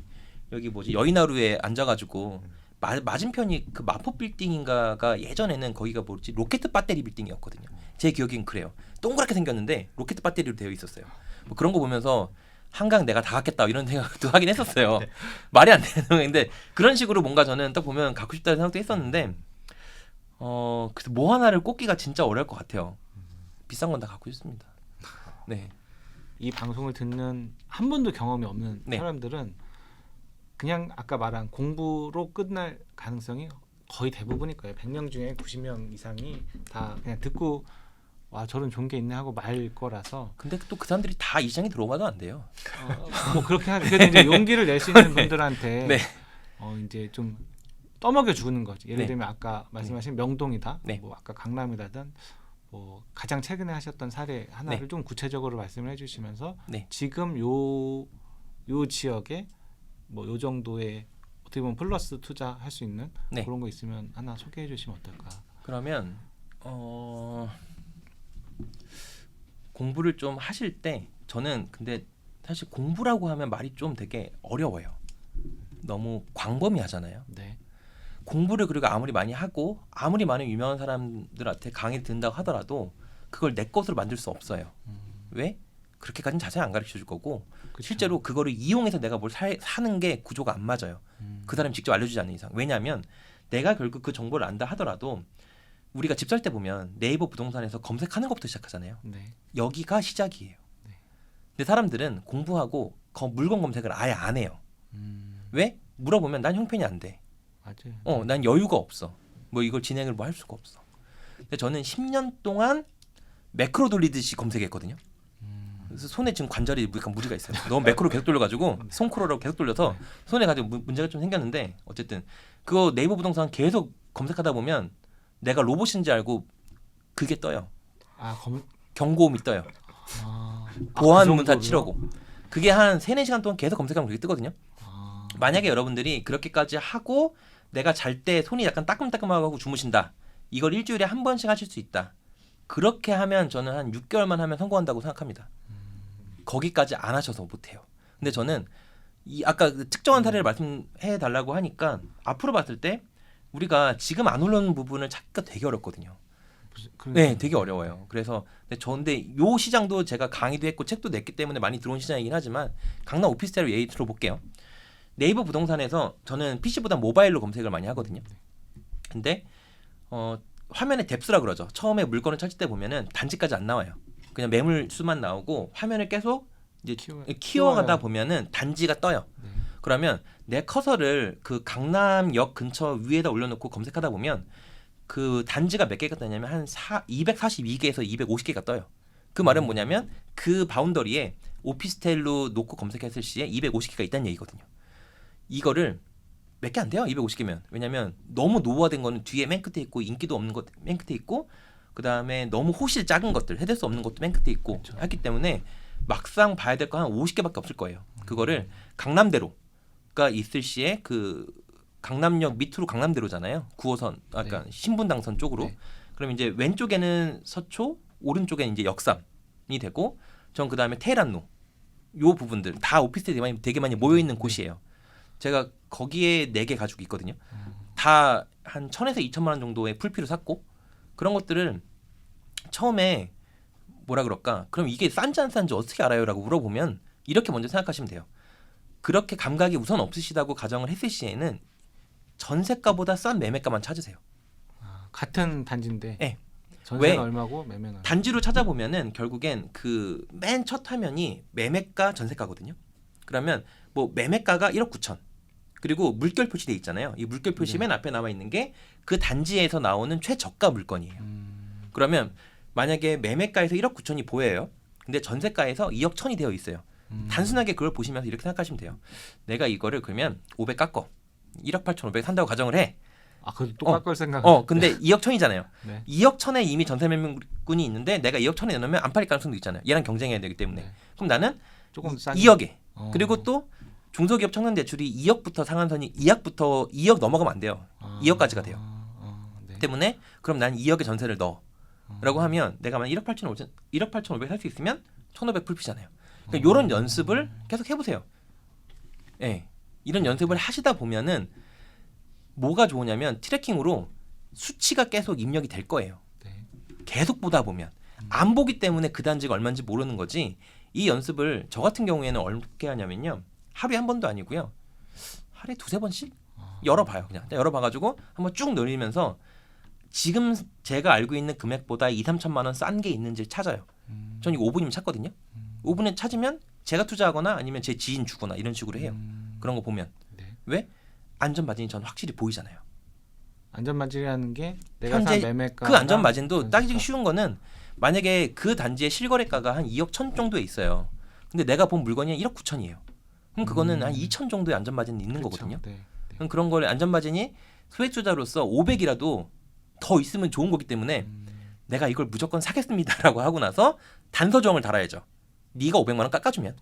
여기 뭐지 여의나루에 앉아가지고 맞은편이 그 마포 빌딩인가가 예전에는 거기가 뭐지 로켓 배터리 빌딩이었거든요. 제 기억엔 그래요. 동그랗게 생겼는데 로켓 배터리로 되어 있었어요. 뭐 그런 거 보면서 한강 내가 다 갔겠다 이런 생각도 하긴 했었어요. 네. 말이 안 되는 근데 그런 식으로 뭔가 저는 딱 보면 갖고 싶다는 생각도 했었는데 그래서 뭐 하나를 꼽기가 진짜 어려울 것 같아요. 비싼 건 다 갖고 싶습니다. 네. 이 방송을 듣는 한 번도 경험이 없는 네. 사람들은 그냥 아까 말한 공부로 끝날 가능성이 거의 대부분일 거예요. 100명 중에 90명 이상이 다 그냥 듣고 와 저런 좋은 게 있네 하고 말 거라서 근데 또 그 사람들이 다 이 시장에 들어오면 안 돼요. 뭐 그렇게 하죠. 그래도 이제 용기를 낼 수 있는 분들한테 네. 이제 좀 떠먹여 주는 거지. 예를 네. 들면 아까 말씀하신 명동이다, 네. 뭐 아까 강남이라든 뭐 가장 최근에 하셨던 사례 하나를 네. 좀 구체적으로 말씀을 해주시면서 네. 지금 요 지역에 뭐 요 정도의 어떻게 보면 플러스 투자할 수 있는 네. 그런 거 있으면 하나 소개해 주시면 어떨까? 그러면 공부를 좀 하실 때 저는 근데 사실 공부라고 하면 말이 좀 되게 어려워요. 너무 광범위하잖아요. 네. 공부를 그리고 아무리 많이 하고 아무리 많은 유명한 사람들한테 강의 듣는다고 하더라도 그걸 내 것으로 만들 수 없어요. 왜? 그렇게까지는 자세히 안 가르쳐 줄 거고 그쵸. 실제로 그거를 이용해서 내가 뭘 사는 게 구조가 안 맞아요. 그 사람이 직접 알려주지 않는 이상. 왜냐하면 내가 결국 그 정보를 안다 하더라도 우리가 집 살 때 보면 네이버 부동산에서 검색하는 것부터 시작하잖아요. 네. 여기가 시작이에요. 네. 근데 사람들은 공부하고 물건 검색을 아예 안 해요. 왜? 물어보면 난 형편이 안 돼. 맞아요. 난 여유가 없어. 뭐 이걸 진행을 뭐 할 수가 없어. 근데 저는 10년 동안 매크로 돌리듯이 검색했거든요. 그래서 손에 지금 관절이 약간 무리가 있어요. 너무 매크로 계속 돌려가지고 손크로라고 계속 돌려서 손에 가지고 문제가 좀 생겼는데 어쨌든 그거 네이버 부동산 계속 검색하다 보면 내가 로봇인지 알고 그게 떠요. 경고음이 떠요. 보안 그 문서 정도로요? 치려고. 그게 한 3-4시간 동안 계속 검색하면 그게 뜨거든요. 만약에 여러분들이 그렇게까지 하고 내가 잘 때 손이 약간 따끔따끔하고 주무신다. 이걸 일주일에 한 번씩 하실 수 있다. 그렇게 하면 저는 한 6개월만 하면 성공한다고 생각합니다. 거기까지 안 하셔서 못해요. 근데 저는 아까 그 특정한 사례를 말씀해 달라고 하니까 앞으로 봤을 때 우리가 지금 안 올라오는 부분을 찾기가 되게 어렵거든요. 네, 되게 어려워요. 그래서 근데 요 시장도 제가 강의도 했고 책도 냈기 때문에 많이 들어온 시장이긴 하지만 강남 오피스텔로 예를 들어볼게요. 네이버 부동산에서 저는 PC보다 모바일로 검색을 많이 하거든요. 근데 화면에 뎁스라 그러죠. 처음에 물건을 찾을 때 보면은 단지까지 안 나와요. 그냥 매물 수만 나오고 화면을 계속 이제 키워가다 보면은 단지가 떠요. 네. 그러면 내 커서를 그 강남역 근처 위에다 올려놓고 검색하다 보면 그 단지가 몇 개가 뜨냐면 한 242개에서 250개가 떠요. 그 말은 뭐냐면 그 바운더리에 오피스텔로 놓고 검색했을 시에 250개가 있다는 얘기거든요. 이거를 몇 개 안 돼요. 250개면. 왜냐면 너무 노후화된 거는 뒤에 맨 끝에 있고 인기도 없는 것 맨 끝에 있고 그다음에 너무 호실 작은 것들 해댈 수 없는 것도 맨 끝에 있고 그렇죠. 하기 때문에 막상 봐야 될 거 한 50개밖에 없을 거예요. 그거를 강남대로가 있을 시에 그 강남역 밑으로 강남대로잖아요. 9호선 그러니까 신분당선 쪽으로. 네. 그럼 이제 왼쪽에는 서초, 오른쪽에는 이제 역삼이 되고 전 그다음에 테헤란로 요 부분들 다 오피스텔이 되게 많이 모여 있는 곳이에요. 제가 거기에 4개 가지고 있거든요. 다 한 1,000에서 2,000만 원 정도의 풀피로 샀고 그런 것들을 처음에 뭐라 그럴까? 그럼 이게 싼지 안 싼지 어떻게 알아요라고 물어보면 이렇게 먼저 생각하시면 돼요. 그렇게 감각이 우선 없으시다고 가정을 했을 시에는 전세가보다 싼 매매가만 찾으세요. 같은 단지인데 네. 전세는 왜? 얼마고 매매는 얼마? 단지로 찾아보면은 결국엔 그 맨 첫 화면이 매매가 전세가거든요. 그러면 뭐 매매가가 1억 9천 그리고 물결 표시돼 있잖아요. 이 물결 표시 맨 앞에 나와 있는 게 그 단지에서 나오는 최저가 물건이에요. 그러면 만약에 매매가에서 1억 9천이 보여요. 근데 전세가에서 2억 1천이 되어 있어요. 단순하게 그걸 보시면서 이렇게 생각하시면 돼요. 내가 이거를 그러면 500 깎어 1억 8천 5백 산다고 가정을 해. 그래도 또 깎을 생각. 근데 2억 1천이잖아요. 네. 2억 1천에 이미 전세 매물꾼이 있는데 내가 2억 1천에 넣으면 안 팔릴 가능성도 있잖아요. 얘랑 경쟁해야 되기 때문에. 네. 그럼 나는 조금 싸게. 2억에. 그리고 또 중소기업 청년 대출이 2억부터 상한선이 2억부터 2억 넘어가면 안 돼요. 2억까지가 돼요. 네. 때문에 그럼 난 2억의 전세를 넣어라고 하면 내가 만약 1억 8천 5백 살 수 있으면 1,500 풀피잖아요. 그러니까 이런 연습을 계속 해보세요. 예, 이런 연습을 하시다 보면은 뭐가 좋으냐면 트래킹으로 수치가 계속 입력이 될 거예요. 네. 계속 보다 보면 안 보기 때문에 그 단지가 얼마인지 모르는 거지. 이 연습을 저 같은 경우에는 어떻게 하냐면요, 하루에 한 번도 아니고요, 하루에 2-3번씩 열어봐요. 그냥 열어봐가지고 한번 쭉 늘리면서 지금 제가 알고 있는 금액보다 2-3천만 원 싼 게 있는지 찾아요. 전 이거 5분이면 찾거든요. 5분에 찾으면 제가 투자하거나 아니면 제 지인 주거나 이런 식으로 해요. 그런 거 보면. 네. 왜? 안전마진이 전 확실히 보이잖아요. 안전마진이라는 게 내가 현재 산 매매가 그 안전마진도 따지기 쉬운 거는, 만약에 그 단지의 실거래가가 한 2억 1천 정도에 있어요. 근데 내가 본 물건이 한 1억 9천이에요. 그럼 그거는 한 2천 정도의 안전마진이 있는 그렇죠. 거거든요. 네. 그럼 그런 걸 안전마진이 소액 투자로서 500이라도 더 있으면 좋은 거기 때문에 내가 이걸 무조건 사겠습니다라고 하고 나서 단서조항을 달아야죠. 네가 500만 원 깎아주면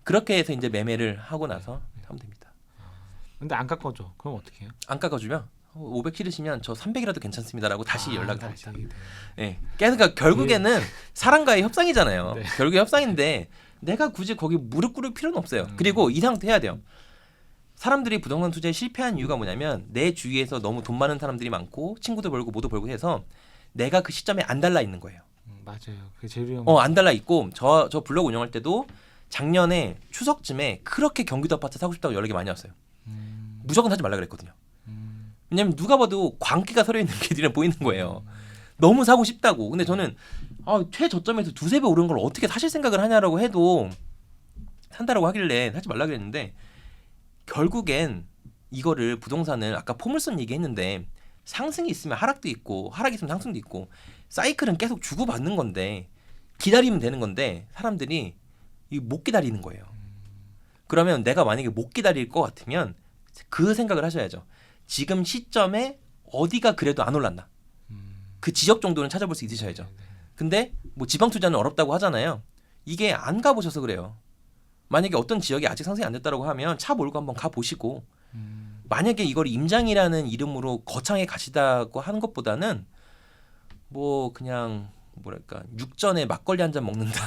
그렇게 해서 이제 매매를 하고 나서 하면 됩니다. 근데 안 깎아줘. 그럼 어떻게 해요? 안 깎아주면 500 싫으시면 저 300이라도 괜찮습니다라고 다시 연락을 합니다. 다시. 예. 그러니까 결국에는 사람과의 협상이잖아요. 네. 결국에 협상인데 내가 굳이 거기 무릎 꿇을 필요는 없어요. 그리고 이 상태 해야 돼요. 사람들이 부동산 투자에 실패한 이유가 뭐냐면 내 주위에서 너무 돈 많은 사람들이 많고 친구도 벌고 모두 벌고 해서 내가 그 시점에 안 달라 있는 거예요. 맞아요. 그게 제일 위험해요. 안 달라 있고 저 블로그 운영할 때도 작년에 추석쯤에 그렇게 경기도 아파트 사고 싶다고 연락이 많이 왔어요. 무조건 사지 말라 그랬거든요. 왜냐면 누가 봐도 광기가 서려 있는 게 눈에 보이는 거예요. 너무 사고 싶다고. 근데 저는 최저점에서 2-3배 오른 걸 어떻게 사실 생각을 하냐라고 해도 산다라고 하길래 사지 말라 그랬는데, 결국엔 이거를 부동산을 아까 포물선 얘기했는데 상승이 있으면 하락도 있고 하락이 있으면 상승도 있고 사이클은 계속 주고받는 건데 기다리면 되는 건데 사람들이 못 기다리는 거예요. 그러면 내가 만약에 못 기다릴 것 같으면 그 생각을 하셔야죠. 지금 시점에 어디가 그래도 안 올랐나, 그 지역 정도는 찾아볼 수 있으셔야죠. 근데 뭐 지방 투자는 어렵다고 하잖아요. 이게 안 가보셔서 그래요. 만약에 어떤 지역이 아직 상승이 안 됐다고 하면 차 몰고 한번 가보시고, 만약에 이걸 임장이라는 이름으로 거창하게 가시다고 하는 것보다는 뭐 그냥 뭐랄까 육전에 막걸리 한 잔 먹는다.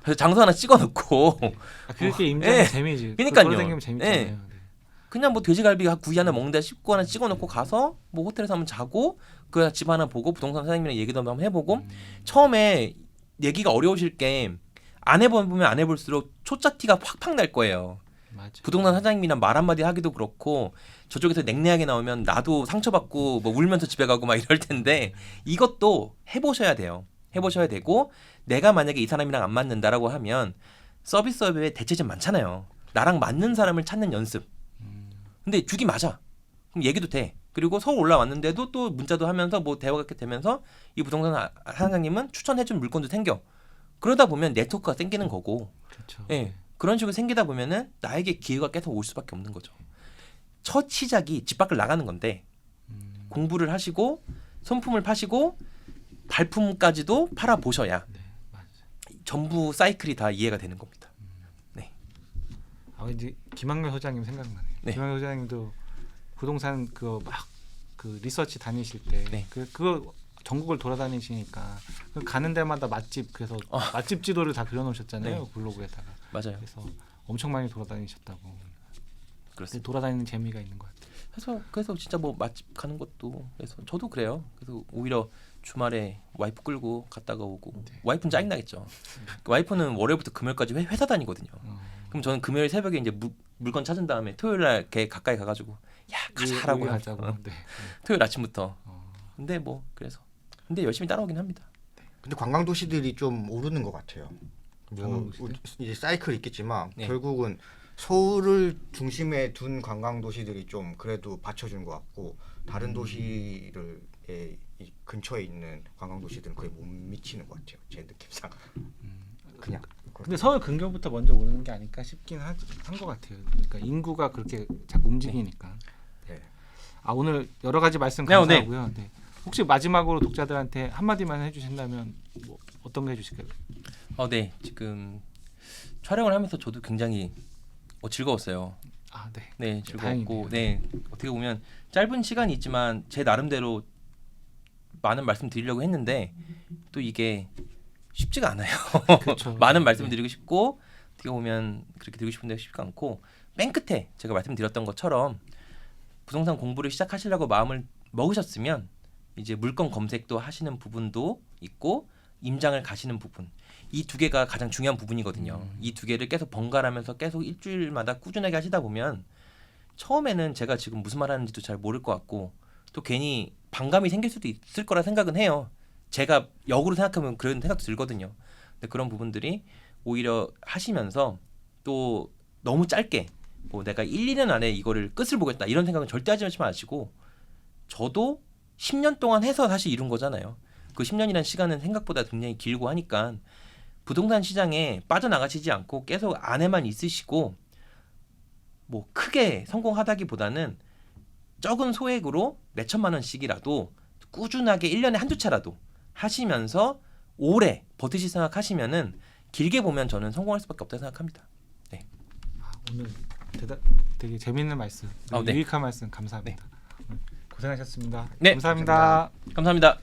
그래서 장소 하나 찍어놓고 그게 임장의 예. 재미지. 그러니까요. 돌아다니면 재밌잖아요. 예. 네. 그냥 뭐 돼지갈비 구이 하나 먹는다 싶고 하나 찍어놓고 가서 뭐 호텔에서 한번 자고 그 집 하나 보고 부동산 사장님이랑 얘기도 한번 해보고 처음에 얘기가 어려우실 게 안 해보면 안 해볼수록 초짜 티가 팍팍 날 거예요. 맞아요. 부동산 사장님이랑 말 한마디 하기도 그렇고 저쪽에서 냉랭하게 나오면 나도 상처받고 뭐 울면서 집에 가고 막 이럴 텐데 이것도 해보셔야 돼요. 해보셔야 되고, 내가 만약에 이 사람이랑 안 맞는다라고 하면 서비스업에 대체점 많잖아요. 나랑 맞는 사람을 찾는 연습. 근데 죽이 맞아. 그럼 얘기도 돼. 그리고 서울 올라왔는데도 또 문자도 하면서 뭐 대화가 이렇게 되면서 이 부동산 사장님은 추천해준 물건도 생겨. 그러다 보면 네트워크가 생기는 거고, 그렇죠. 예, 그런 식으로 생기다 보면은 나에게 기회가 계속 올 수밖에 없는 거죠. 첫 시작이 집 밖을 나가는 건데 공부를 하시고 손품을 파시고 발품까지도 팔아 보셔야 네, 맞아요. 전부 사이클이 다 이해가 되는 겁니다. 이제 김학렬 소장님 생각나네요. 네. 김학렬 소장님도 부동산 그거 막 그 리서치 다니실 때 네. 그거 전국을 돌아다니시니까 그 가는 데마다 맛집, 그래서 맛집 지도를 다 그려놓으셨잖아요. 네. 블로그에다가. 맞아요. 그래서 엄청 많이 돌아다니셨다고. 그렇습니다. 돌아다니는 재미가 있는 것 같아요. 그래서 진짜 뭐 맛집 가는 것도, 그래서 저도 그래요. 그래서 오히려 주말에 와이프 끌고 갔다가 오고, 와이프는 짜증 나겠죠. 와이프는 월요일부터 금요일까지 회사 다니거든요. 그럼 저는 금요일 새벽에 이제 물건 찾은 다음에 토요일 날 걔 가까이 가가지고 야 가자라고 하자고. 네. 토요일 아침부터. 근데 뭐 그래서 근데 열심히 따라오긴 합니다. 근데 관광 도시들이 좀 오르는 것 같아요. 뭐 관광도시들? 이제 사이클이 있겠지만 네. 결국은 서울을 중심에 둔 관광 도시들이 좀 그래도 받쳐주는 것 같고, 다른 도시를 이 근처에 있는 관광 도시들은 거의 못 미치는 것 같아요. 제 느낌상. 그냥. 근데 서울 근교부터 먼저 오르는 게 아닐까 싶긴 한 것 같아요. 그러니까 인구가 그렇게 자꾸 움직이니까. 네. 오늘 여러 가지 말씀 네, 감사하고요. 네. 혹시 마지막으로 독자들한테 한마디만 해주신다면 뭐 어떤 거 해주실까요? 네, 지금 촬영을 하면서 저도 굉장히 즐거웠어요. 네. 네, 즐겁고, 다행이네요. 네, 어떻게 보면 짧은 시간이 있지만 제 나름대로 많은 말씀 드리려고 했는데 또 이게 쉽지가 않아요. 그렇죠. 많은 말씀을 드리고 싶고 어떻게 보면 그렇게 드리고 싶은데 쉽지가 않고 맨 끝에 제가 말씀드렸던 것처럼 부동산 공부를 시작하시려고 마음을 먹으셨으면 이제 물건 검색도 하시는 부분도 있고 임장을 가시는 부분 이 두 개가 가장 중요한 부분이거든요. 이 두 개를 계속 번갈아면서 계속 일주일마다 꾸준하게 하시다 보면 처음에는 제가 지금 무슨 말 하는지도 잘 모를 것 같고 또 괜히 반감이 생길 수도 있을 거라 생각은 해요. 제가 역으로 생각하면 그런 생각도 들거든요. 근데 그런 부분들이 오히려 하시면서 또 너무 짧게 뭐 내가 1, 2년 안에 이거를 끝을 보겠다 이런 생각은 절대 하지 마시고 저도 10년 동안 해서 사실 이룬 거잖아요. 그 10년이라는 시간은 생각보다 굉장히 길고 하니까 부동산 시장에 빠져나가시지 않고 계속 안에만 있으시고 뭐 크게 성공하다기보다는 적은 소액으로 몇 천만 원씩이라도 꾸준하게 1년에 한두 차라도 하시면서 오래 버티실 생각하시면은 길게 보면 저는 성공할 수밖에 없다고 생각합니다. 오늘 되게 재미있는 말씀, 네. 유익한 말씀 감사합니다. 고생하셨습니다. 네. 감사합니다. 감사합니다.